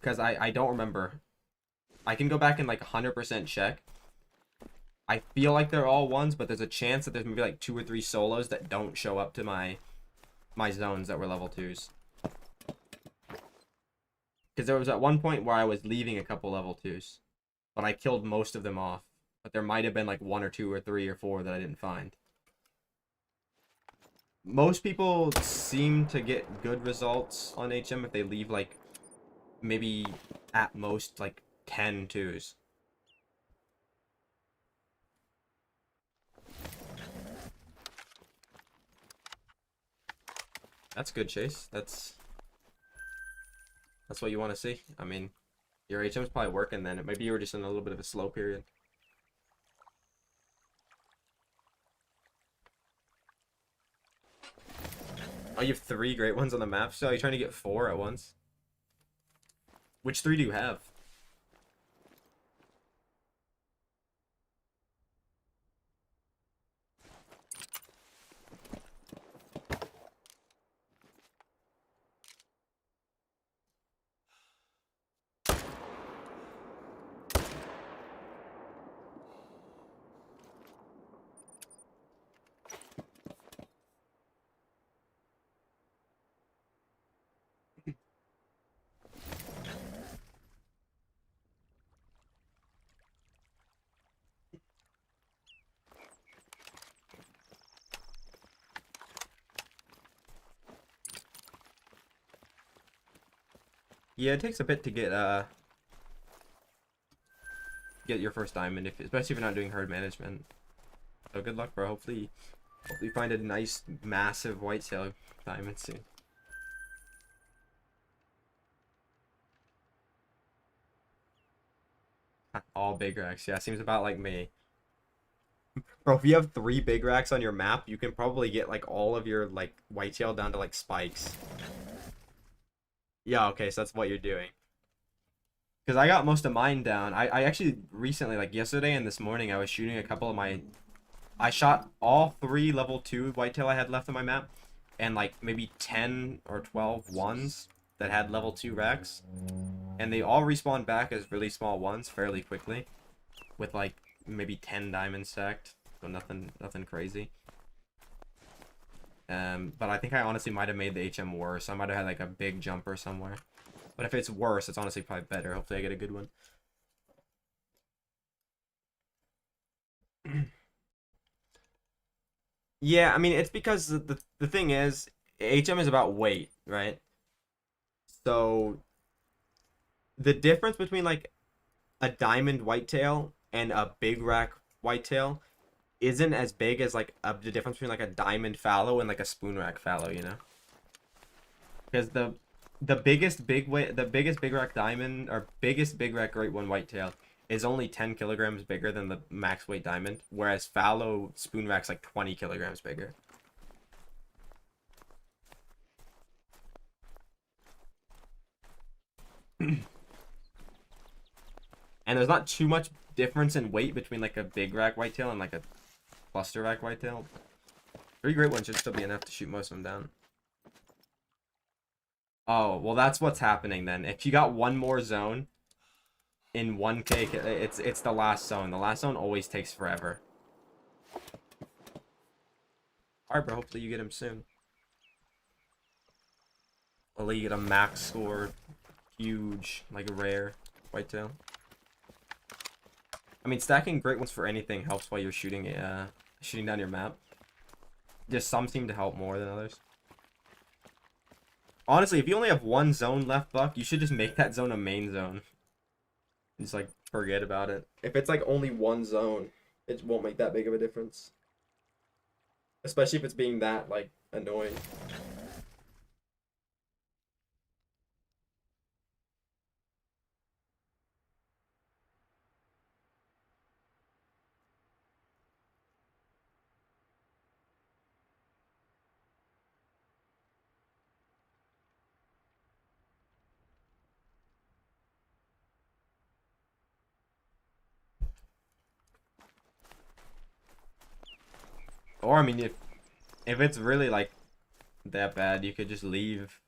Because I don't remember. I can go back and like 100% check. I feel like they're all 1s, but there's a chance that there's maybe like 2 or 3 solos that don't show up to my zones that were level 2s. Because there was at one point where I was leaving a couple level 2s, but I killed most of them off. But there might have been like 1 or 2 or 3 or 4 that I didn't find. Most people seem to get good results on HM if they leave like maybe at most like 10 twos. That's good, Chase. That's what you want to see. I mean, your HM's probably working then. Maybe you were just in a little bit of a slow period. Oh, you have 3 great ones on the map, so you're trying to get 4 at once? Which 3 do you have? Yeah, it takes a bit to get your first diamond, especially if you're not doing herd management. So good luck, bro. Hopefully you find a nice, massive whitetail diamond soon. All big racks. Yeah, seems about like me. Bro, if you have 3 big racks on your map, you can probably get like all of your like whitetail down to like spikes. Yeah, okay, so that's what you're doing. Because I got most of mine down. I actually recently, like yesterday and this morning, I was shooting a couple of my... I shot all 3 level 2 whitetail I had left on my map. And like maybe 10 or 12 ones that had level 2 racks. And they all respawned back as really small ones fairly quickly. With like maybe 10 diamonds stacked. So nothing crazy. But I think I honestly might have made the HM worse. I might have had like a big jumper somewhere. But if it's worse, it's honestly probably better. Hopefully I get a good one. Yeah, I mean, it's because the thing is, HM is about weight, right? So the difference between like a diamond whitetail and a big rack whitetail isn't as big as like the difference between like a diamond fallow and like a spoon rack fallow, you know? Because the biggest big rack diamond or biggest big rack great one whitetail is only 10 kilograms bigger than the max weight diamond, whereas fallow spoon rack's like 20 kilograms bigger. And there's not too much difference in weight between like a big rack whitetail and like a cluster rack whitetail. 3 great ones should still be enough to shoot most of them down. Oh, well that's what's happening then. If you got one more zone in one cake, it's the last zone. The last zone always takes forever. Alright, bro, hopefully you get him soon. Hopefully you get a max score, huge, like a rare whitetail. I mean, stacking great ones for anything helps while you're shooting down your map. Just some seem to help more than others. Honestly, if you only have one zone left, Buck, you should just make that zone a main zone. Just like forget about it. If it's like only one zone, it won't make that big of a difference. Especially if it's being that like annoying. Or I mean, if it's really like that bad, you could just leave.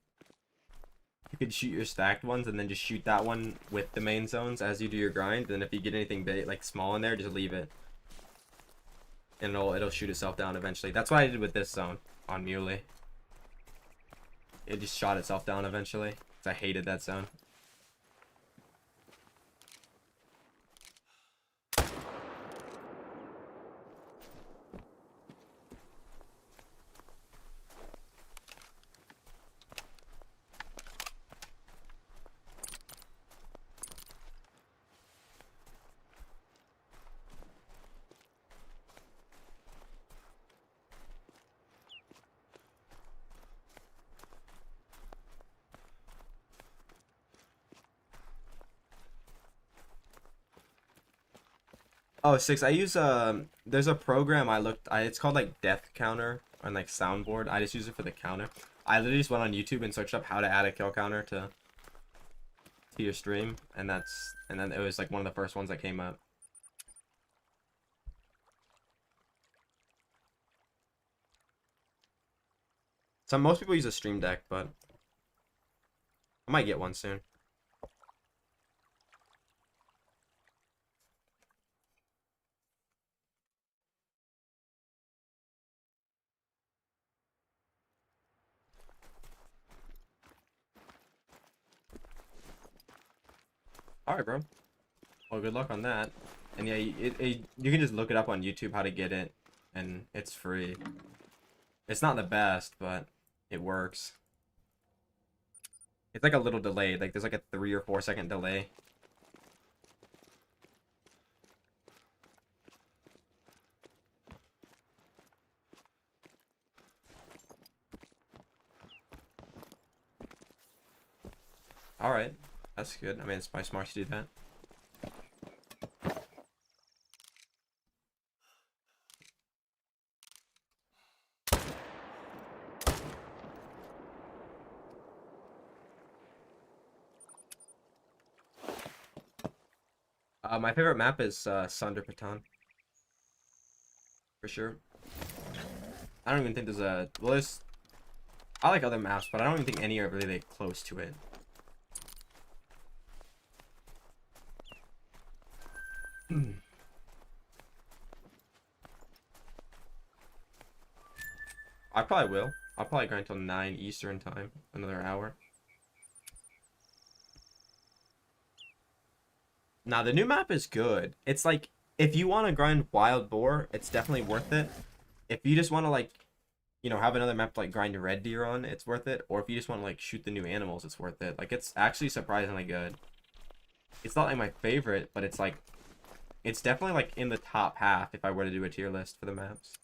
You could shoot your stacked ones and then just shoot that one with the main zones as you do your grind. And if you get anything big, like small in there, just leave it. And it'll shoot itself down eventually. That's what I did with this zone on Mule. It just shot itself down eventually. Cause I hated that zone. Oh, six. I use there's a program it's called like death counter on like soundboard. I just use it for the counter. I literally just went on YouTube and searched up how to add a kill counter to your stream, and then it was like one of the first ones that came up. So most people use a stream deck, but I might get one soon. All right, bro. Well, good luck on that. And yeah, you can just look it up on YouTube how to get it, and it's free. It's not the best, but it works. It's like a little delayed. Like there's like a 3 or 4 second delay. All right, that's good. I mean, it's probably smart to do that. My favorite map is Sunder Patan. For sure. I don't even think there's a... Well, I like other maps, but I don't even think any are really close to it. I probably will. I'll probably grind until 9 Eastern time. Another hour. Now, the new map is good. It's like, if you want to grind Wild Boar, it's definitely worth it. If you just want to, like, you know, have another map to, like, grind Red Deer on, it's worth it. Or if you just want to, like, shoot the new animals, it's worth it. Like, it's actually surprisingly good. It's not, like, my favorite, but it's, like, it's definitely, like, in the top half if I were to do a tier list for the maps.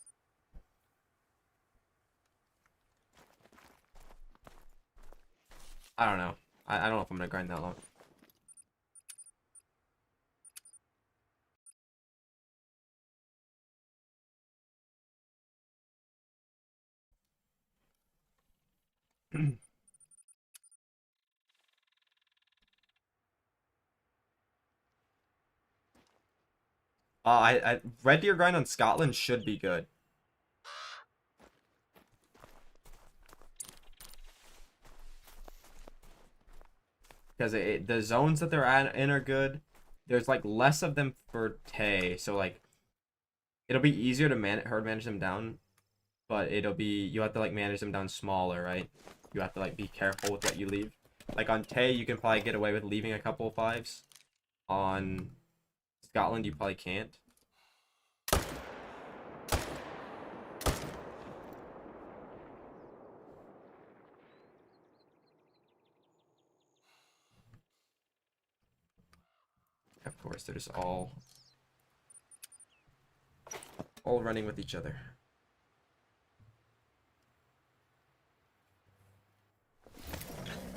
I don't know. I don't know if I'm going to grind that long. Red Deer grind on Scotland should be good. Because the zones that they're in are good. There's like less of them for Tay, so like it'll be easier to herd manage them down, but you have to like manage them down smaller, right? You have to like be careful with what you leave. Like on Tay, you can probably get away with leaving a couple of 5s. On Scotland, you probably can't. Of course, they're just all running with each other.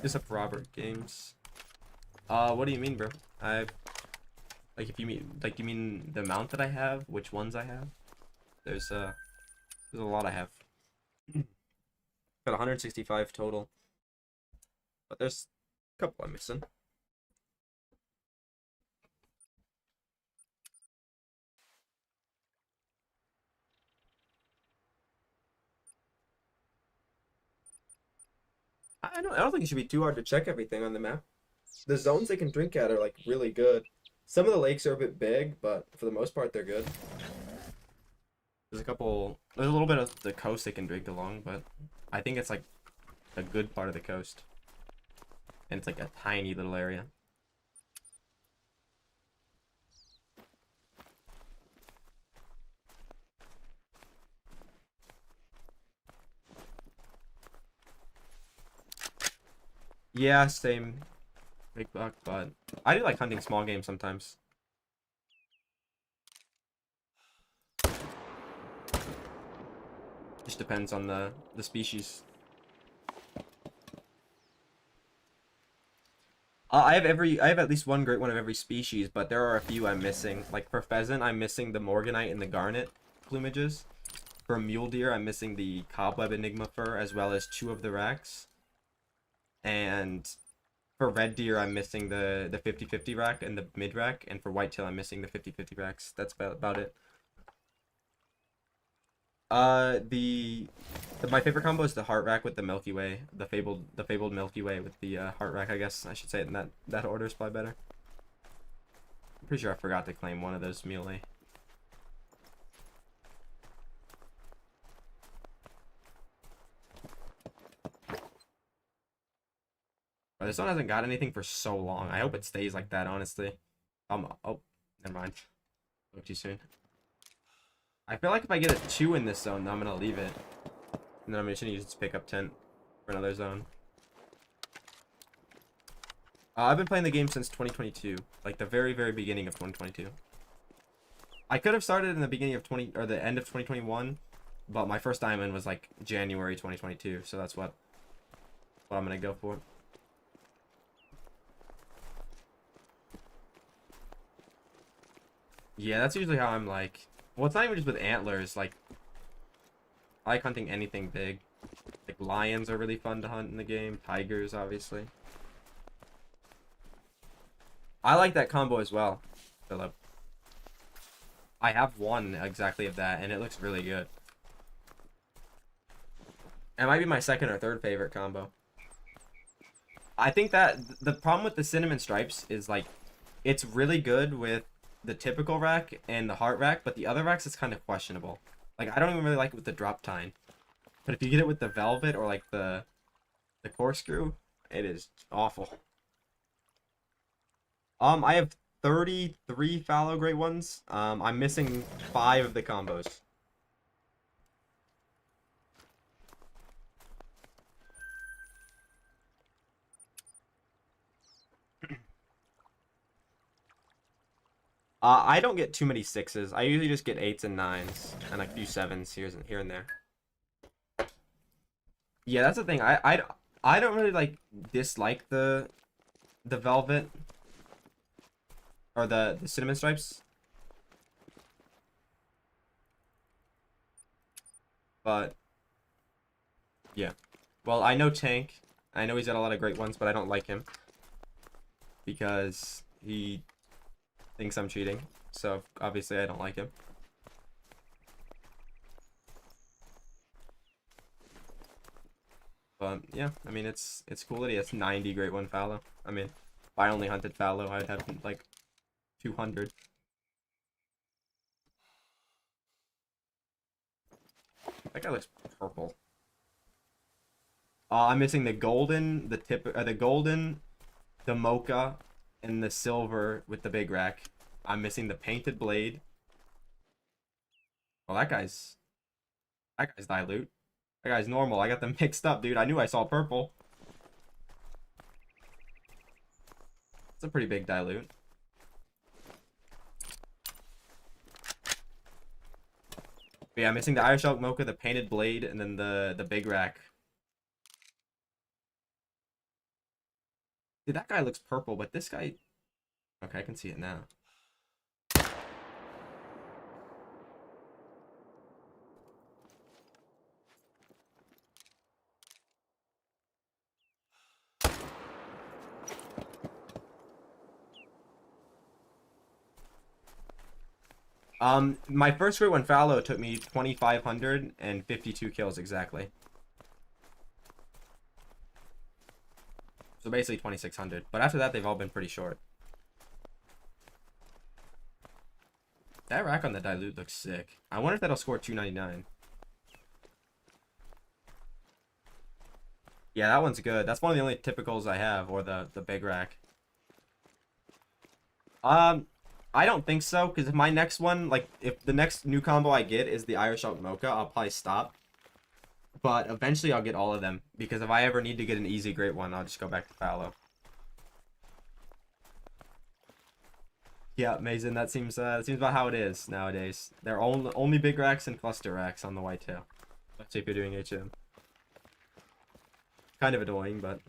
Just up Robert Games. What do you mean, bro? Like if you mean you mean the amount that I have, which ones I have? There's a lot I have. Got 165 total. But there's a couple I'm missing. I don't think it should be too hard to check everything on the map. The zones they can drink at are like really good. Some of the lakes are a bit big, but for the most part they're good. There's a little bit of the coast they can drink along, but I think it's like a good part of the coast. And it's like a tiny little area. Yeah, same. Big buck, but I do like hunting small game sometimes. Just depends on the species. I have at least one great one of every species, but there are a few I'm missing. Like for pheasant, I'm missing the morganite and the garnet plumages. For mule deer, I'm missing the cobweb enigma fur as well as 2 of the racks. And for red deer, I'm missing the 50-50 rack and the mid rack, and for whitetail, I'm missing the 50-50 racks. That's about it. My favorite combo is the heart rack with the Milky Way, the fabled Milky Way with the heart rack. I guess I should say it in that order is probably better. I'm pretty sure I forgot to claim one of those Mule. But this one hasn't got anything for so long. I hope it stays like that, honestly. Oh, never mind. Spoke too soon. I feel like if I get a 2 in this zone, I'm gonna leave it. And then I'm just gonna use its pickup tent for another zone. I've been playing the game since 2022. Like the very, very beginning of 2022. I could have started in the beginning of the end of 2021, but my first diamond was like January 2022, so that's what I'm gonna go for. Yeah, that's usually how I'm like. Well, it's not even just with antlers. Like, I like hunting anything big. Like, lions are really fun to hunt in the game. Tigers, obviously. I like that combo as well, Philip. I have one exactly of that, and it looks really good. It might be my second or third favorite combo. I think that the problem with the cinnamon stripes is, like, it's really good with the typical rack and the heart rack, but the other racks is kind of questionable. Like, I don't even really like it with the drop tine. But if you get it with the velvet or, like, the corkscrew, it is awful. I have 33 fallow great ones. I'm missing 5 of the combos. I don't get too many 6s. I usually just get 8s and 9s and a few 7s here and there. Yeah, that's the thing. I don't really like dislike the velvet or the cinnamon stripes. But yeah. Well, I know Tank. I know he's got a lot of great ones, but I don't like him because he thinks I'm cheating. So obviously I don't like him. But yeah, I mean it's cool that he has 90 great one fallow. I mean, if I only hunted fallow, I'd have like 200. That guy looks purple. I'm missing the golden, the golden, the mocha, and the silver with the big rack. I'm missing the painted blade. Well, that guy's dilute. That guy's normal. I got them mixed up, dude. I knew I saw purple. It's a pretty big dilute. But yeah, I'm missing the Irish Elk Mocha, the painted blade, and then the big rack. Dude, that guy looks purple, but this guy... Okay, I can see it now. My first great one fallow took me 2,552 kills exactly. So basically 2,600. But after that, they've all been pretty short. That rack on the dilute looks sick. I wonder if that'll score 299. Yeah, that one's good. That's one of the only typicals I have, or the big rack. I don't think so, because if my next one, like, if the next new combo I get is the Irish Elk Mocha, I'll probably stop. But eventually I'll get all of them, because if I ever need to get an easy great one, I'll just go back to fallow. Yeah, Mason, that seems about how it is nowadays. They're only big racks and cluster racks on the whitetail. Especially if you're doing HM. Kind of annoying, but...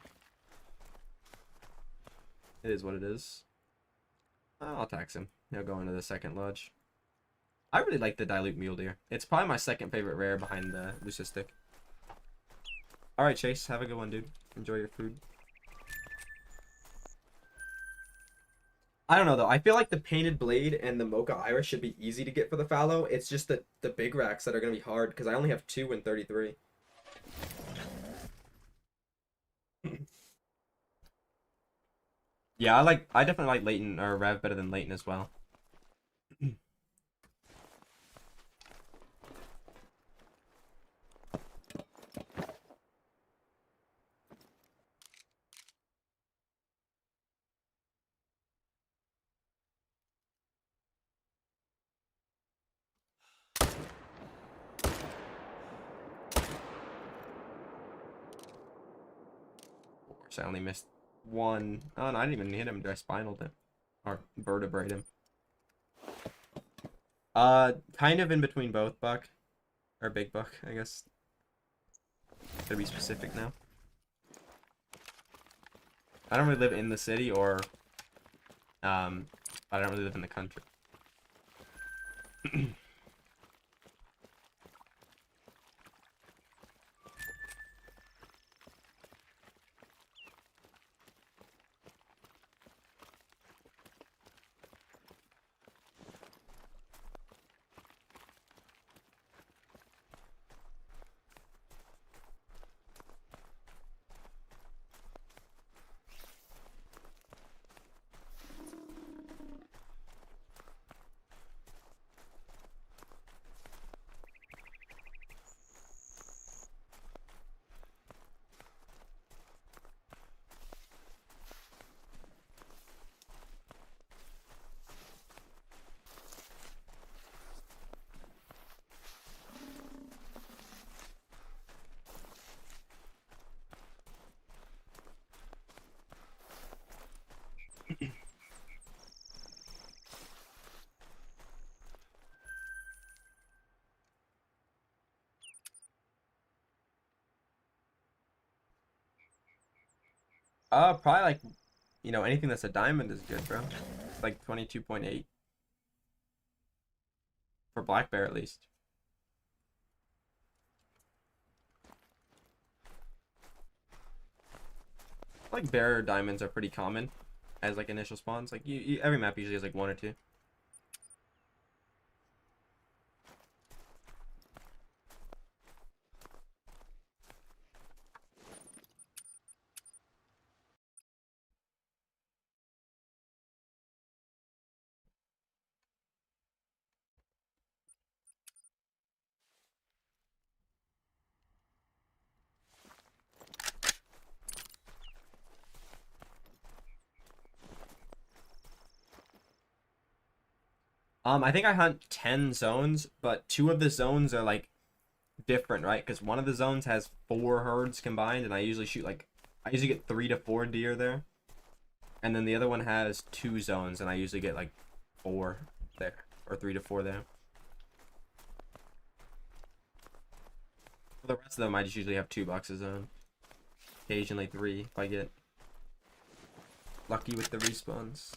It is what it is. I'll tax him. He'll go into the second lodge. I really like the dilute mule deer. It's probably my second favorite rare behind the leucistic. Alright, Chase. Have a good one, dude. Enjoy your food. I don't know, though. I feel like the painted blade and the mocha iris should be easy to get for the fallow. It's just the big racks that are going to be hard, because I only have 2 and 33. Yeah, I definitely like Leighton or Rev better than Leighton as well. I only missed 1. Oh no, I didn't even hit him. I spinaled him. Or vertebrate him. Kind of in between both, Buck. Or Big Buck, I guess. To be specific now. I don't really live in the city, or I don't really live in the country. Probably like, anything that's a diamond is good, bro. Like 22.8 for black bear at least. Like bear diamonds are pretty common as like initial spawns. Like every map usually has like 1 or 2. I think I hunt 10 zones, but 2 of the zones are like different, right? Because one of the zones has 4 herds combined, and I usually get 3 to 4 deer there. And then the other one has 2 zones, and I usually get like 4 there, or 3 to 4 there. For the rest of them, I just usually have 2 boxes zone. Occasionally 3 if I get lucky with the respawns.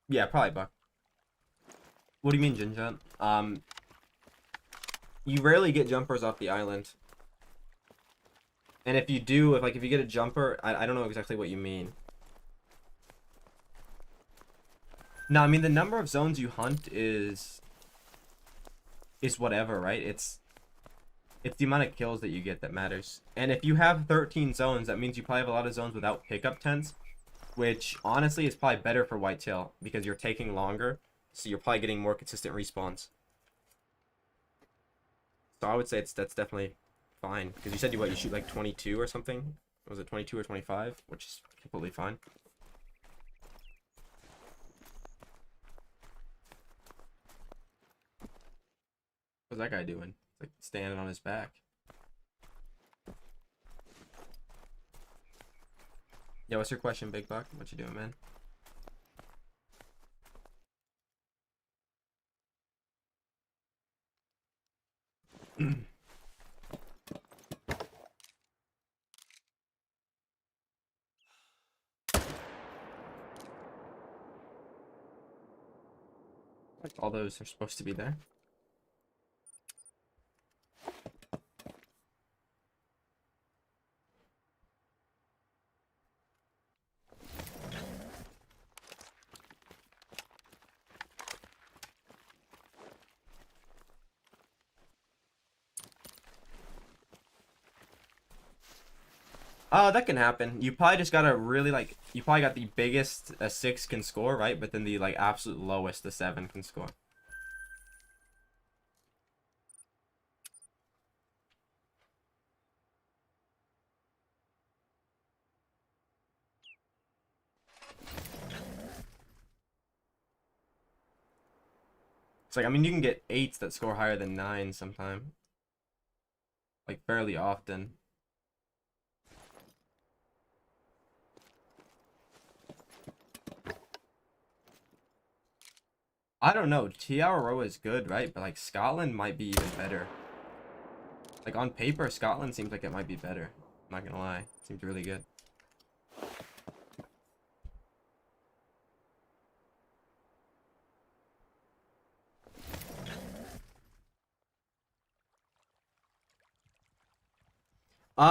Yeah, probably Buck. What do you mean, Jinja? You rarely get jumpers off the island. And if you do, if you get a jumper, I don't know exactly what you mean. No, I mean the number of zones you hunt is whatever, right? It's the amount of kills that you get that matters. And if you have 13 zones, that means you probably have a lot of zones without pickup tents, which honestly is probably better for whitetail because you're taking longer, so you're probably getting more consistent respawns. So I would say that's definitely fine, because you said you shoot like 22 or something. Was it 22 or 25? Which is completely fine. What's that guy doing? He's like standing on his back. Yo, what's your question, Big Buck? What you doing, man? Like all those are supposed to be there. That can happen. You probably just gotta really like. You probably got the biggest a 6 can score, right? But then the like absolute lowest the 7 can score. It's like, I mean, you can get 8s that score higher than 9 sometime. Like fairly often. I don't know. TRO is good, right? But like Scotland might be even better. Like on paper, Scotland seems like it might be better. I'm not gonna lie. Seems really good.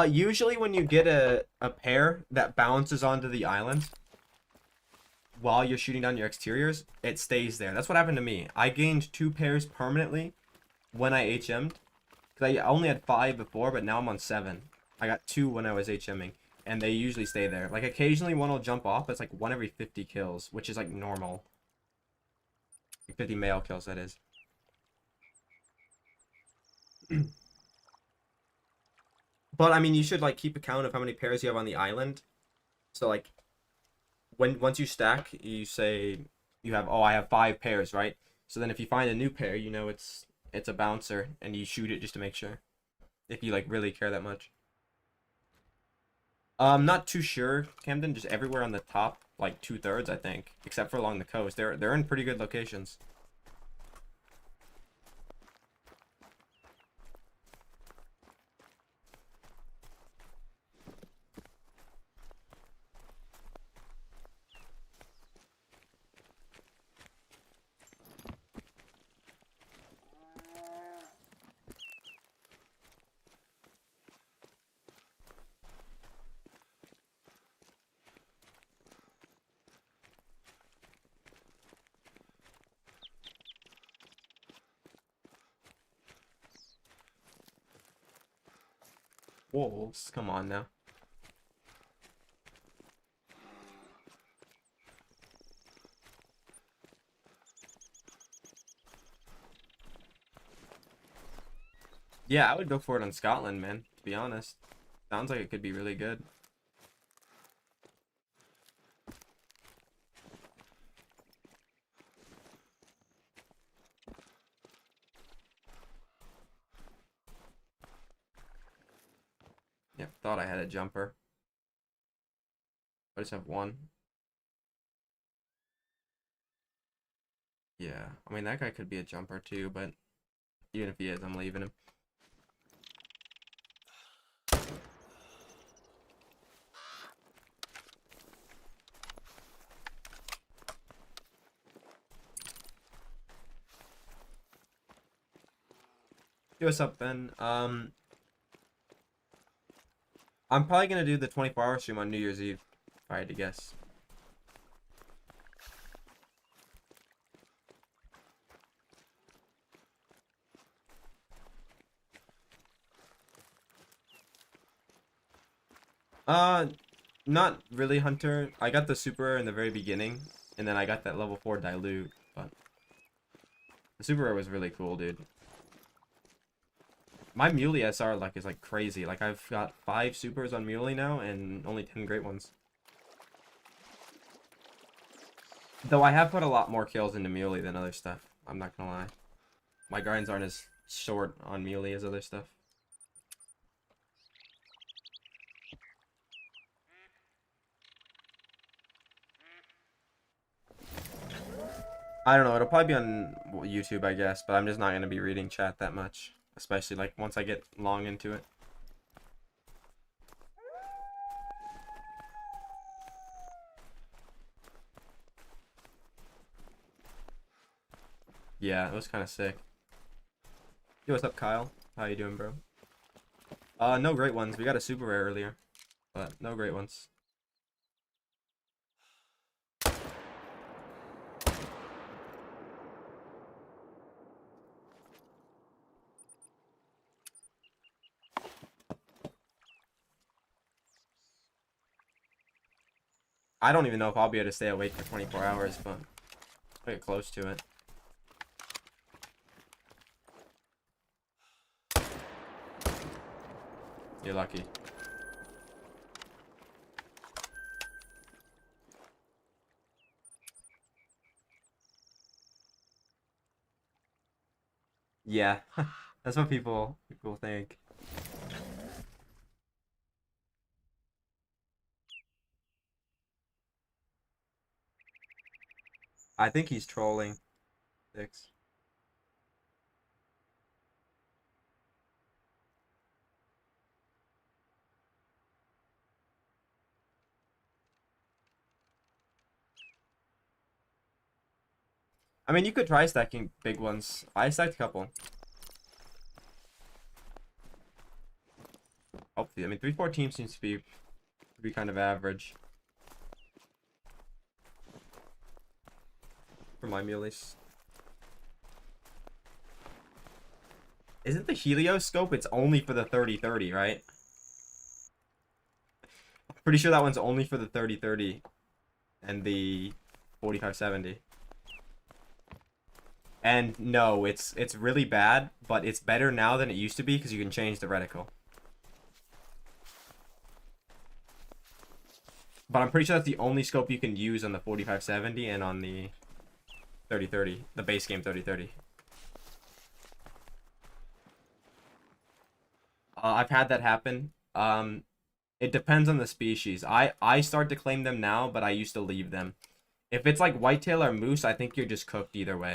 Usually when you get a pair that bounces onto the island while you're shooting down your exteriors, it stays there. That's what happened to me. I gained 2 pairs permanently when I HM'd. Because I only had 5 before, but now I'm on 7. I got 2 when I was HMing. And they usually stay there. Like occasionally one will jump off, but it's like 1 every 50 kills, which is like normal. 50 male kills, that is. But I mean, you should like keep account of how many pairs you have on the island. So like once you stack, you say you have, oh, I have 5 pairs, right? So then if you find a new pair, you know it's a bouncer and you shoot it just to make sure. If you like really care that much. Not too sure, Camden, just everywhere on the top, like 2/3, I think, except for along the coast. They're in pretty good locations. Wolves, come on now. Yeah, I would go for it on Scotland, man, to be honest. Sounds like it could be really good. Yeah, thought I had a jumper. I just have 1. Yeah, I mean, that guy could be a jumper too, but even if he is, I'm leaving him. Yo, what's up, Ben? I'm probably gonna do the 24-hour stream on New Year's Eve, if I had to guess. Not really, Hunter. I got the super rare in the very beginning, and then I got that level 4 dilute, but the super rare was really cool, dude. My Muley SR luck is like crazy. Like I've got 5 supers on Muley now and only 10 great ones. Though I have put a lot more kills into Muley than other stuff. I'm not gonna lie. My grinds aren't as short on Mule as other stuff. I don't know, it'll probably be on YouTube, I guess, but I'm just not going to be reading chat that much. Especially, like, once I get long into it. Yeah, it was kind of sick. Yo, what's up, Kyle? How you doing, bro? No great ones. We got a super rare earlier, but no great ones. I don't even know if I'll be able to stay awake for 24 hours, but I'll get close to it. You're lucky. Yeah, that's what people think. I think he's trolling. 6. I mean, you could try stacking big ones. I stacked a couple. Hopefully, I mean, 3-4 seems to be kind of average for my muleys. Isn't the helioscope? It's only for the 30-30, right? Pretty sure that one's only for the 30-30 and the 45-70. And no, it's really bad, but it's better now than it used to be because you can change the reticle. But I'm pretty sure that's the only scope you can use on the 45-70 and on the 30-30, the base game 30-30. I've had that happen. It depends on the species. I start to claim them now, but I used to leave them. If it's like whitetail or moose, I think you're just cooked either way.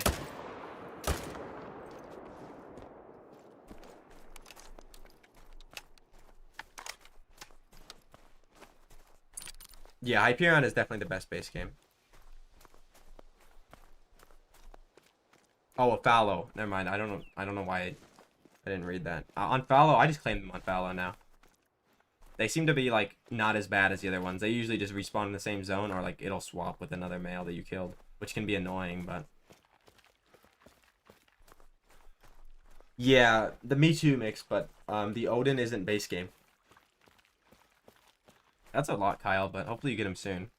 Yeah, Hyperion is definitely the best base game. Oh, a fallow. Never mind. I don't know why I didn't read that. On fallow, I just claimed them on fallow now. They seem to be like not as bad as the other ones. They usually just respawn in the same zone, or like it'll swap with another male that you killed, which can be annoying, but yeah, the Me Too mix, but the Odin isn't base game. That's a lot, Kyle, but hopefully you get him soon.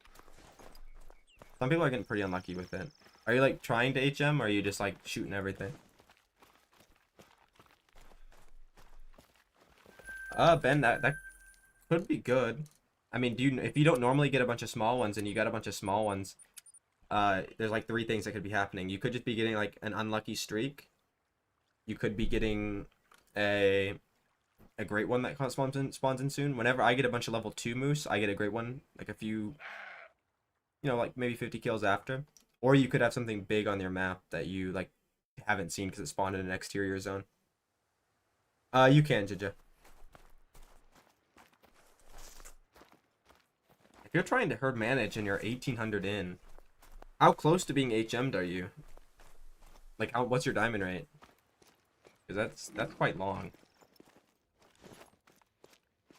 Some people are getting pretty unlucky with it. Are you like trying to HM, or are you just like shooting everything? Ben, that could be good. I mean, if you don't normally get a bunch of small ones and you got a bunch of small ones, there's like 3 things that could be happening. You could just be getting like an unlucky streak. You could be getting a great one that spawns in soon. Whenever I get a bunch of level 2 moose, I get a great one, like a few, you know, like maybe 50 kills after. Or you could have something big on your map that you like haven't seen because it spawned in an exterior zone. You can, Jija. If you're trying to herd manage and you're 1800 in, how close to being HM'd are you? Like, what's your diamond rate? Because that's quite long.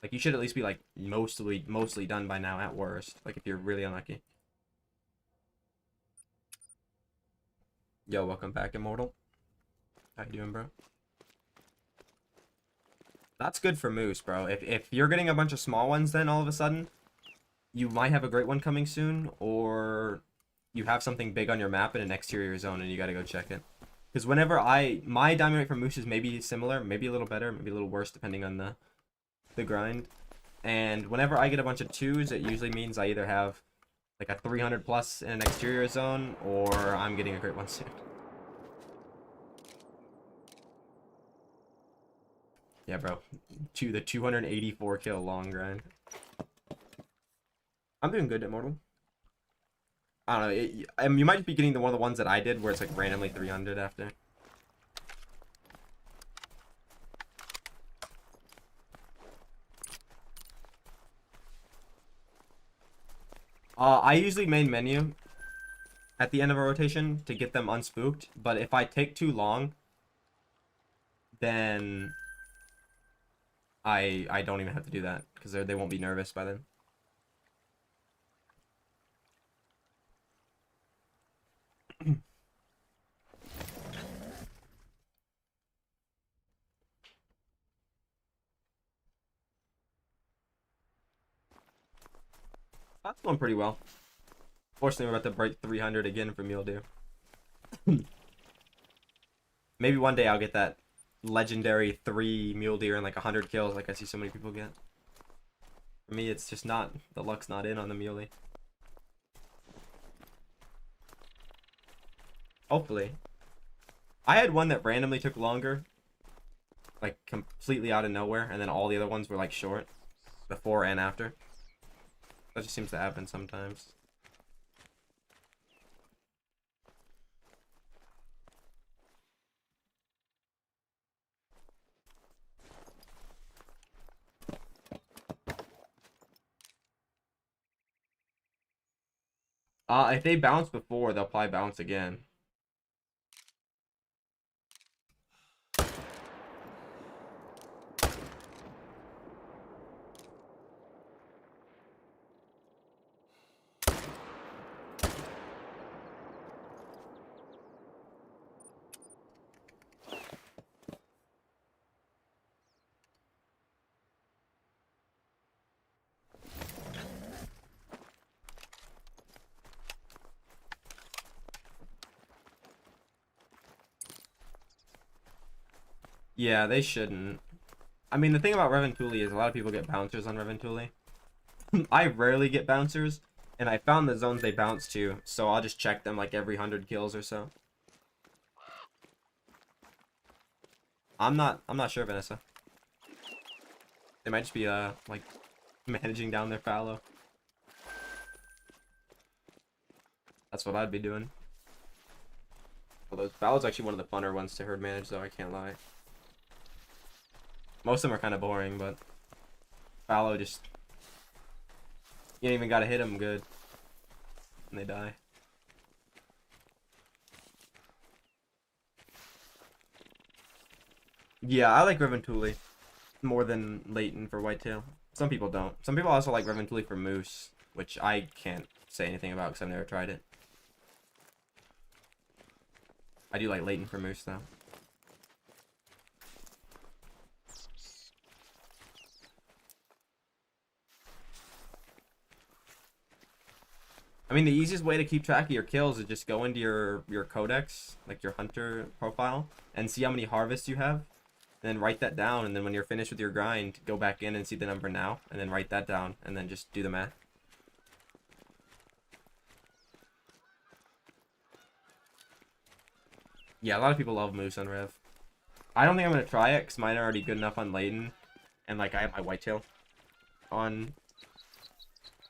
Like, you should at least be like mostly done by now at worst. Like, if you're really unlucky. Yo, welcome back, Immortal. How you doing, bro? That's good for moose, bro. If you're getting a bunch of small ones, then all of a sudden, you might have a great one coming soon, or you have something big on your map in an exterior zone and you gotta go check it. Because whenever my diamond rate for moose is maybe similar, maybe a little better, maybe a little worse depending on the grind. And whenever I get a bunch of 2s, it usually means I either have like a 300 plus in an exterior zone, or I'm getting a great one soon. Yeah, bro. The 284 kill long grind. I'm doing good, Immortal. I don't know. You might be getting one of the ones that I did, where it's like randomly 300 after. I usually main menu at the end of a rotation to get them unspooked, but if I take too long, then I don't even have to do that because they won't be nervous by then. That's going pretty well. Fortunately, we're about to break 300 again for Mule Deer. Maybe one day I'll get that legendary 3 Mule Deer and like 100 kills like I see so many people get. For me, it's just not, the luck's not in on the Muley. Hopefully. I had one that randomly took longer, like completely out of nowhere, and then all the other ones were like short, before and after. That just seems to happen sometimes. If they bounce before, they'll probably bounce again. Yeah, they shouldn't. I mean, the thing about Reventuli is a lot of people get bouncers on Reventuli. I rarely get bouncers, and I found the zones they bounce to, so I'll just check them like every 100 kills or so. I'm not sure, Vanessa. They might just be like managing down their fallow. That's what I'd be doing. Although fallow's actually one of the funner ones to herd manage, though, I can't lie. Most of them are kind of boring, but fallow just, you ain't even gotta hit them good and they die. Yeah, I like Reventuli more than Leighton for whitetail. Some people don't. Some people also like Reventuli for moose, which I can't say anything about because I've never tried it. I do like Leighton for moose, though. I mean, the easiest way to keep track of your kills is just go into your codex, like your hunter profile, and see how many harvests you have. And then write that down, and then when you're finished with your grind, go back in and see the number now, and then write that down, and then just do the math. Yeah, a lot of people love moose on Rev. I don't think I'm going to try it, because mine are already good enough on Leighton, and like I have my whitetail on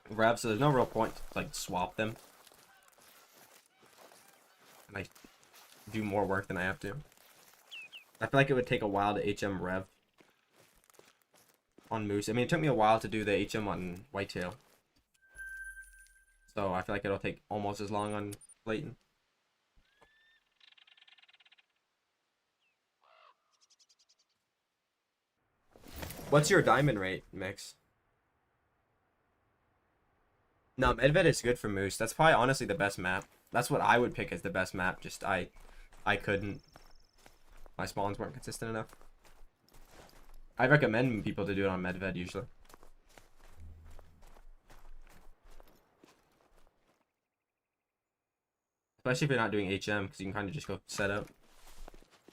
Rev, so there's no real point to like swap them. And I do more work than I have to. I feel like it would take a while to HM Rev on moose. I mean, it took me a while to do the HM on whitetail. So I feel like it'll take almost as long on Leighton. What's your diamond rate, Mix? No, Medved is good for moose. That's probably honestly the best map. That's what I would pick as the best map. Just I couldn't. My spawns weren't consistent enough. I recommend people to do it on Medved usually. Especially if you're not doing HM, because you can kind of just go set up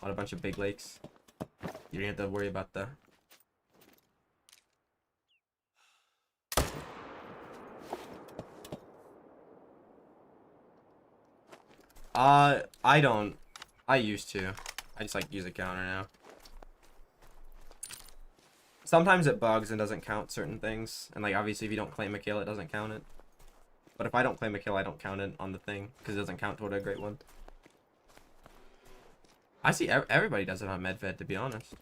on a bunch of big lakes. You don't have to worry about the... I don't. I used to. I just like use a counter now. Sometimes it bugs and doesn't count certain things. And like obviously if you don't claim a kill, it doesn't count it. But if I don't claim a kill, I don't count it on the thing because it doesn't count toward a great one. I see everybody does it on Medved, to be honest.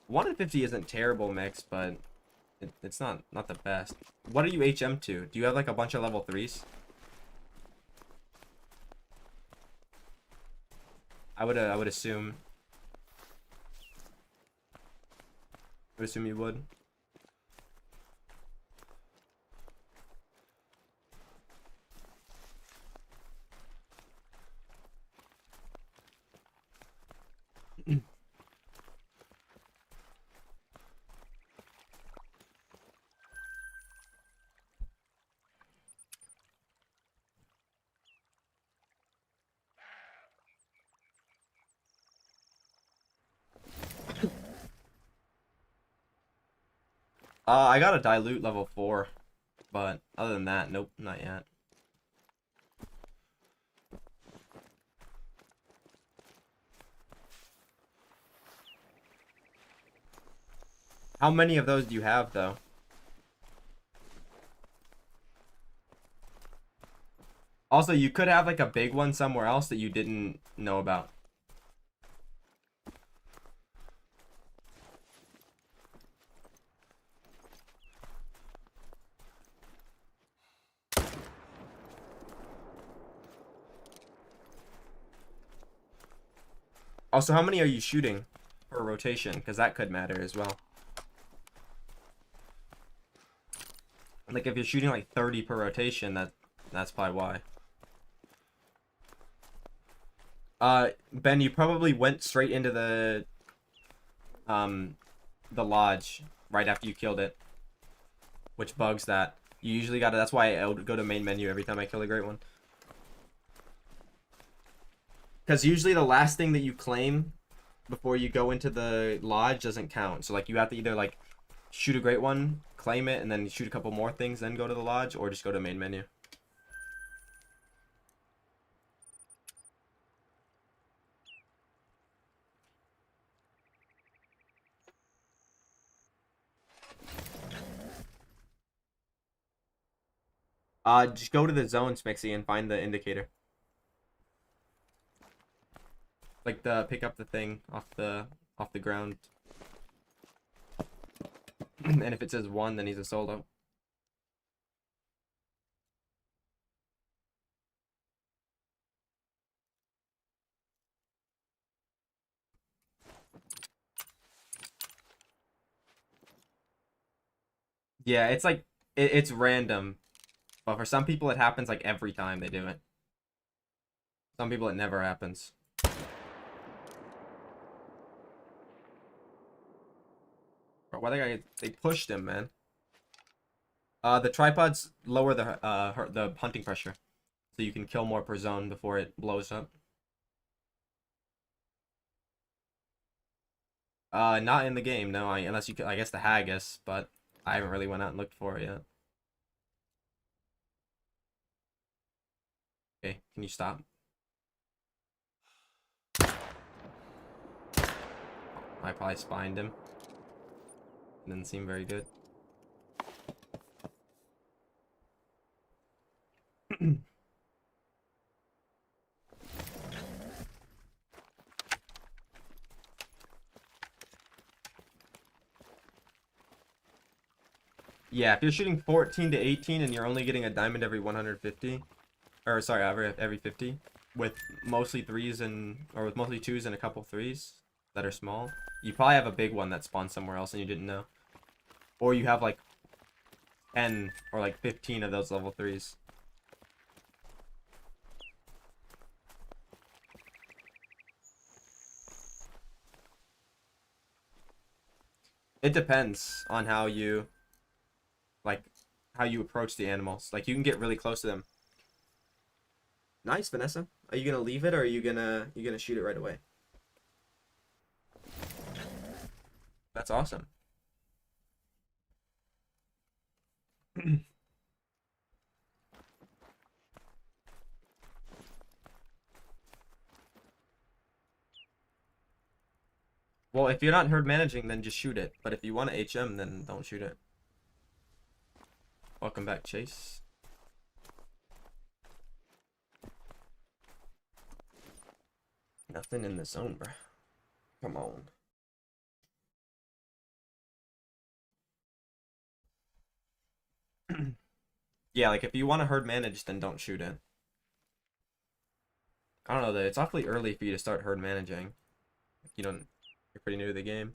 1 in 50 isn't terrible mix, but it's not the best. What are you HM to? Do you have like a bunch of level 3s? I would assume. I would assume you would. I got a dilute level 4, but other than that, nope, not yet. How many of those do you have, though? Also, you could have like a big one somewhere else that you didn't know about. Also, how many are you shooting per rotation? Because that could matter as well. Like if you're shooting like 30 per rotation, that's probably why. Ben, you probably went straight into the lodge right after you killed it, which bugs that. You usually gotta. That's why I would go to main menu every time I kill a great one. Because usually the last thing that you claim before you go into the lodge doesn't count. So like you have to either like shoot a great one, claim it, and then shoot a couple more things, then go to the lodge, or just go to main menu. Just go to the zones, Mixie, and find the indicator. Like pick up the thing off the ground. And if it says 1, then he's a solo. Yeah, it's like it's random, but for some people it happens like every time they do it. Some people it never happens. Bro, why they pushed him, man? The tripods lower the hunting pressure, so you can kill more per zone before it blows up. Not in the game, no. Unless you, I guess the haggis, but I haven't really went out and looked for it yet. Okay, can you stop? I probably spined him. Didn't seem very good. Yeah, if you're shooting 14 to 18 and you're only getting a diamond every 150, or sorry, every 50, with mostly 3s or with mostly 2s and a couple 3s that are small, you probably have a big one that spawned somewhere else and you didn't know. Or you have like 10 or like 15 of those level 3s. It depends on how you approach the animals. Like you can get really close to them. Nice, Vanessa. Are you gonna leave it or are you gonna shoot it right away? That's awesome. Well, if you're not herd managing, then just shoot it. But if you want to HM, then don't shoot it. Welcome back, Chase. Nothing in the zone, bro. Come on. Yeah, like if you want to herd manage, then don't shoot it. I don't know, though. It's awfully early for you to start herd managing. You don't. You're pretty new to the game.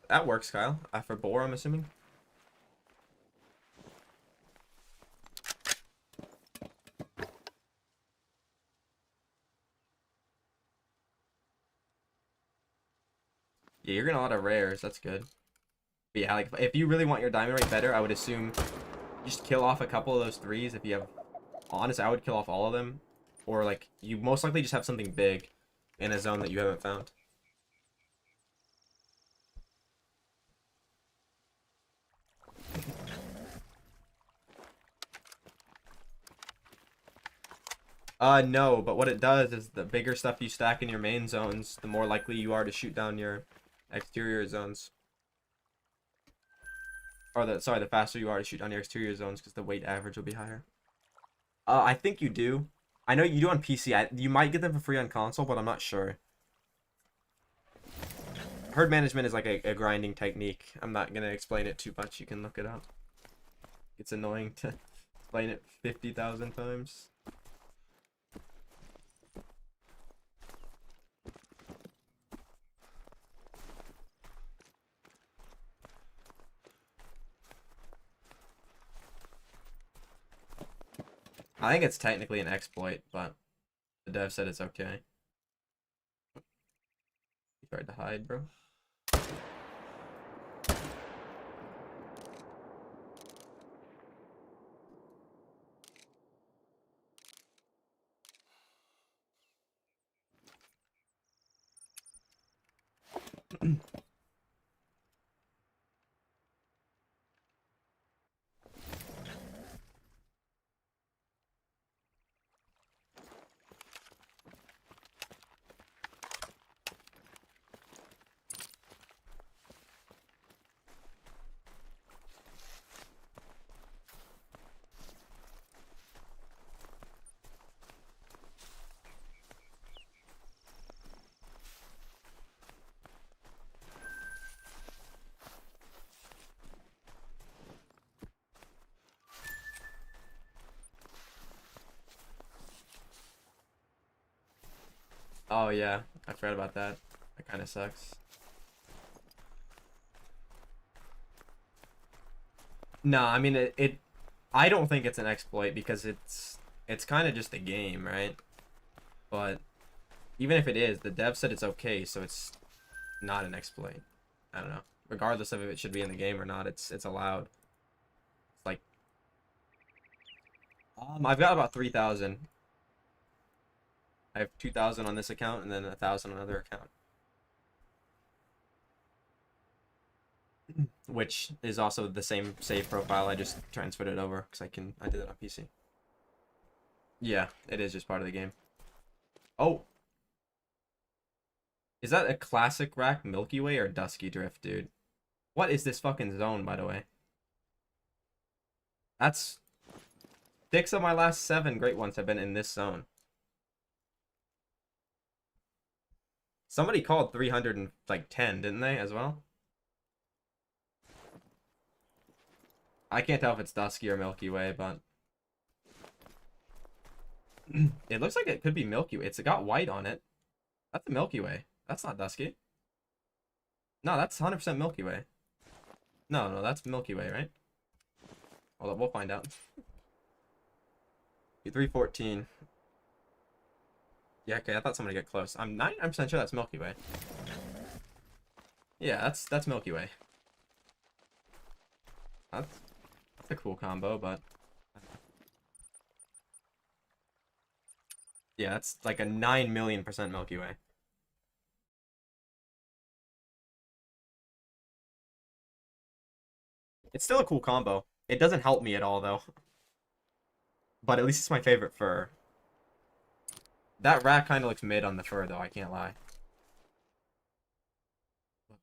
That works, Kyle. For boar, I'm assuming. Yeah, you're getting a lot of rares. That's good. But yeah, like if you really want your diamond rate better, I would assume just kill off a couple of those threes. If you have, honestly, I would kill off all of them, or like you most likely just have something big in a zone that you haven't found. No, but what it does is the bigger stuff you stack in your main zones, the more likely you are to shoot down your exterior zones. Or the faster you are to shoot down your exterior zones because the weight average will be higher. I think you do. I know you do on PC. You might get them for free on console, but I'm not sure. Herd management is like a grinding technique. I'm not gonna explain it too much. You can look it up. It's annoying to explain it 50,000 times. I think it's technically an exploit, but the dev said it's okay. You tried to hide, bro. Oh yeah, I forgot about that. That kind of sucks. No, I mean I don't think it's an exploit because it's kind of just a game, right? But even if it is, the dev said it's okay, so it's not an exploit. I don't know. Regardless of if it should be in the game or not, it's allowed. It's like I've got about 3,000. I have 2,000 on this account and then 1,000 on another account. Which is also the same save profile. I just transferred it over because I did it on PC. Yeah, it is just part of the game. Oh. Is that a classic rack Milky Way or Dusky Drift, dude? What is this fucking zone, by the way? That's 6 of my last 7 great ones have been in this zone. Somebody called 310, didn't they, as well? I can't tell if it's Dusky or Milky Way, but it looks like it could be Milky Way. It's got white on it. That's the Milky Way. That's not Dusky. No, that's 100% Milky Way. No, that's Milky Way, right? Hold up, we'll find out. 314. Yeah, okay, I thought somebody got close. I'm 99% sure that's Milky Way. Yeah, that's Milky Way. That's a cool combo, but Yeah, that's like a 9,000,000% Milky Way. It's still a cool combo. It doesn't help me at all, though. But at least it's my favorite fur. That rack kind of looks mid on the fur, though, I can't lie.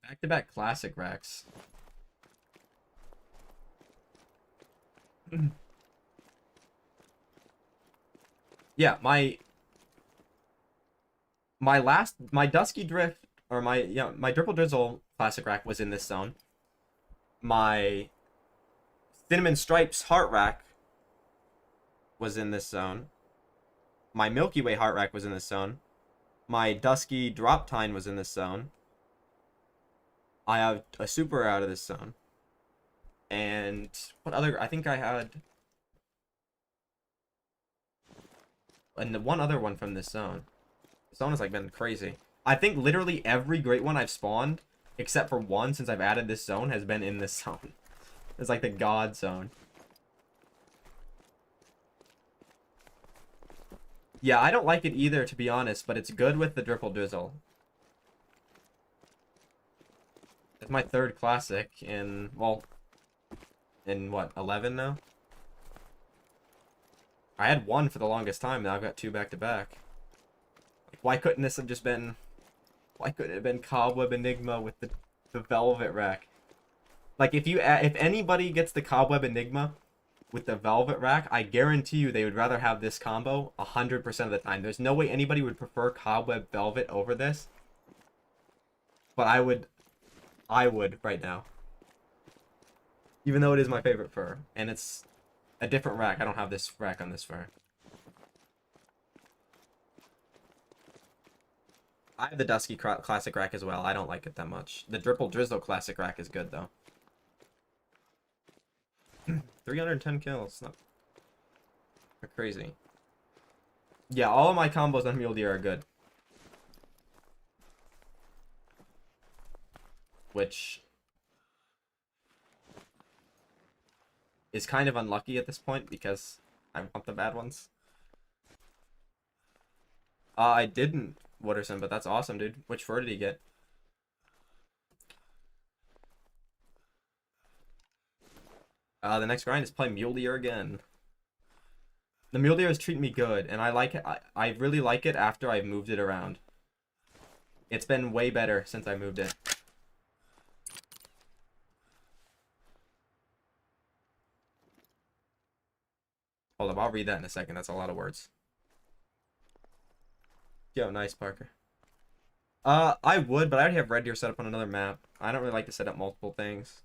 Back-to-back classic racks. Yeah, my Dusky Drift, or my Dripple Drizzle classic rack was in this zone. My Cinnamon Stripes Heart Rack was in this zone. My Milky Way Heart Rack was in this zone. My Dusky Drop Tine was in this zone. I have a super out of this zone. And what other? I think I had. And the one other one from this zone. This zone has like been crazy. I think literally every great one I've spawned, except for one since I've added this zone, has been in this zone. It's like the God zone. Yeah, I don't like it either, to be honest, but it's good with the Dripple Drizzle. It's my third classic in, well, in what, 11 now? I had one for the longest time, now I've got two back to back. Like, why couldn't this have just been, why couldn't it have been Cobweb Enigma with the Velvet Rack? Like, if anybody gets the Cobweb Enigma with the Velvet Rack, I guarantee you they would rather have this combo 100% of the time. There's no way anybody would prefer Cobweb Velvet over this. But I would right now. Even though it is my favorite fur. And it's a different rack. I don't have this rack on this fur. I have the Dusky Classic rack as well. I don't like it that much. The Dripple Drizzle Classic rack is good, though. 310 kills. Not crazy. Yeah, all of my combos on Mule Deer are good. Which is kind of unlucky at this point because I want the bad ones. I didn't Wooderson, but that's awesome, dude. Which fur did he get? The next grind is play Mule Deer again. The Mule Deer is treating me good, and I like it. I really like it after I've moved it around. It's been way better since I moved it. Hold up, I'll read that in a second. That's a lot of words. Yo, nice, Parker. I would, but I already have Red Deer set up on another map. I don't really like to set up multiple things.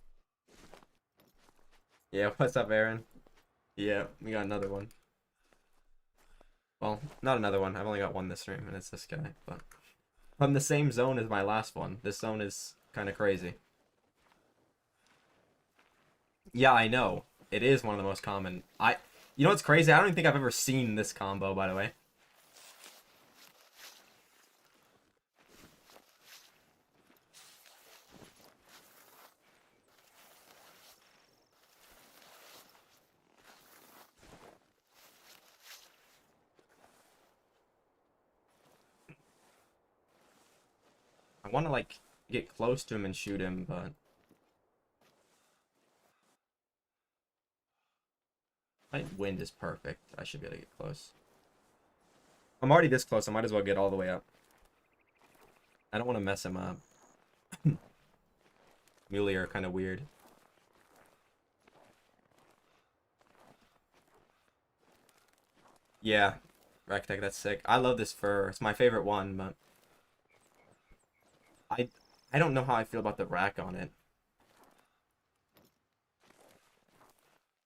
Yeah, what's up, Aaron? Yeah, we got another one. Well, not another one. I've only got one this stream, and it's this guy. But from the same zone as my last one. This zone is kind of crazy. Yeah, I know. It is one of the most common. You know what's crazy? I don't even think I've ever seen this combo, by the way. I want to, like, get close to him and shoot him, but... my wind is perfect. I should be able to get close. I'm already this close. I might as well get all the way up. I don't want to mess him up. Muley are kind of weird. Yeah, Rectech, that's sick. I love this fur. It's my favorite one, but I don't know how I feel about the rack on it.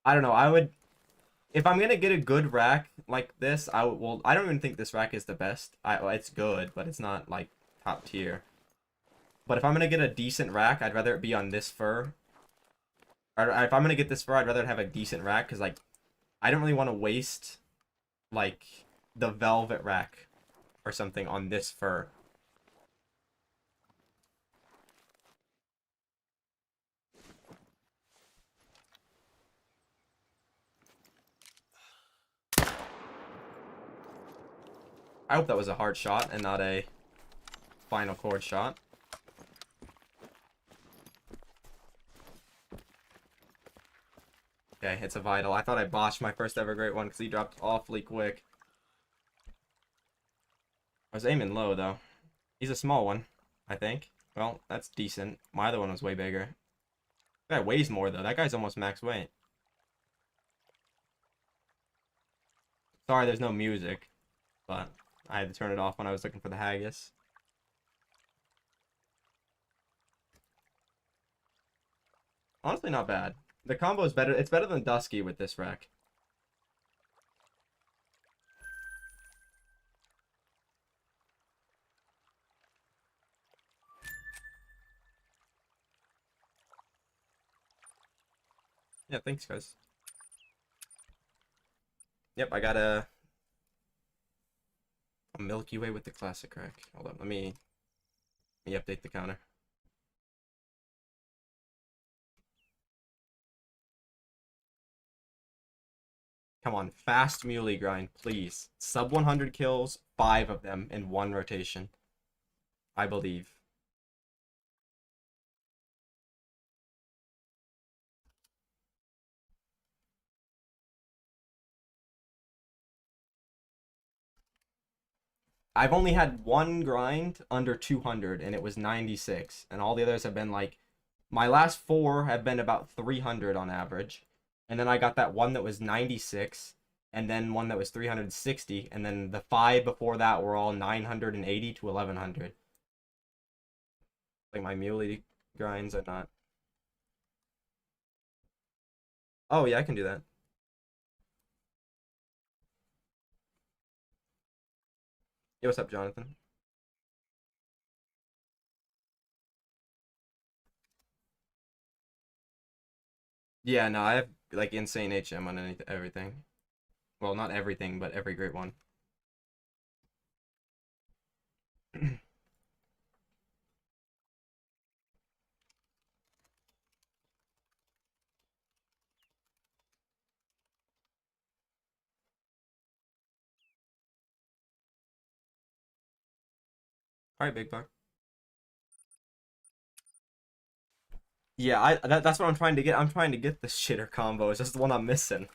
I don't know. I would, if I'm gonna get a good rack like this, I would. Well, I don't even think this rack is the best. It's good, but it's not like top tier. But if I'm gonna get a decent rack, I'd rather it be on this fur. Or if I'm gonna get this fur, I'd rather have a decent rack because like I don't really want to waste like the velvet rack or something on this fur. I hope that was a hard shot and not a final chord shot. Okay, it's a vital. I thought I botched my first ever great one because he dropped awfully quick. I was aiming low, though. He's a small one, I think. Well, that's decent. My other one was way bigger. That guy weighs more, though. That guy's almost max weight. Sorry, there's no music, but I had to turn it off when I was looking for the haggis. Honestly, not bad. The combo is better. It's better than Dusky with this wreck. Yeah, thanks, guys. Yep, I got a Milky Way with the classic wreck. Hold up, let me update the counter. Come on, fast Muley grind, please. Sub 100 kills, 5 of them in one rotation. I believe. I've only had one grind under 200, and it was 96. And all the others have been like, my last 4 have been about 300 on average. And then I got that one that was 96, and then one that was 360, and then the 5 before that were all 980 to 1100. Like my muley grinds are not. Oh yeah, I can do that. Yo, what's up, Jonathan? Yeah, no, I have like insane HM on everything. Well, not everything, but every great one. All right, big buck. Yeah, that's what I'm trying to get. I'm trying to get the shitter combo. It's just the one I'm missing.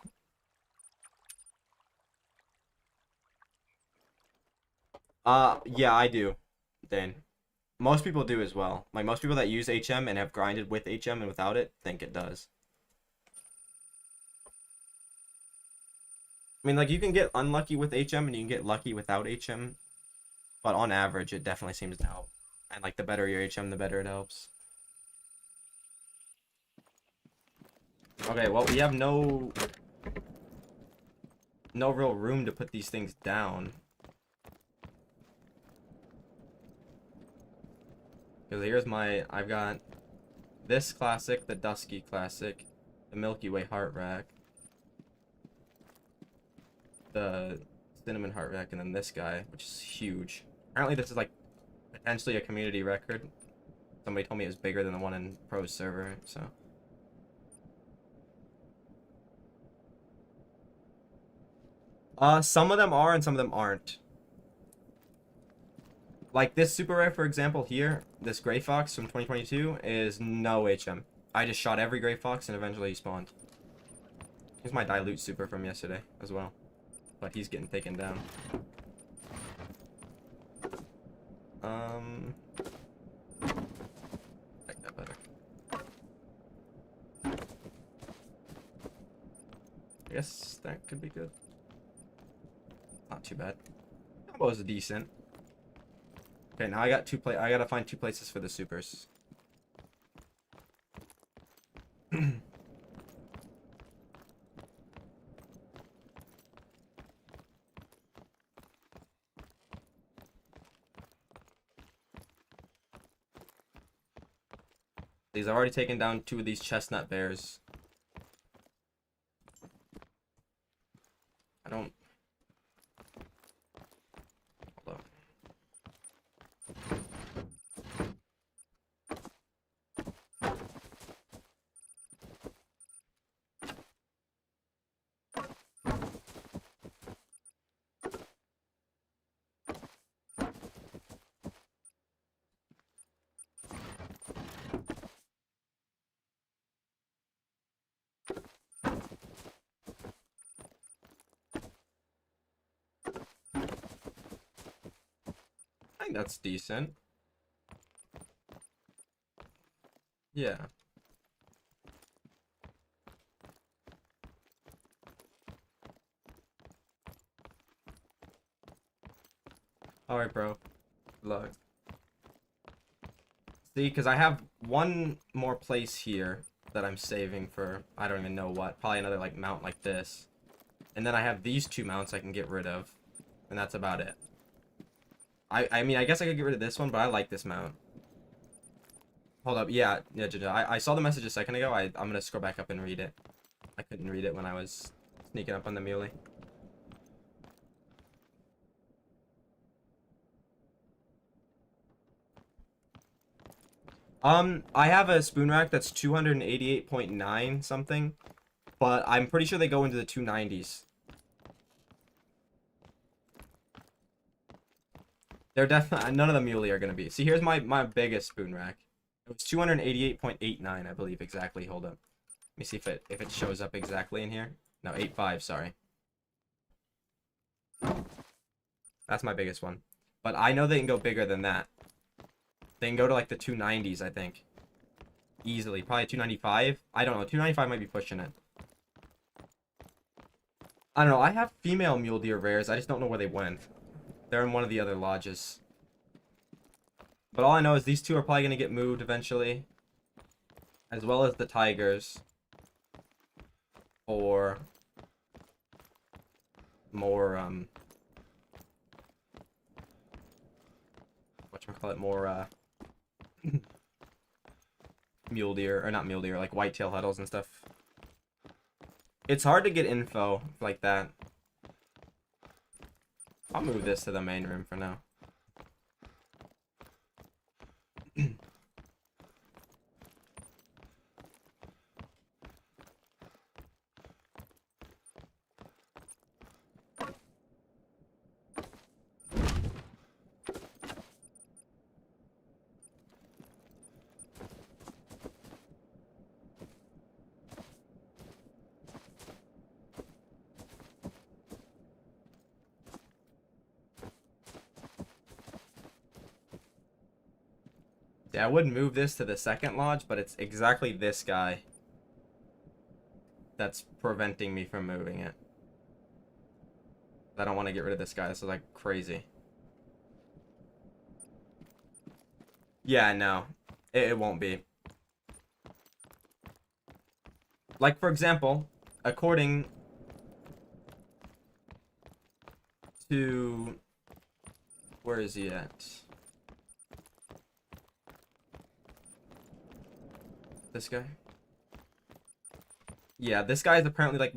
Yeah, I do, Dane. Most people do as well. Like most people that use HM and have grinded with HM and without it think it does. I mean, like you can get unlucky with HM and you can get lucky without HM, but on average, it definitely seems to help. And like the better your HM, the better it helps. Okay, well we have no real room to put these things down. Because here's I've got this classic, the Dusky classic, the Milky Way heart rack, the cinnamon heart rack, and then this guy, which is huge. Apparently this is like potentially a community record. Somebody told me it was bigger than the one in Pro's server, so. Some of them are and some of them aren't. Like this super rare, for example, here, this Gray Fox from 2022 is no HM. I just shot every Gray Fox and eventually he spawned. Here's my dilute super from yesterday as well. But he's getting taken down. Like that better. I guess that could be good. Not too bad. Combo is decent. Okay, now I gotta find 2 places for the supers. I've already taken down 2 of these chestnut bears. I don't. Hold up. think that's decent. Yeah. Alright, bro. Good luck. See, because I have one more place here that I'm saving for, I don't even know what. Probably another, like, mount like this. And then I have these two mounts I can get rid of. And that's about it. I mean, I guess I could get rid of this one, but I like this mount. Hold up. Yeah, I saw the message a second ago. I'm going to scroll back up and read it. I couldn't read it when I was sneaking up on the Mule. I have a spoon rack that's 288.9 something, but I'm pretty sure they go into the 290s. They're definitely, none of the Mule are gonna be. See, here's my biggest spoon rack. It was 288.89, I believe, exactly. Hold up. Let me see if it shows up exactly in here. No, 85, sorry. That's my biggest one. But I know they can go bigger than that. They can go to like the 290s, I think. Easily. Probably 295. I don't know. 295 might be pushing it. I don't know. I have female mule deer rares. I just don't know where they went. They're in one of the other lodges. But all I know is these two are probably going to get moved eventually. As well as the tigers. For more, whatchamacallit, more, mule deer, or not mule deer, like whitetail huddles and stuff. It's hard to get info like that. I'll move this to the main room for now. Yeah, I would move this to the second lodge, but it's exactly this guy that's preventing me from moving it. I don't want to get rid of this guy. This is like crazy. Yeah, no. It won't be. Like, for example, according to... Where is he at? This guy? Yeah, this guy is apparently like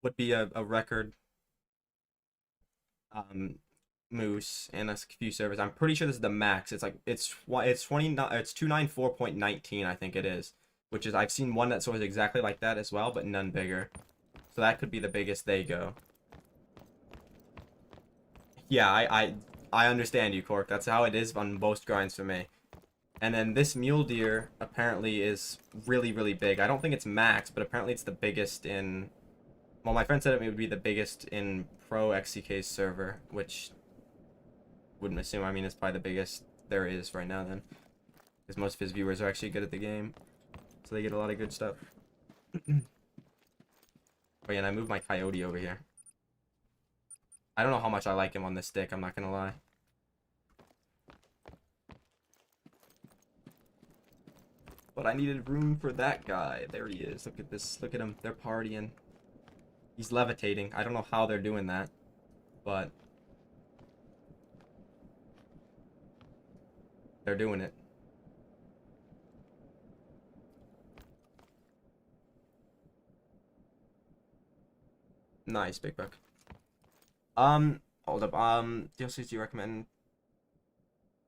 would be a record moose and a few servers. I'm pretty sure this is the max. It's like it's 294.19, I think it is, which is, I've seen one that sort of exactly like that as well, but none bigger. So that could be the biggest they go. Yeah, I understand you, Cork. That's how it is on most grinds for me. And then this mule deer apparently is really, really big. I don't think it's max, but apparently it's the biggest in... Well, my friend said it would be the biggest in Pro XCK's server, which wouldn't assume. I mean, it's probably the biggest there is right now then. Because most of his viewers are actually good at the game. So they get a lot of good stuff. Oh yeah, and I moved my coyote over here. I don't know how much I like him on this stick, I'm not gonna lie. But I needed room for that guy. There he is. Look at this. Look at him. They're partying. He's levitating. I don't know how they're doing that, but they're doing it. Nice, big buck. Hold up. DLCs do you recommend?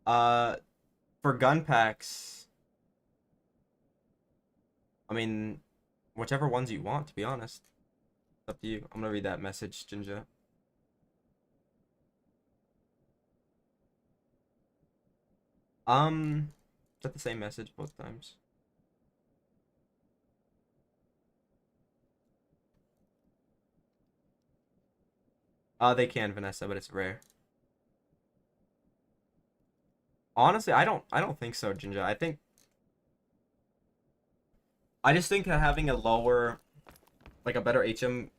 For gun packs, I mean, whichever ones you want, to be honest. It's up to you. I'm gonna read that message, Jinja. Is that the same message both times? They can, Vanessa, but it's rare. Honestly, I don't think so, Ginger. I just think that having a lower, like a better HM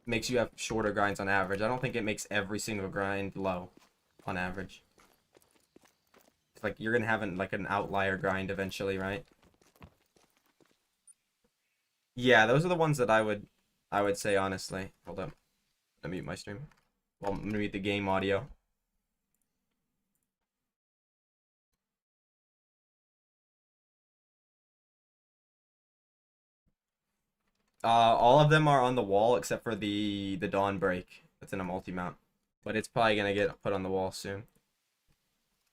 makes you have shorter grinds on average. I don't think it makes every single grind low on average. It's like you're gonna have like an outlier grind eventually, right? Yeah, those are the ones that I would say honestly. Hold up. Let me mute my stream. Well, I'm gonna mute the game audio. All of them are on the wall except for the Dawn Break. That's in a multi-mount. But it's probably gonna get put on the wall soon.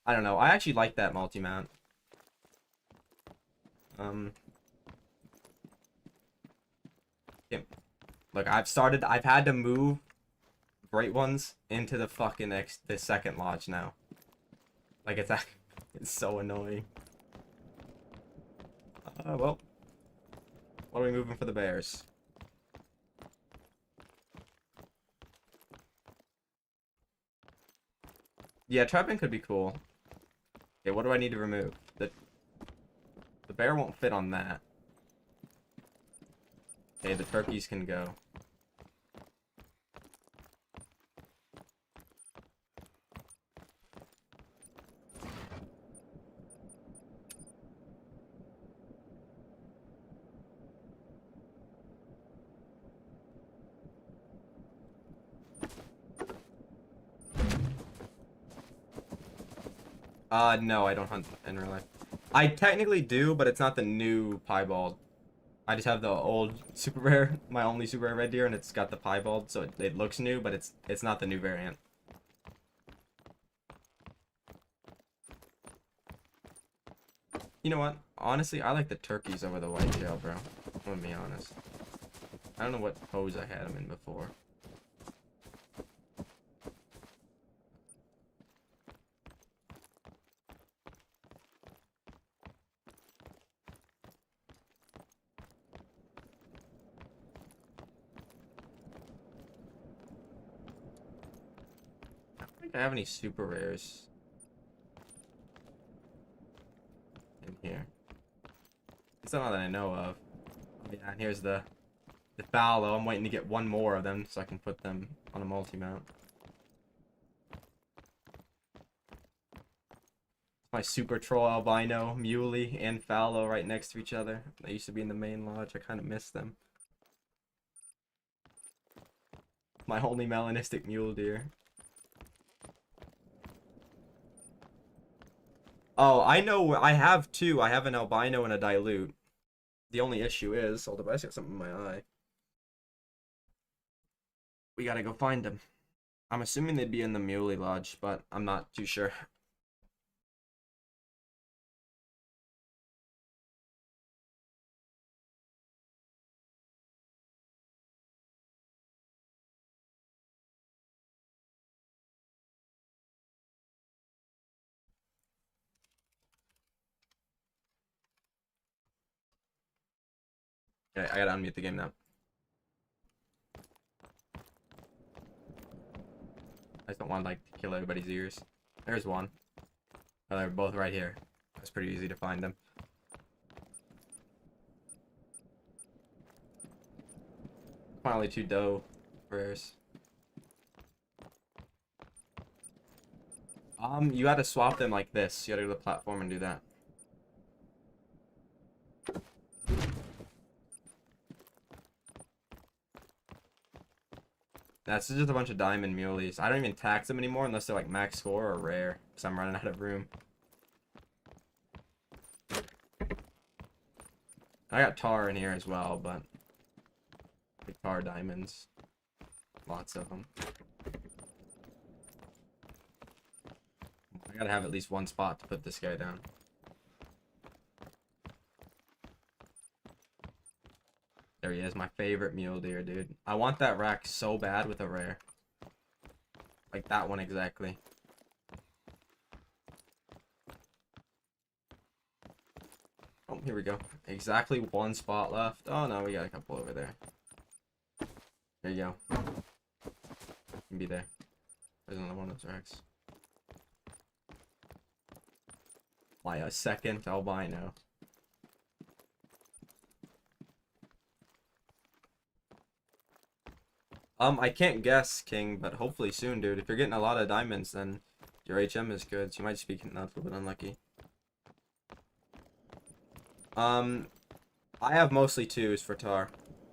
I don't know. I actually like that multi-mount. Um, yeah. Look, I've had to move great ones into the fucking the second lodge now. Like it's so annoying. Well, what are we moving for the bears? Yeah, trapping could be cool. Okay, what do I need to remove? The bear won't fit on that. Okay, the turkeys can go. No, I don't hunt in real life. I technically do, but it's not the new piebald. I just have the old super rare, my only super rare red deer, and it's got the piebald, so it looks new, but it's not the new variant. You know what? Honestly, I like the turkeys over the whitetail, bro. I'm gonna be honest. I don't know what pose I had them in before. I don't think I have any super rares in here. It's not that I know of. Oh, yeah, and here's the fallow. I'm waiting to get one more of them so I can put them on a multi-mount. My super troll albino, muley, and fallow right next to each other. They used to be in the main lodge. I kind of miss them. My only melanistic mule deer. Oh, I know. I have two. I have an albino and a dilute. The only issue is, hold up, I just got something in my eye. We gotta go find them. I'm assuming they'd be in the muley lodge, but I'm not too sure. Okay, I gotta unmute the game now. I just don't want like to kill everybody's ears. There's one. Oh, they're both right here. It's pretty easy to find them. Finally, two doe rares. You gotta swap them like this. You gotta go to the platform and do that. That's just a bunch of diamond muleys. I don't even tax them anymore unless they're like max score or rare, because I'm running out of room. I got tar in here as well, but big tar diamonds. Lots of them. I gotta have at least one spot to put this guy down. There he is, my favorite mule deer, dude. I want that rack so bad with a rare. Like that one exactly. Oh, here we go. Exactly one spot left. Oh no, we got a couple over there. There you go. You can be there. There's another one of those racks. My second albino. I can't guess, King, but hopefully soon, dude. If you're getting a lot of diamonds, then your HM is good, so you might just be getting a little bit unlucky. I have mostly 2s for tar.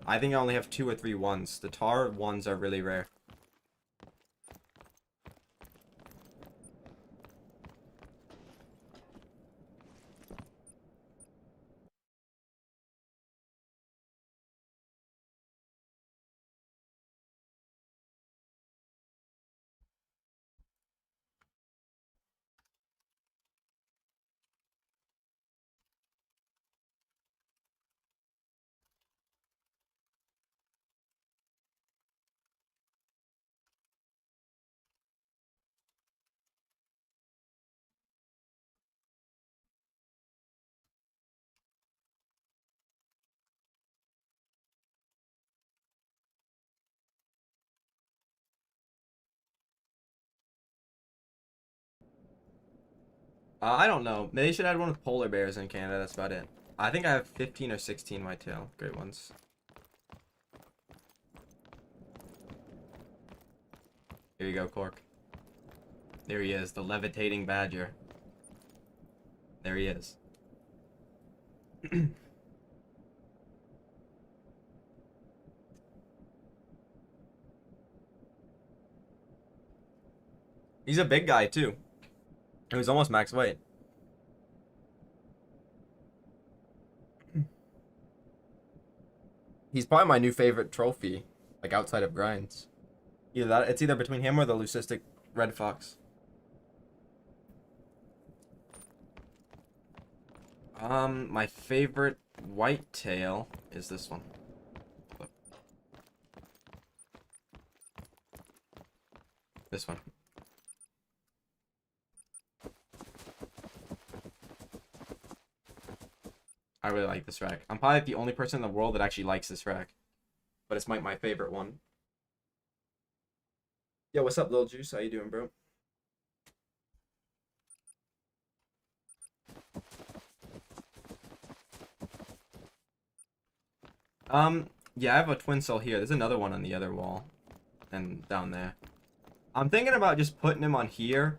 I think I only have 2 or 3 1s. The tar 1s are really rare. I don't know. They should add one with polar bears in Canada. That's about it. I think I have 15 or 16 whitetail. Great ones. Here you go, Cork. There he is, the levitating badger. There he is. He's a big guy, too. He was almost max weight. He's probably my new favorite trophy, like outside of grinds. Either that, it's either between him or the leucistic red fox. My favorite whitetail is this one. This one. I really like this rack. I'm probably the only person in the world that actually likes this rack. But it's my favorite one. Yo, what's up, Lil Juice? How you doing, bro? Yeah, I have a twin cell here. There's another one on the other wall. And down there. I'm thinking about just putting him on here.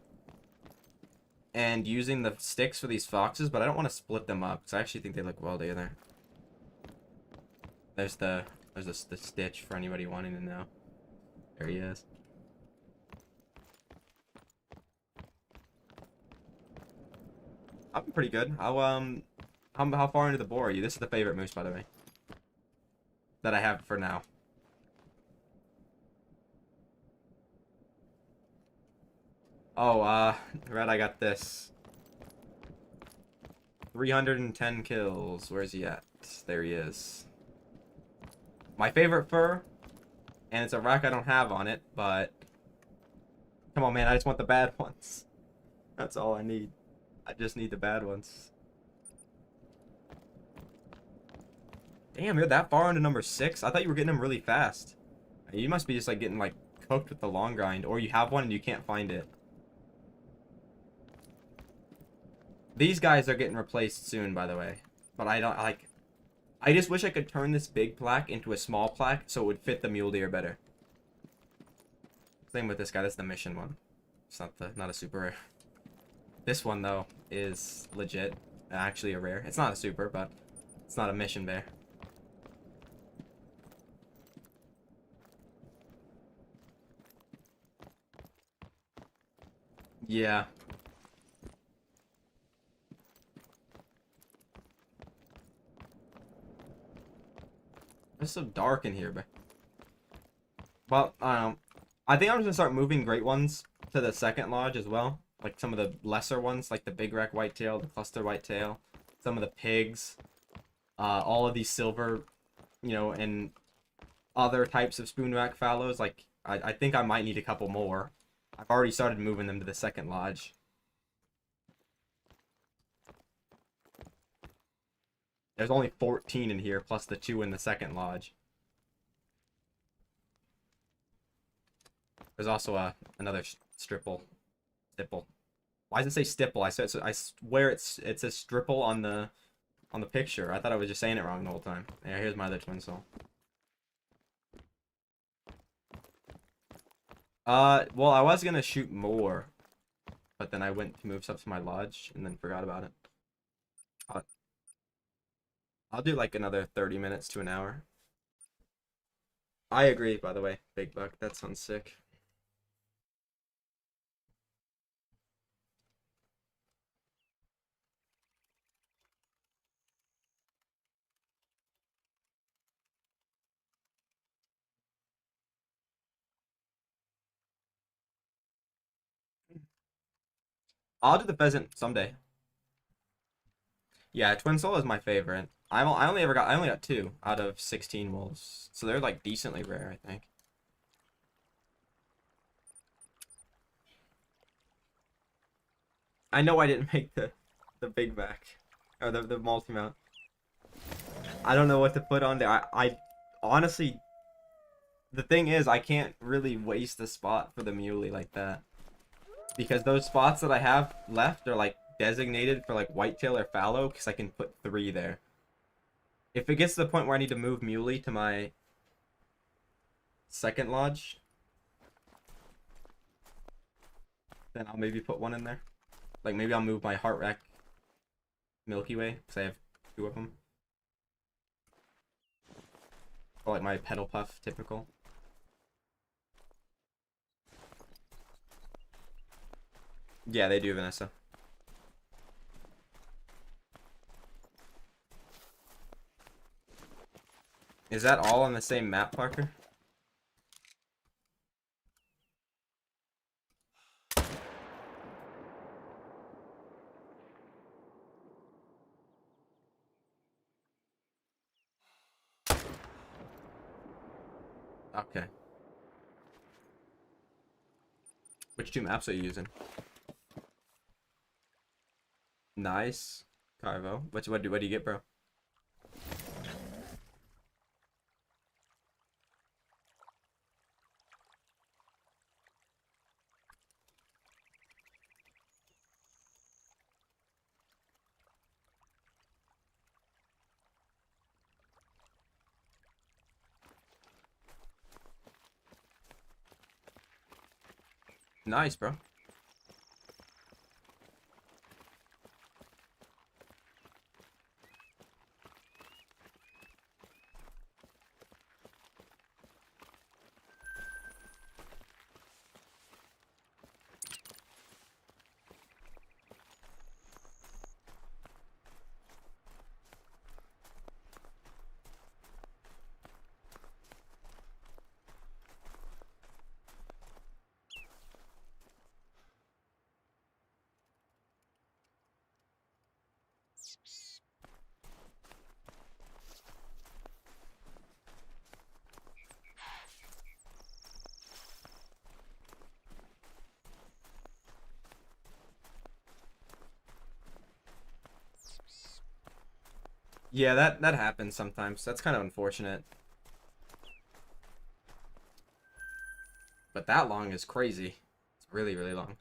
And using the sticks for these foxes, but I don't want to split them up. Because I actually think they look well together. There's the stitch for anybody wanting to know. There he is. I'm pretty good. How far into the boar are you? This is the favorite moose, by the way, that I have for now. Oh, Red, I got this. 310 kills. Where's he at? There he is. My favorite fur, and it's a rack I don't have on it, but come on, man, I just want the bad ones. That's all I need. I just need the bad ones. Damn, you're that far into number 6? I thought you were getting them really fast. You must be just like getting like cooked with the long grind, or you have one and you can't find it. These guys are getting replaced soon, by the way. But I don't like. I just wish I could turn this big plaque into a small plaque so it would fit the mule deer better. Same with this guy. That's the mission one. It's not a super rare. This one though is legit. Actually a rare. It's not a super, but it's not a mission bear. Yeah. It's so dark in here, but well, I think I'm just gonna start moving great ones to the second lodge as well. Like some of the lesser ones, like the big rack whitetail, the cluster whitetail, some of the pigs, all of these silver, you know, and other types of spoon rack fallows. Like I think I might need a couple more. I've already started moving them to the second lodge. There's only 14 in here, plus the 2 in the second lodge. There's also another stipple. Why does it say stipple? I swear it says stripple on the picture. I thought I was just saying it wrong the whole time. Yeah, here's my other twin soul. Well, I was gonna shoot more, but then I went to move stuff to my lodge and then forgot about it. I'll, I'll do like another 30 minutes to an hour. I agree, by the way, Big Buck. That sounds sick. I'll do the pheasant someday. Yeah, twin soul is my favorite. I only got 2 out of 16 wolves, so they're like decently rare, I think. I know I didn't make the big back or the multi mount. I don't know what to put on there. I honestly, the thing is, I can't really waste a spot for the muley like that because those spots that I have left are like designated for like whitetail or fallow because I can put 3 there. If it gets to the point where I need to move muley to my second lodge, then I'll maybe put 1 in there. Like maybe I'll move my heart rack Milky Way because I have 2 of them. Or like my pedal puff typical. Yeah, they do, Vanessa. Is that all on the same map, Parker? Okay. Which 2 maps are you using? Nice. Carvo. What do you get, bro? Nice, bro. Yeah, that happens sometimes. That's kind of unfortunate. But that long is crazy. It's really, really long.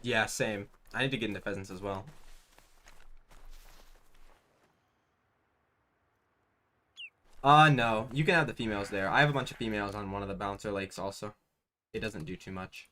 Yeah, same. I need to get into pheasants as well. No. You can have the females there. I have a bunch of females on one of the bouncer lakes also. It doesn't do too much.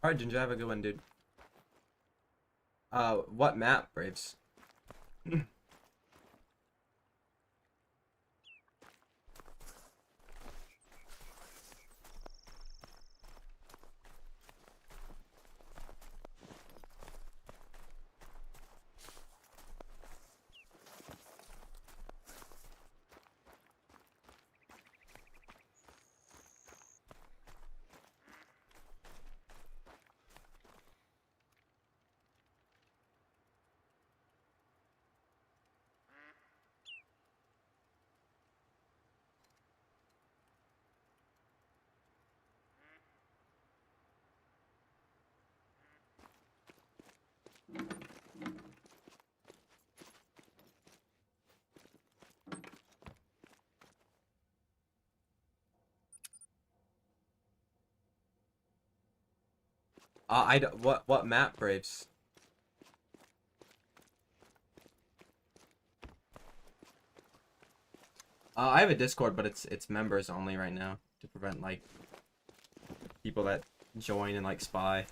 Alright, Ginger, have a good one, dude. What map, Braves? What map, Braves? I have a Discord, but it's members only right now to prevent like people that join and like spy.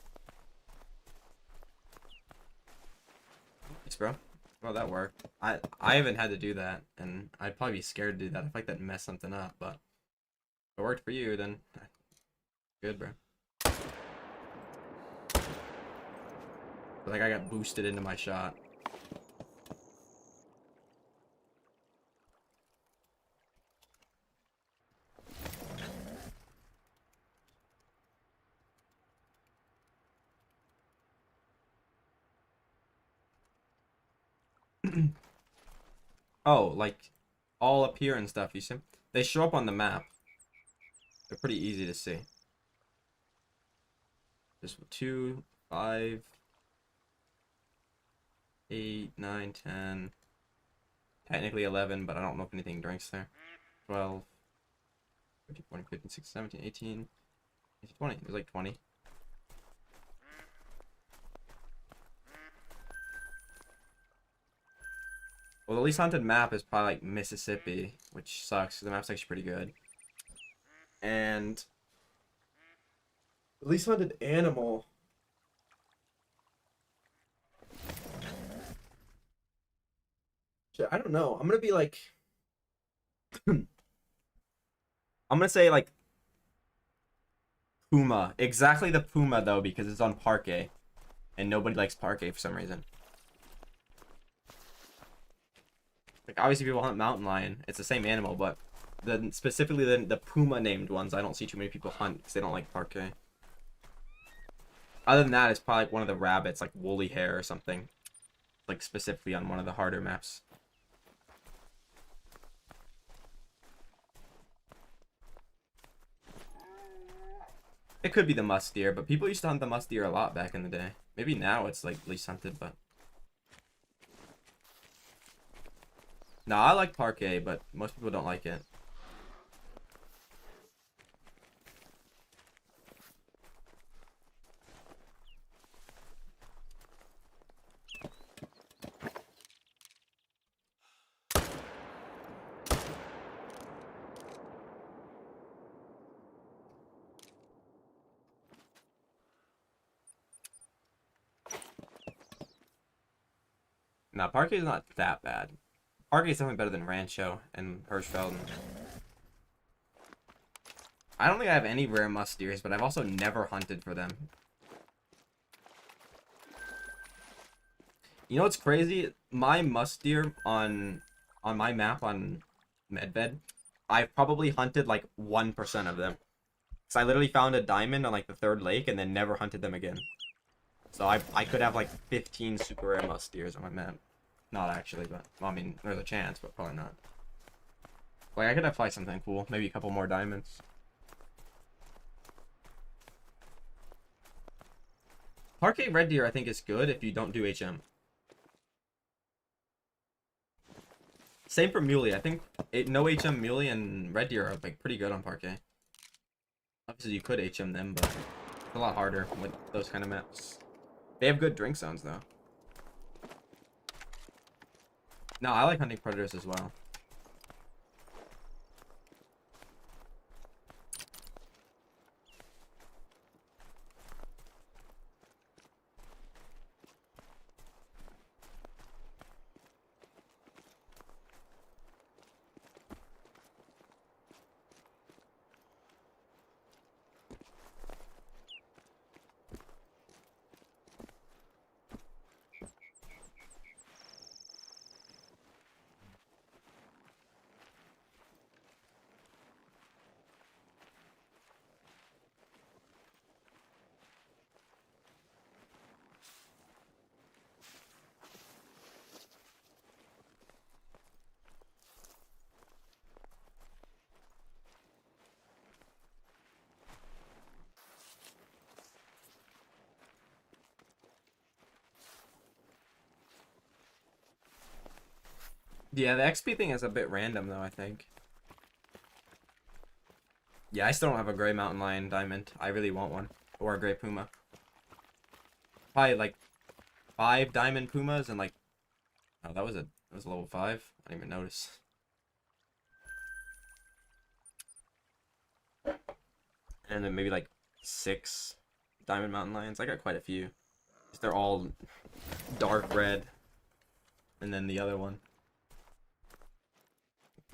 Thanks, bro. Well, that worked. I haven't had to do that, and I'd probably be scared to do that. I feel like that'd mess something up, but if it worked for you, then good, bro. But, like I got boosted into my shot. Oh, like all up here and stuff, you see? They show up on the map. They're pretty easy to see. There's 2, 5, 8, 9, 10. Technically 11, but I don't know if anything drinks there. 12, 13, 14, 15, 16, 17, 18, 20. There's like 20. Well, the least hunted map is probably like Mississippi, which sucks. The map's actually pretty good. And the least hunted animal. Shit, I don't know. I'm gonna be like, I'm gonna say like Puma. Exactly the Puma though, because it's on Parquet, and nobody likes Parquet for some reason. Like obviously people hunt mountain lion. It's the same animal, but specifically the Puma named ones, I don't see too many people hunt because they don't like Parquet. Other than that, it's probably like one of the rabbits, like woolly hair or something, like specifically on one of the harder maps. It could be the musk deer, but people used to hunt the musk deer a lot back in the day. Maybe now it's like least hunted, but no, I like Parquet, but most people don't like it. No, Parquet is not that bad. Parquet is definitely better than Rancho and Hirschfeld. I don't think I have any rare musk deers, but I've also never hunted for them. You know what's crazy? My musk deer on my map on Medved, I've probably hunted like 1% of them. So I literally found a diamond on like the 3rd lake and then never hunted them again. So I could have like 15 super rare musk deers on my map. Not actually, but well, I mean, there's a chance, but probably not. Like I could have like something cool, maybe a couple more diamonds. Parquet red deer I think is good if you don't do HM. Same for Mule. I think no HM Mule and red deer are like pretty good on Parquet. Obviously you could HM them, but it's a lot harder with those kind of maps. They have good drink zones though. No, I like hunting predators as well. Yeah, the XP thing is a bit random though, I think. Yeah, I still don't have a gray mountain lion diamond. I really want one. Or a gray puma. Probably like 5 diamond pumas and like, oh, that was a level 5. I didn't even notice. And then maybe like 6 diamond mountain lions. I got quite a few. They're all dark red. And then the other one,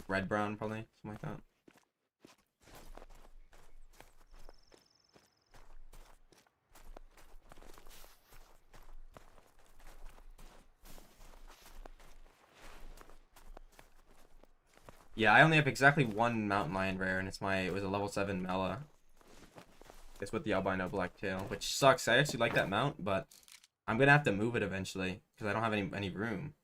red brown probably, something like that. Yeah, I only have exactly 1 mountain lion rare, and it was a level 7 Mela. It's with the albino blacktail, which sucks. I actually like that mount, but I'm gonna have to move it eventually because I don't have any room.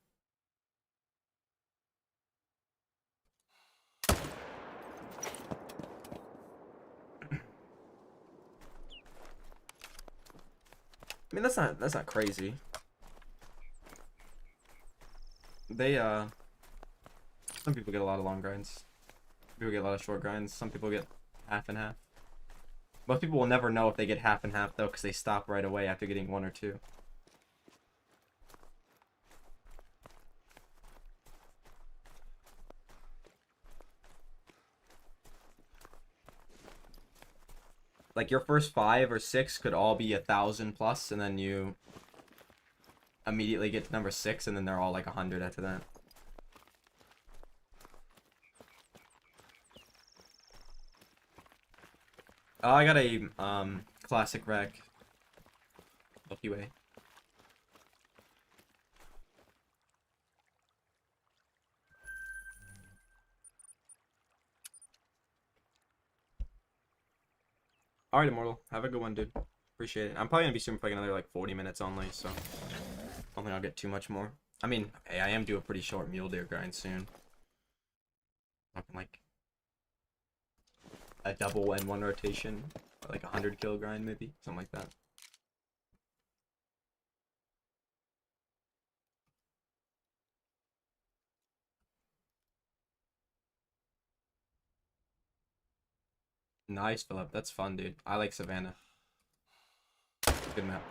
I mean, that's not crazy. They some people get a lot of long grinds. People get a lot of short grinds. Some people get half and half. Most people will never know if they get half and half though, because they stop right away after getting 1 or 2. Like your first 5 or 6 could all be 1,000 plus, and then you immediately get to number 6, and then they're all like 100 after that. Oh, I got a classic wreck. Milky Way. Alright, Immortal. Have a good one, dude. Appreciate it. I'm probably gonna be streaming for like another like 40 minutes only, so I don't think I'll get too much more. I mean, hey, I am due a pretty short mule deer grind soon. Talking like a double and 1 rotation, or like 100 kill grind maybe, something like that. Nice, Philip. That's fun, dude. I like Savannah. Good map.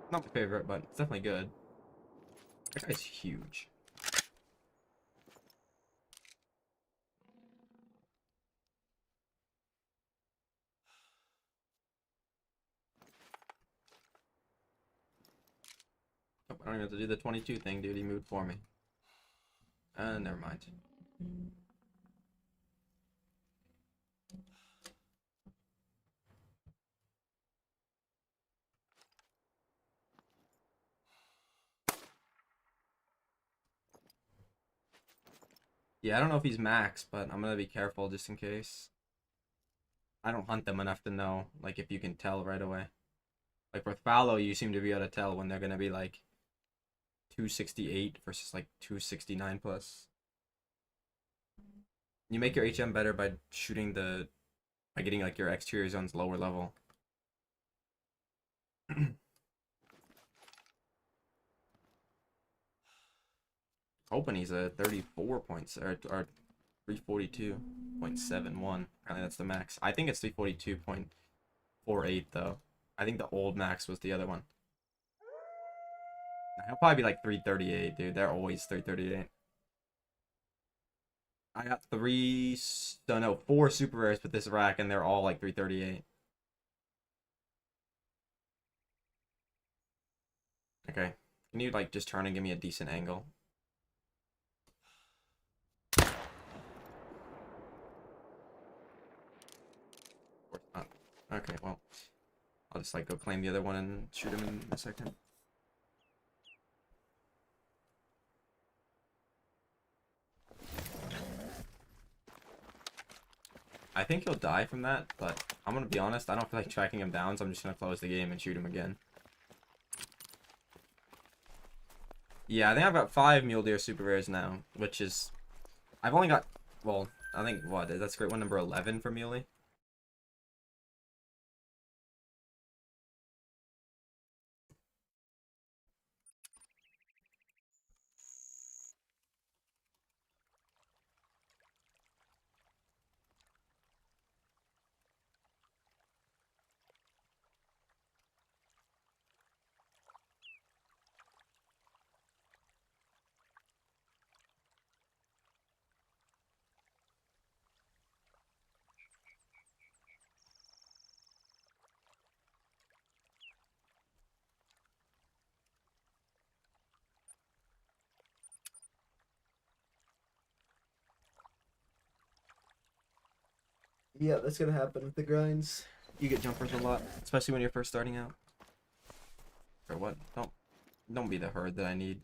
Not my favorite, but it's definitely good. That guy's huge. Oh, I don't even have to do the 22 thing, dude. He moved for me. Never mind. Yeah, I don't know if he's max, but I'm gonna be careful just in case. I don't hunt them enough to know, like, if you can tell right away. Like, with Fallow, you seem to be able to tell when they're gonna be, like, 268 versus, like, 269 plus. You make your HM better by shooting by getting, like, your exterior zones lower level. Hoping he's a 34 points, or 342.71. Apparently that's the max. I think it's 342.48 though. I think the old max was the other one. He'll probably be like 338, dude. They're always 338. I got 4 super rares with this rack, and they're all like 338. Okay. Can you like just turn and give me a decent angle? Or not. Okay, well. I'll just like go claim the other one and shoot him in a second. I think he'll die from that, but I'm gonna be honest, I don't feel like tracking him down, so I'm just gonna close the game and shoot him again. Yeah, I think I've got 5 mule deer super rares now, which is... I've only got... Well, I think, what, that's great one number 11 for Muley? Yeah, that's gonna happen with the grinds. You get jumpers a lot, especially when you're first starting out. Or what? Don't be the herd that I need.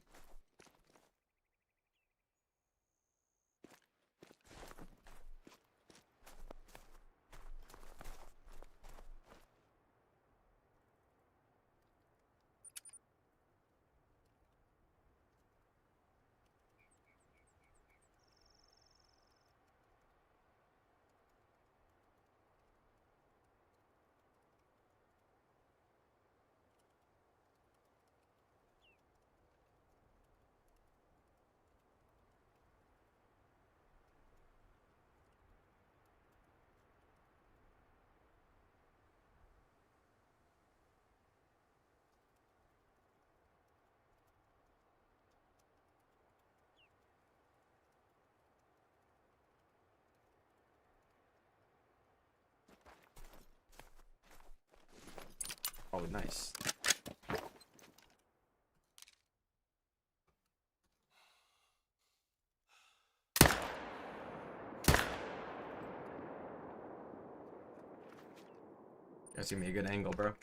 Oh, nice. That's gonna be a good angle, bro.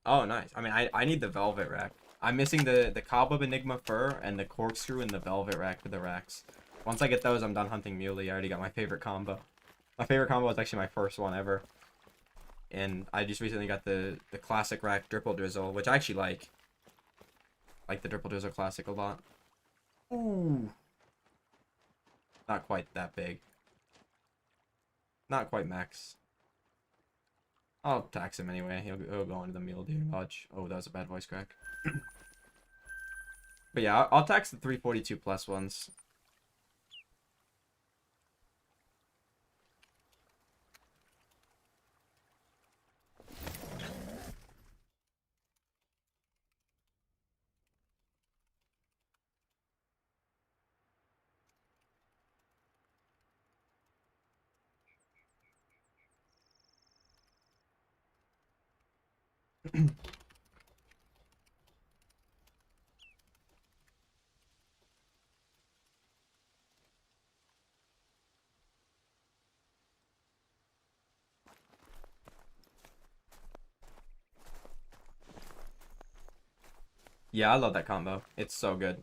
Oh, nice. I mean, I need the velvet rack. I'm missing the cobweb enigma fur and the corkscrew and the velvet rack for the racks. Once I get those, I'm done hunting Mule. I already got my favorite combo. My favorite combo was actually my first one ever. And I just recently got the classic rack Dripple Drizzle, which I actually like. Like the Dripple Drizzle classic a lot. Ooh. Not quite that big. Not quite max. I'll tax him anyway. He'll go into the Mule Deer Lodge. Oh, that was a bad voice crack. But yeah, I'll tax the 342 plus ones. Yeah, I love that combo. It's so good.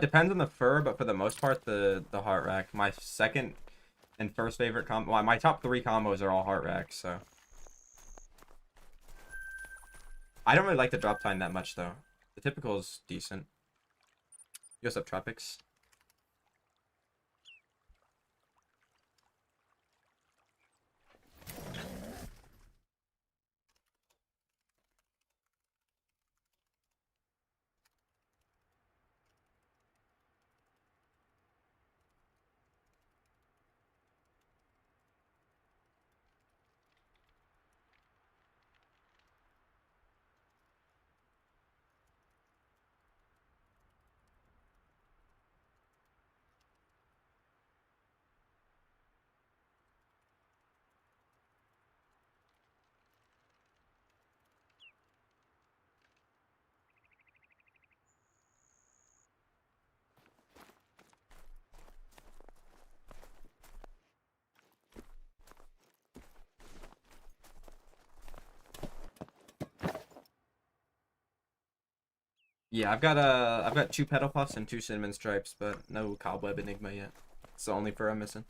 Depends on the fur, but for the most part, the heart rack. My second and first favorite combo. Well, my top 3 combos are all heart racks, so. I don't really like the drop time that much, though. The typical is decent. You also have Tropics. Yeah, I've got 2 Petal Puffs and 2 Cinnamon Stripes, but no Cobweb Enigma yet. It's the only fur I'm missing.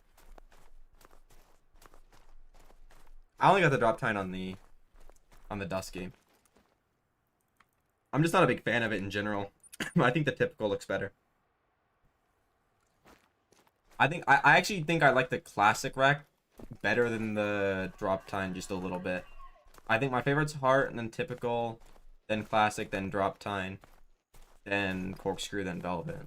I only got the drop time on the on the Dusky. I'm just not a big fan of it in general. I think the typical looks better. I actually think I like the classic rack better than the drop time just a little bit. I think my favorite's heart, and then typical, then classic, then drop time, then corkscrew, then velvet.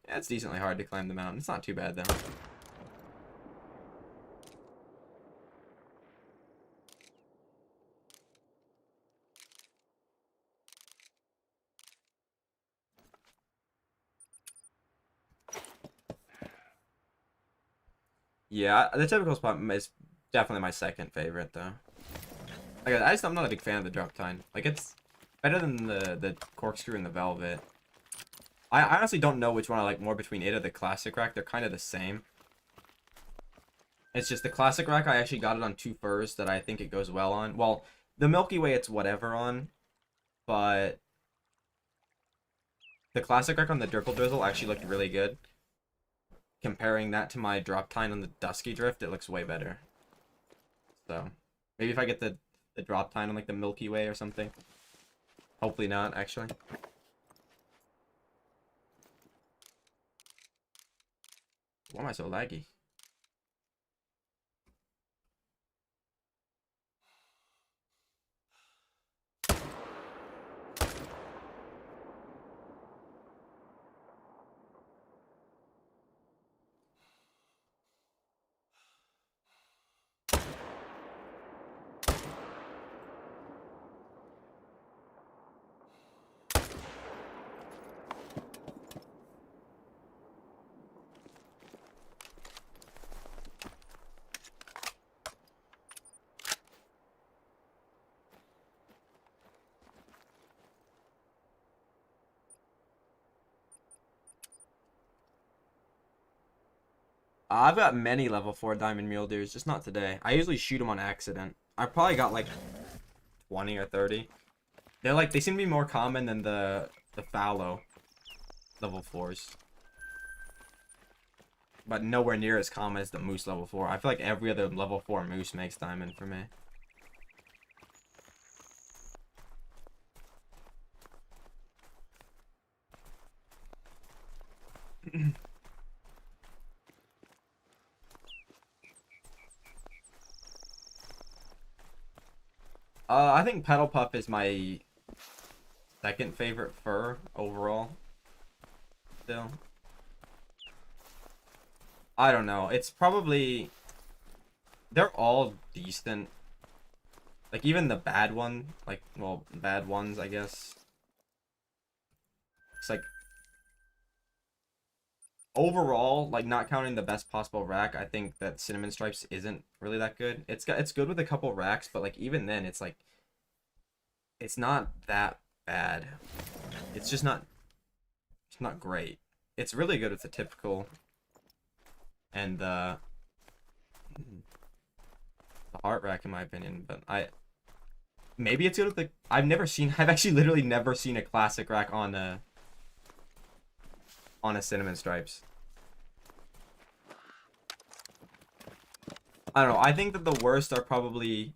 Yeah, it's decently hard to climb the mountain. It's not too bad though. Yeah, the typical spot is definitely my second favorite though. Like, I'm not a big fan of the drop time. Like, it's better than the corkscrew and the velvet. I honestly don't know which one I like more between it or the classic rack. They're kind of the same. It's just the classic rack, I actually got it on 2 furs that I think it goes well on. Well, the Milky Way it's whatever on, but the classic rack on the Dripple Drizzle actually looked really good. Comparing that to my drop time on the Dusky Drift, it looks way better. So, maybe if I get the drop time on like the Milky Way or something. Hopefully not, actually. Why am I so laggy? I've got many level 4 diamond mule deers, just not today. I usually shoot them on accident. I probably got like 20 or 30. They seem to be more common than the fallow level 4s. But nowhere near as common as the moose level 4. I feel like every other level 4 moose makes diamond for me. I think Petal Puff is my second favorite fur overall. Still. I don't know. It's probably... They're all decent. Like, even the bad one. Like, well, bad ones, I guess. It's like... Overall, like, not counting the best possible rack, I think that Cinnamon Stripes isn't really that good. It's good with a couple racks, but, like, even then, it's like... It's not that bad. It's just not... It's not great. It's really good with the typical... And the heart rack in my opinion, but maybe it's good with the I've actually literally never seen a classic rack on a Cinnamon Stripes. I don't know. I think that the worst are probably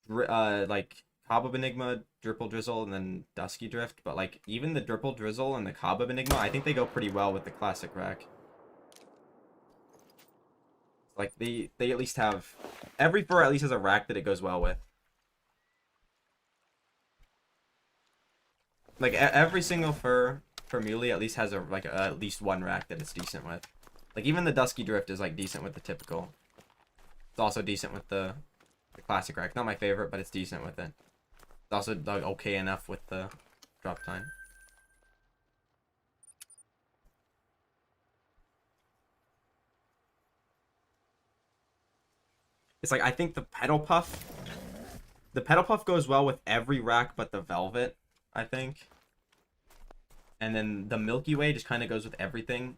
like Cobweb Enigma, Dripple Drizzle, and then Dusky Drift. But like even the Dripple Drizzle and the Cobweb Enigma, I think they go pretty well with the classic rack. Like they at least have every fur at least has a rack that it goes well with. Like every single fur for Muley at least has at least one rack that it's decent with. Like even the Dusky Drift is like decent with the typical. It's also decent with the classic rack. Not my favorite, but it's decent with it. It's also like okay enough with the drop time. It's like I think the Petal Puff goes well with every rack but the Velvet, I think. And then the Milky Way just kind of goes with everything.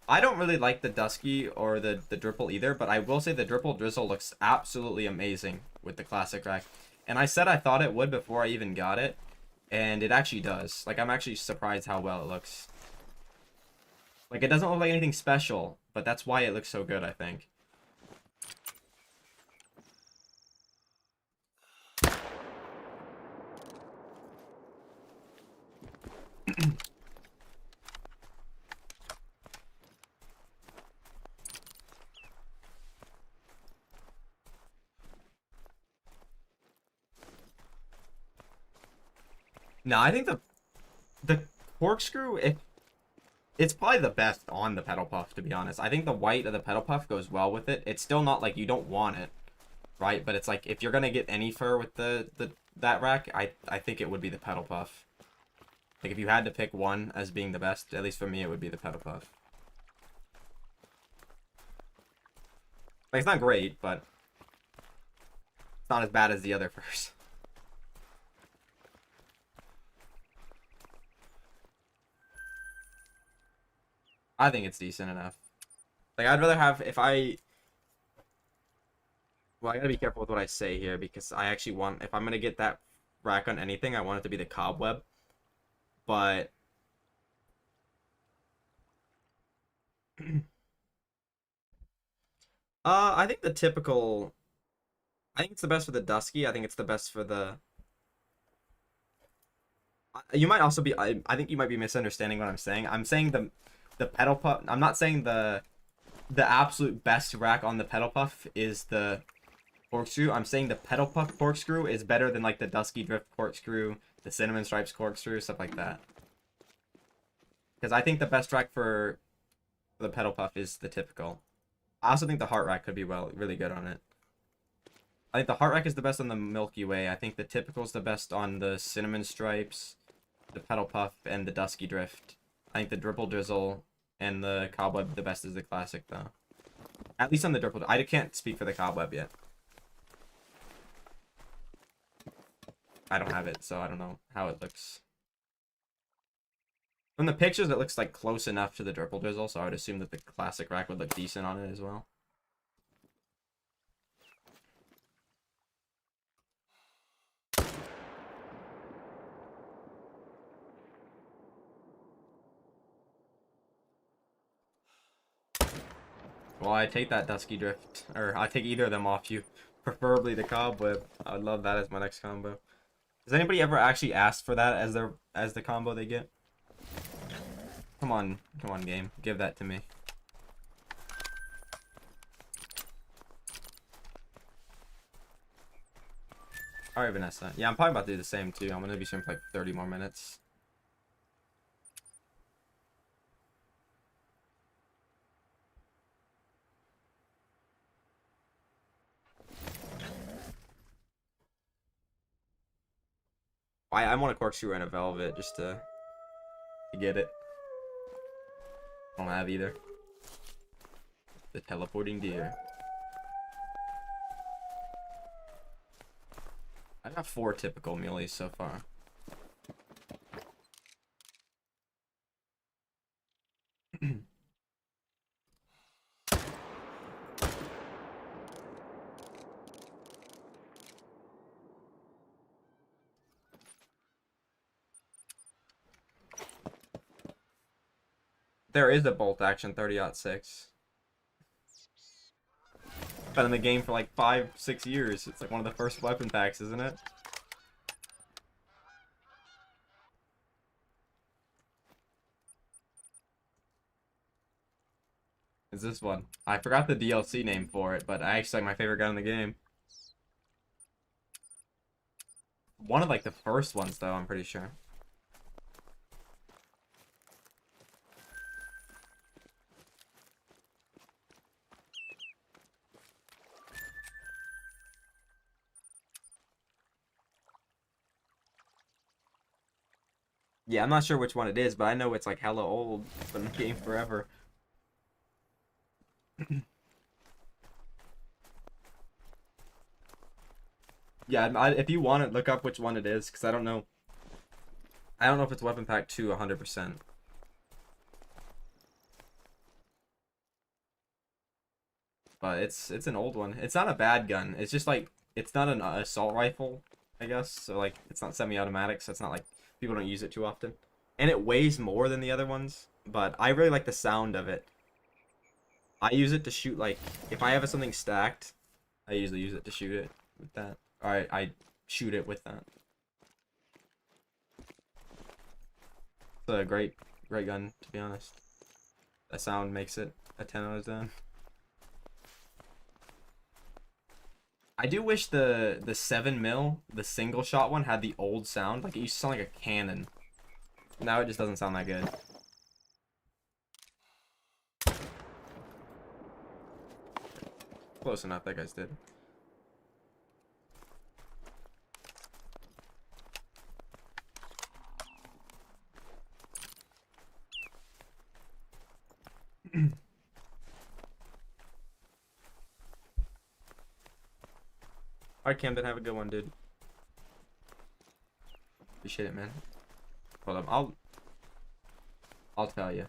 I don't really like the Dusky or the Dripple either, but I will say the Dripple Drizzle looks absolutely amazing with the classic rack. And I said I thought it would before I even got it, and it actually does. Like, I'm actually surprised how well it looks. Like, it doesn't look like anything special, but that's why it looks so good, I think. No, I think the corkscrew, it's probably the best on the pedal puff, to be honest. I think the white of the pedal puff goes well with it. It's still not like you don't want it, right? But it's like if you're gonna get any fur with that rack, I think it would be the pedal puff. Like if you had to pick one as being the best, at least for me, it would be the pedal puff. Like it's not great, but it's not as bad as the other furs. I think it's decent enough. Like, I'd rather have, well, I gotta be careful with what I say here, because I actually want, if I'm gonna get that rack on anything, I want it to be the cobweb. But, I think the typical, I think it's the best for the Dusky, I think it's the best for the, you might also be, I think you might be misunderstanding what I'm saying. I'm saying the pedal puff, I'm not saying the absolute best rack on the pedal puff is the corkscrew. I'm saying the pedal puff corkscrew is better than like the Dusky Drift corkscrew, the Cinnamon Stripes corkscrew, stuff like that. Because I think the best rack for the pedal puff is the typical. I also think the heart rack could be really good on it. I think the heart rack is the best on the Milky Way. I think the typical is the best on the Cinnamon Stripes, the pedal puff, and the Dusky Drift. I think the Dripple Drizzle and the Cobweb, the best is the classic though. At least on the Dripple. I can't speak for the Cobweb yet. I don't have it, so I don't know how it looks. From the pictures, it looks like close enough to the Dripple Drizzle, so I would assume that the classic rack would look decent on it as well. Well, I take that Dusky Drift, or I take either of them off you. Preferably the Cobweb. I would love that as my next combo. Has anybody ever actually asked for that as the combo they get? Come on, game. Give that to me. Alright, Vanessa. Yeah, I'm probably about to do the same too. I'm gonna be streaming for like 30 more minutes. I want a corkscrew and a velvet just to get it. I don't have either. The teleporting deer. I got 4 typical muleys so far. There is a bolt action 30-06. Been in the game for like 5-6 years. It's like one of the first weapon packs, isn't it? Is this one? I forgot the DLC name for it, but I actually like my favorite gun in the game. One of like the first ones though, I'm pretty sure. Yeah, I'm not sure which one it is, but I know it's like hella old. It's been in the game forever. Yeah, if you want it, look up which one it is, because I don't know. I don't know if it's weapon pack 2 100%. but it's an old one. It's not a bad gun. It's just like it's not an assault rifle, I guess. So like it's not semi-automatic, so it's not like people don't use it too often. And it weighs more than the other ones, but I really like the sound of it. I use it to shoot like if I have something stacked, I usually use it to shoot it with that. Or I shoot it with that. It's a great gun to be honest. The sound makes it a 10 out of 10. I do wish the 7mm, the single shot one, had the old sound. Like it used to sound like a cannon. Now it just doesn't sound that good. Close enough, that guy's dead. Alright, Camden, have a good one, dude. Appreciate it, man. Hold up, I'll tell you.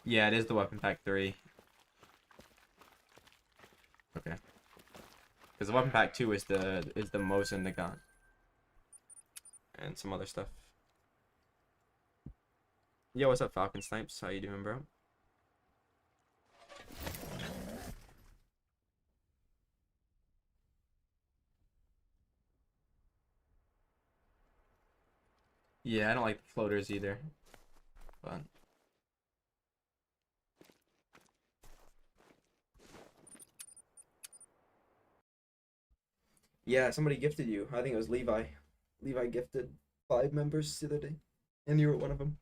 Yeah, it is the weapon pack 3. Okay. Because the weapon pack 2 is the most in the gun. And some other stuff. Yo, what's up, Falcon Snipes? How you doing, bro? Yeah, I don't like the floaters either. But yeah, somebody gifted you. I think it was Levi. Levi gifted 5 members the other day. And you were one of them.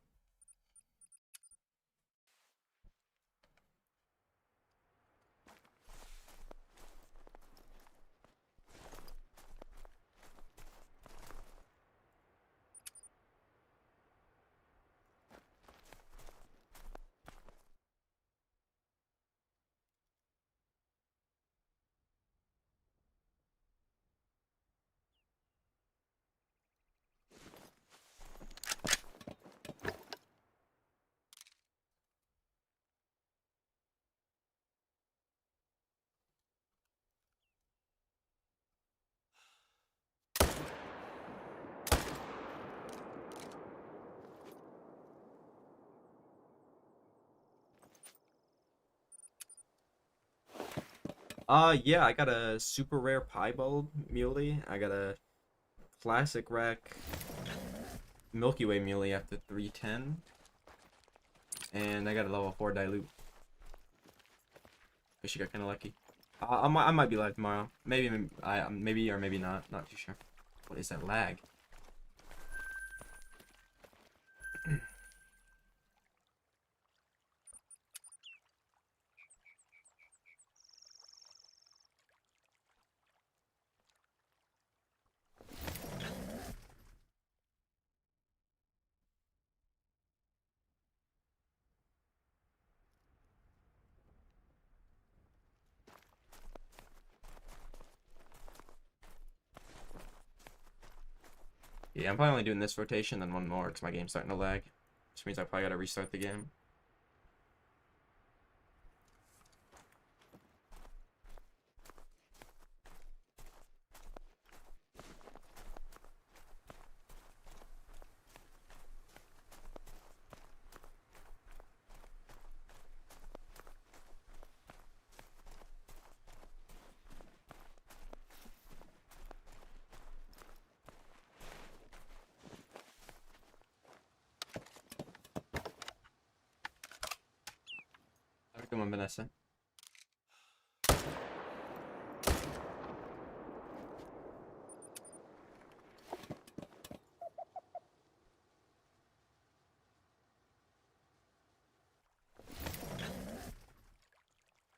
Yeah, I got a super rare piebald muley. I got a classic rack Milky Way muley after 310. And I got a level 4 dilute. Guess you got kind of lucky. I might be live tomorrow. Maybe or maybe not. Not too sure. What is that lag? Yeah, I'm probably only doing this rotation, then one more, because my game's starting to lag. Which means I probably gotta restart the game. Come on, Vanessa.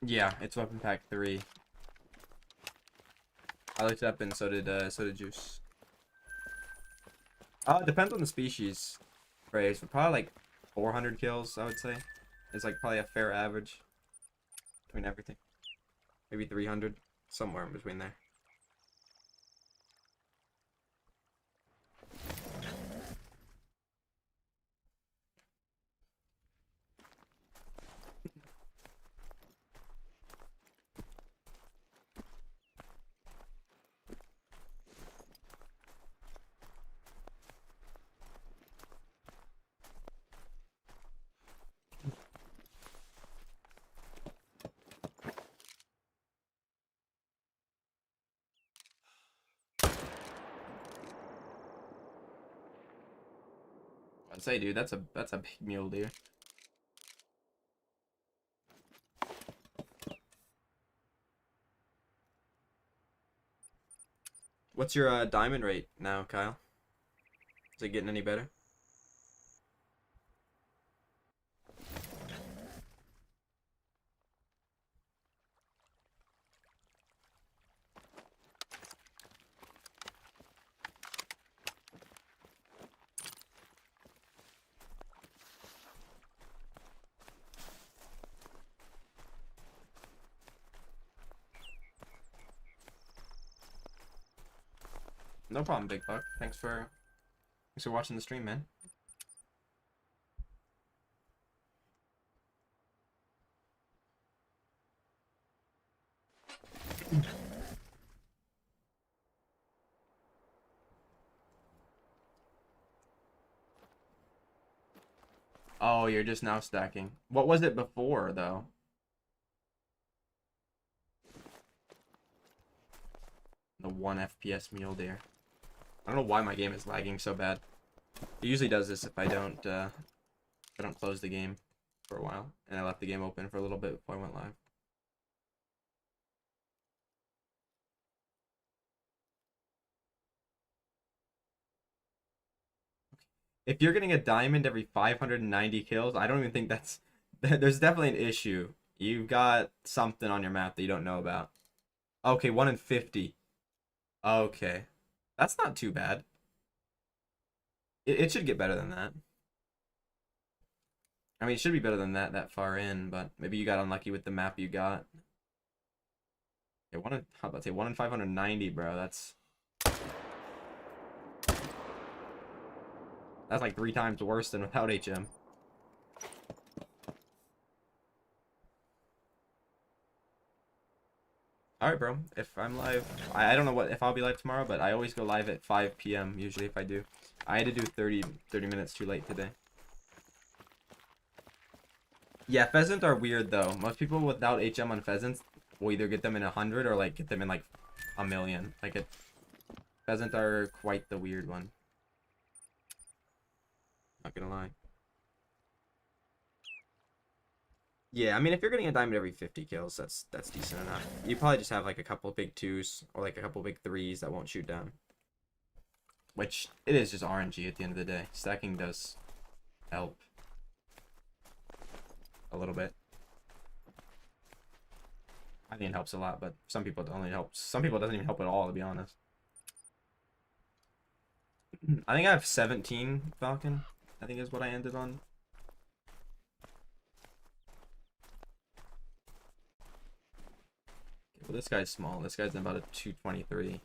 Yeah, it's weapon pack 3. I looked it up and so did Juice. It depends on the species. Race, but probably like 400 kills, I would say. Is like probably a fair average between everything. Maybe 300, somewhere in between there. I'd say, dude, that's a big mule deer. What's your diamond rate now, Kyle? Is it getting any better? No problem, Big Buck. Thanks for watching the stream, man. Oh, you're just now stacking. What was it before, though? The 1 FPS mule deer. I don't know why my game is lagging so bad. It usually does this if I don't close the game for a while, and I left the game open for a little bit before I went live. If you're getting a diamond every 590 kills, I don't even think that's... There's definitely an issue. You've got something on your map that you don't know about. Okay, 1 in 50. Okay. That's not too bad. It should get better than that. I mean, it should be better than that far in, but maybe you got unlucky with the map you got. Yeah, how about say 1 in 590, bro? That's like 3 times worse than without HM. Alright, bro. If I'm live, I don't know if I'll be live tomorrow, but I always go live at 5 p.m. usually if I do. I had to do 30 minutes too late today. Yeah, pheasants are weird, though. Most people without HM on pheasants will either get them in 100 or, like, get them in, like, 1,000,000. Like, pheasants are quite the weird one. Not gonna lie. Yeah, I mean, if you're getting a diamond every 50 kills, that's decent enough. You probably just have, like, a couple of big 2s or, like, a couple of big 3s that won't shoot down. Which, it is just RNG at the end of the day. Stacking does help a little bit. I think it helps a lot, but some people only helps. Some people it doesn't even help at all, to be honest. I think I have 17 Falcon. I think is what I ended on. Well, this guy's small. This guy's about a 223.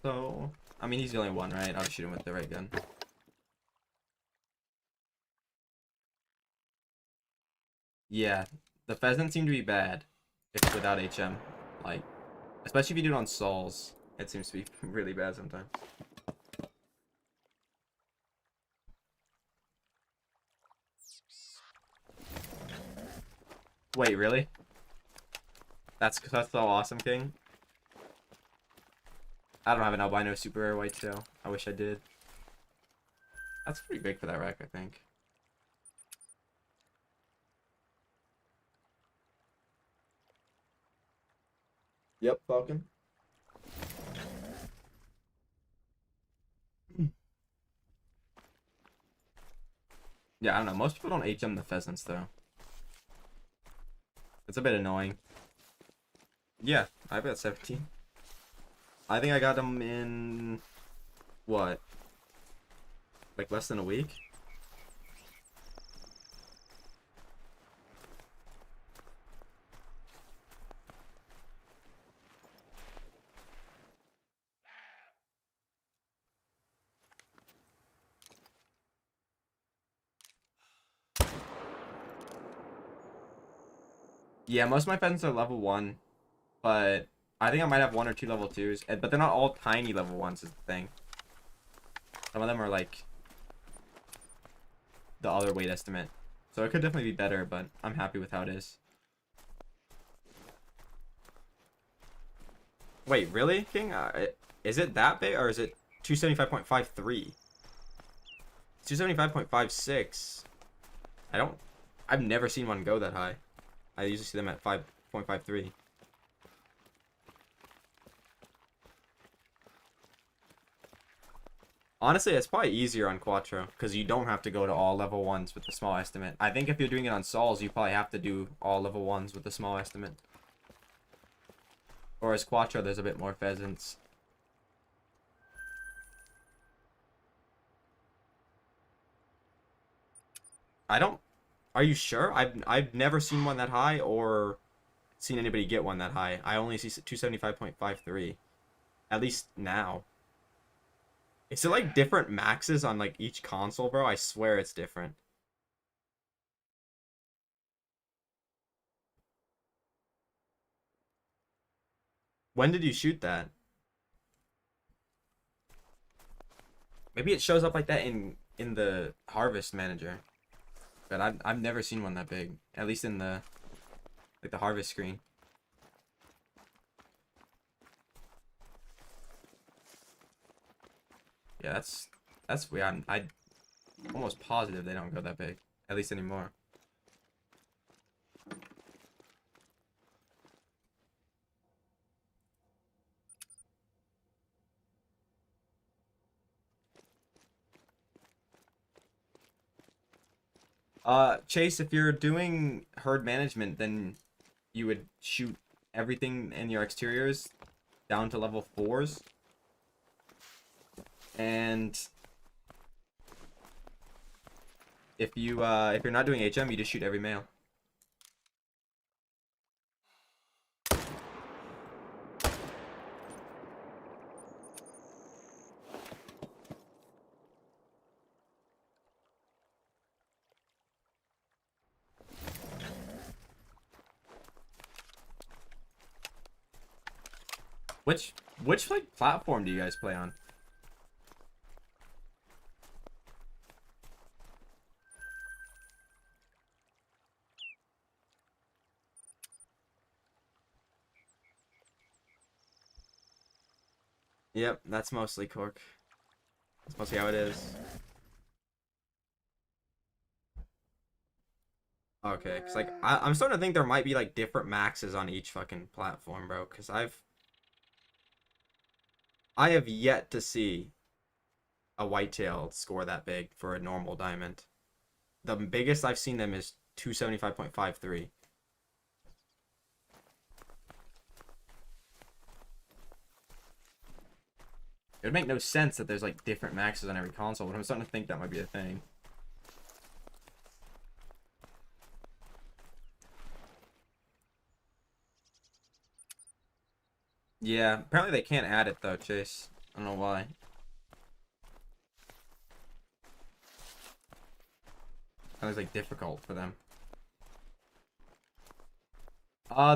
So, I mean, he's the only one, right? I'll shoot him with the right gun. Yeah, the pheasants seem to be bad if without HM. Like, especially if you do it on Sauls, it seems to be really bad sometimes. Wait, really? That's so awesome, King. I don't have an albino super rare whitetail. I wish I did. That's pretty big for that rack, I think. Yep, Falcon. Yeah, I don't know. Most people don't HM the pheasants, though. It's a bit annoying. Yeah, I've got 17. I think I got them in What? Like less than a week? Yeah, most of my pheasants are level 1, but I think I might have 1 or 2 level 2s, but they're not all tiny level 1s is the thing. Some of them are like the other weight estimate. So it could definitely be better, but I'm happy with how it is. Wait, really, King? Is it that big, or is it 275.53? 275.56. I've never seen one go that high. I usually see them at 5.53. Honestly, it's probably easier on Quattro, because you don't have to go to all level 1s with the small estimate. I think if you're doing it on Sols, you probably have to do all level 1s with the small estimate. Whereas Quattro, there's a bit more pheasants. I don't... Are you sure? I've never seen one that high, or seen anybody get one that high. I only see 275.53. At least now. Is it like different maxes on like each console, bro? I swear it's different. When did you shoot that? Maybe it shows up like that in the Harvest Manager. But I've never seen one that big. At least in the like the Harvest screen. Yeah, that's weird. I'm almost positive they don't go that big. At least anymore. Chase, if you're doing herd management, then you would shoot everything in your exteriors down to level 4s. And if you're not doing HM, you just shoot every male. Which like platform do you guys play on? Yep, that's mostly Cork. That's mostly how it is. Okay, cause like I'm starting to think there might be like different maxes on each fucking platform, bro. Cause I have yet to see a whitetail score that big for a normal diamond. The biggest I've seen them is 275.53. It would make no sense that there's like different maxes on every console, but I'm starting to think that might be a thing. Yeah, apparently they can't add it though, Chase. I don't know why. That was like difficult for them.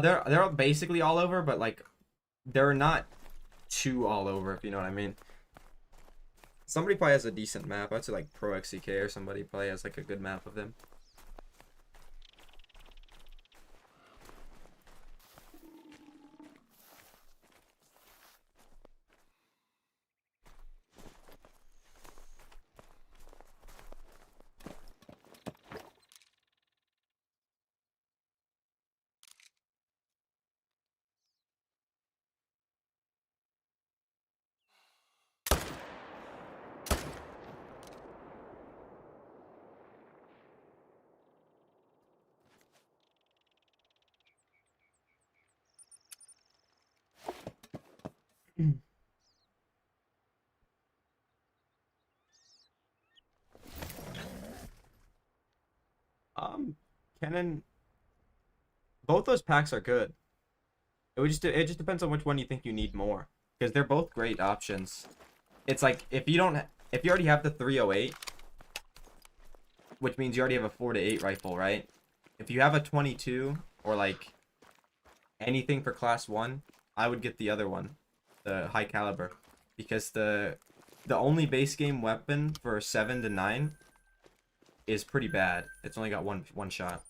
They're basically all over, but like they're not too all over, if you know what I mean. Somebody probably has a decent map. I'd say like Pro XCK or somebody probably has like a good map of them. Cannon, both those packs are good. It just depends on which one you think you need more, because they're both great options. It's like if you already have the 308, which means you already have a 4-8 rifle, right? If you have a 22 or like anything for class 1, I would get the other one, the high caliber, because the only base game weapon for 7 to 9 is pretty bad. It's only got one shot.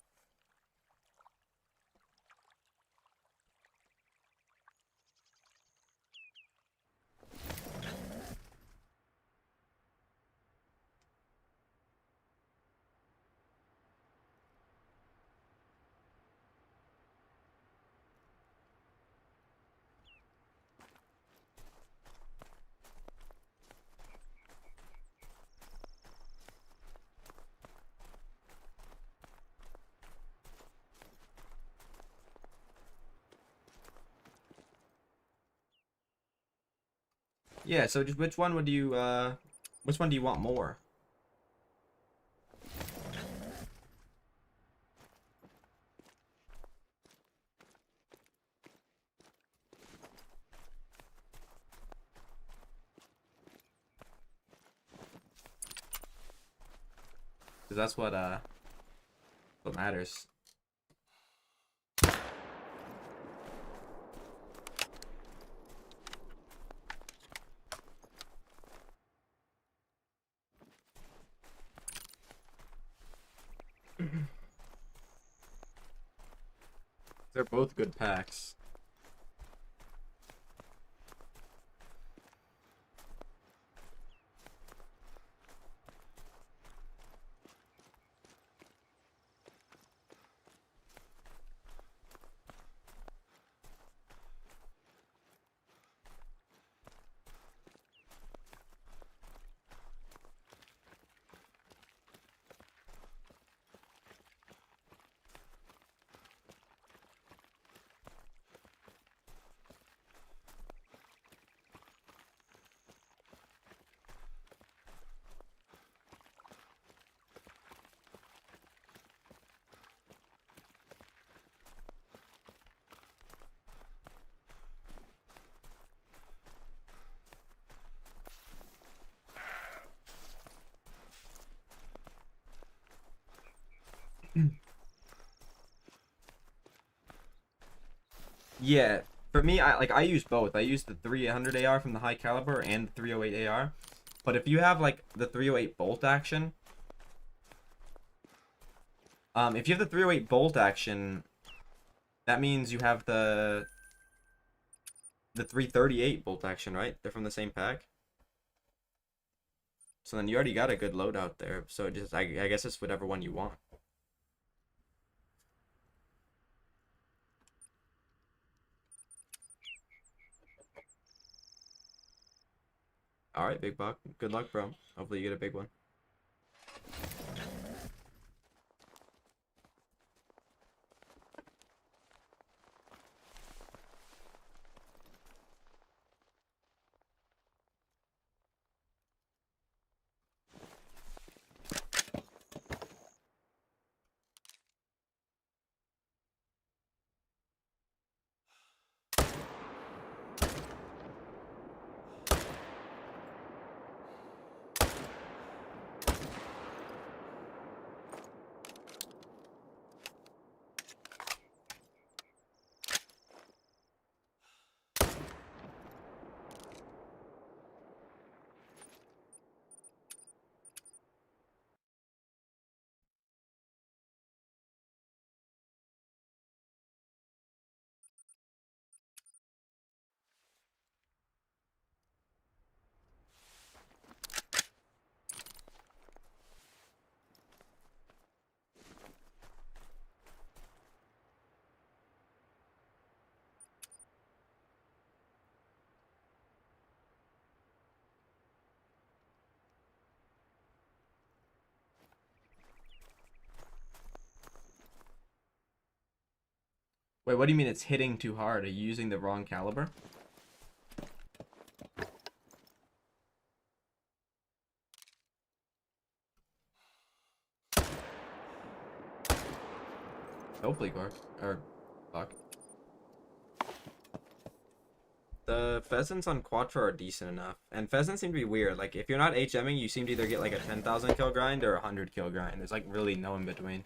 Yeah, so just which one do you want more? Because that's what matters. They're both good packs. Yeah, for me, I use both. I use the 300 AR from the high caliber and the 308 AR. But if you have like the 308 bolt action, if you have the 308 bolt action, that means you have the 338 bolt action, right? They're from the same pack. So then you already got a good loadout there. So just I guess it's whatever one you want. All right, big buck. Good luck, bro. Hopefully you get a big one. Wait, what do you mean it's hitting too hard? Are you using the wrong caliber? Hopefully, Gork. Or, fuck. The pheasants on Quattro are decent enough. And pheasants seem to be weird. Like, if you're not HMing, you seem to either get like a 10,000 kill grind or a 100 kill grind. There's like really no in between.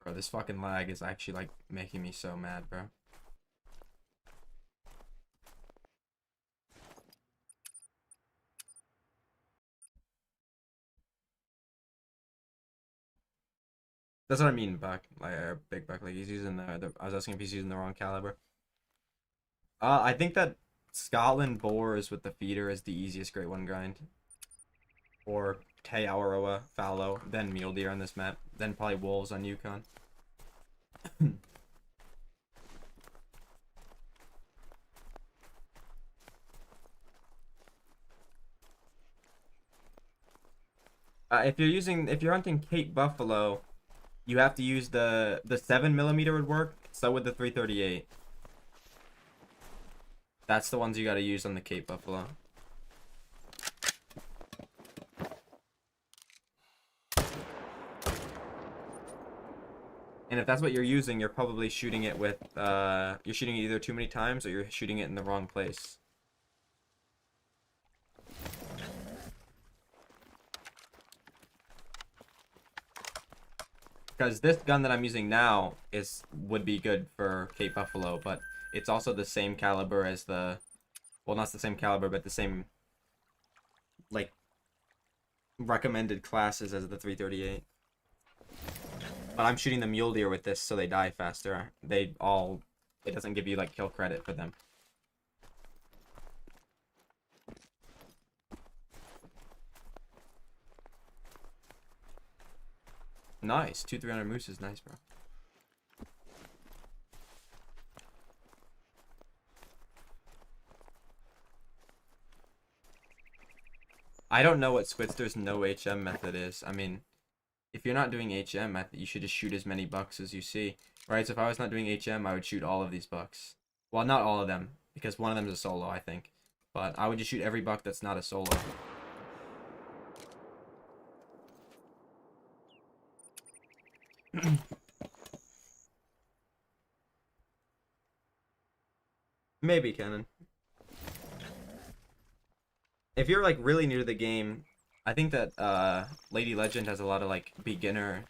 Bro, this fucking lag is actually like making me so mad, bro. That's what I mean, Buck. Like, big Buck. Like, he's using I was asking if he's using the wrong caliber. I think that Scotland Boars with the feeder is the easiest Great One grind. Or Te Awaroa Fallow, then Mule Deer on this map, then probably Wolves on Yukon. If you're hunting Cape Buffalo, you have to use the 7mm would work. So would the 338. That's the ones you gotta use on the Cape Buffalo. And if that's what you're using, you're probably shooting it with you're shooting it either too many times or you're shooting it in the wrong place. Because this gun that I'm using now would be good for Cape Buffalo, but it's also the same caliber as well, not the same caliber, but the same like recommended classes as the 338. But I'm shooting the Mule Deer with this, so they die faster. It doesn't give you like kill credit for them. Nice, 2-300 moose is nice, bro. I don't know what Squidster's no HM method is. I mean, if you're not doing HM, you should just shoot as many bucks as you see. Right, so if I was not doing HM, I would shoot all of these bucks. Well, not all of them, because one of them is a solo, I think. But I would just shoot every buck that's not a solo. Maybe, Kenan. If you're like really new to the game, I think that Lady Legend has a lot of like beginner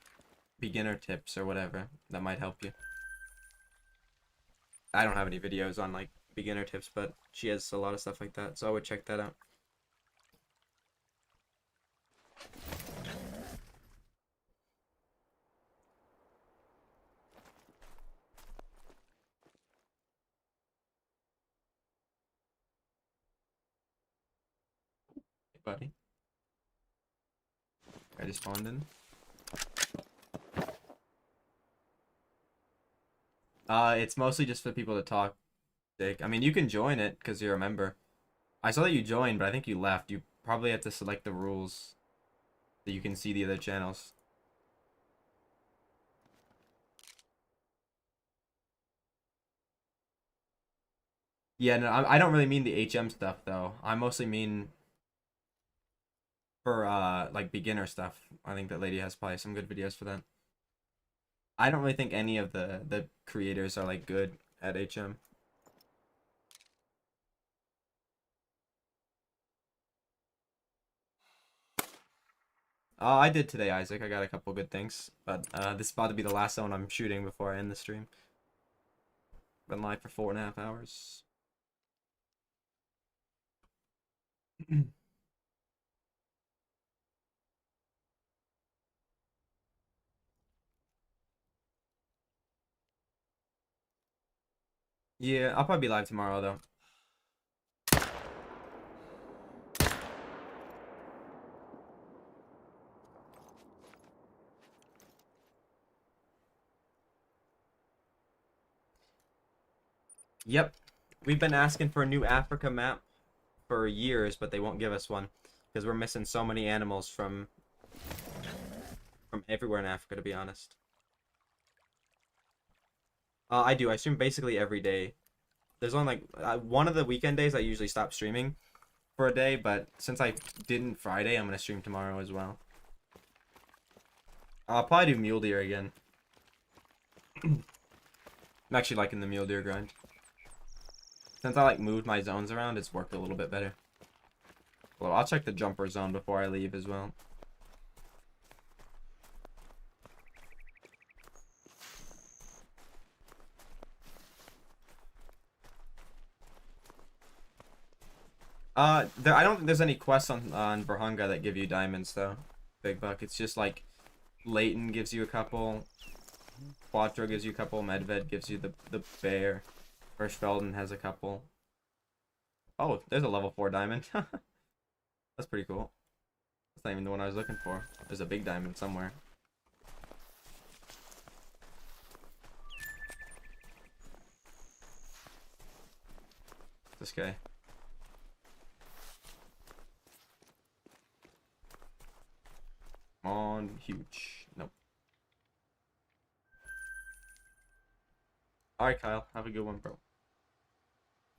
tips or whatever that might help you. I don't have any videos on like beginner tips, but she has a lot of stuff like that, so I would check that out. Hey, buddy. I just spawned in. It's mostly just for people to talk. Dick. I mean, you can join it because you're a member. I saw that you joined, but I think you left. You probably have to select the rules so you can see the other channels. Yeah, no, I don't really mean the HM stuff though. I mostly mean for like beginner stuff. I think that lady has probably some good videos for that. I don't really think any of the creators are like good at HM. I did today, Isaac. I got a couple good things, but this is about to be the last one I'm shooting before I end the stream. Been live for 4.5 hours. Yeah, I'll probably be live tomorrow though. Yep. We've been asking for a new Africa map for years, but they won't give us one because we're missing so many animals from everywhere in Africa, to be honest. I do. I stream basically every day. There's only like one of the weekend days I usually stop streaming for a day, but since I didn't Friday, I'm gonna stream tomorrow as well. I'll probably do mule deer again. I'm actually liking the mule deer grind. Since I like moved my zones around, it's worked a little bit better. Well, I'll check the jumper zone before I leave as well. I don't think there's any quests on Burhanga that give you diamonds though. Big buck. It's just like Leighton gives you a couple, Quattro gives you a couple, Medved gives you the bear, Hirschfelden has a couple. Oh, there's a level 4 diamond. That's pretty cool. That's not even the one I was looking for. There's a big diamond somewhere. This guy. Come on, huge. Nope. Alright, Kyle. Have a good one, bro.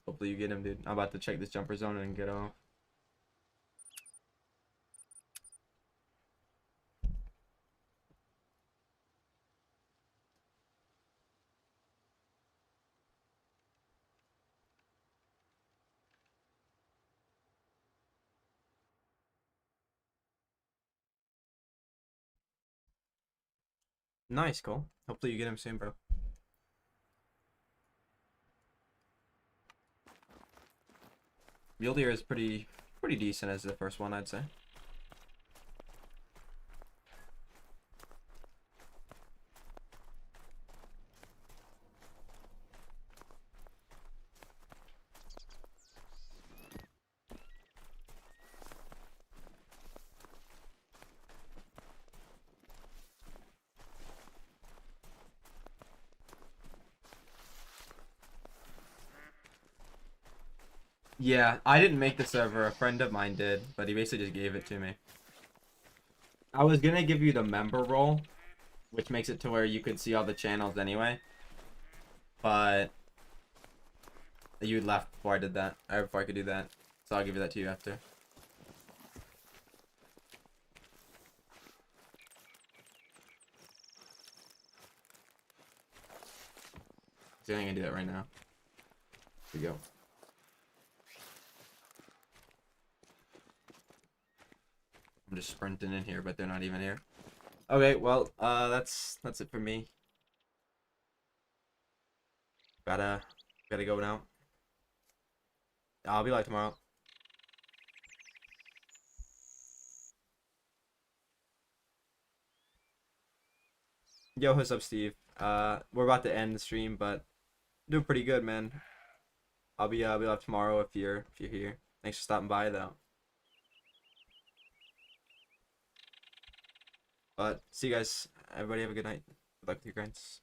Hopefully you get him, dude. I'm about to check this jumper zone and get off. Nice, Cole. Hopefully you get him soon, bro. Mule deer is pretty decent as the first one, I'd say. Yeah, I didn't make the server. A friend of mine did, but he basically just gave it to me. I was gonna give you the member role, which makes it to where you could see all the channels anyway. But you left before I did that, or before I could do that. So I'll give you that to you after. So I'm gonna do that right now. Here we go. I'm just sprinting in here, but they're not even here. Okay, well, that's it for me. Gotta go now. I'll be live tomorrow. Yo, what's up, Steve? We're about to end the stream, but doing pretty good, man. I'll be live tomorrow if you're here. Thanks for stopping by, though. But see you guys. Everybody have a good night. Good luck with your grinds.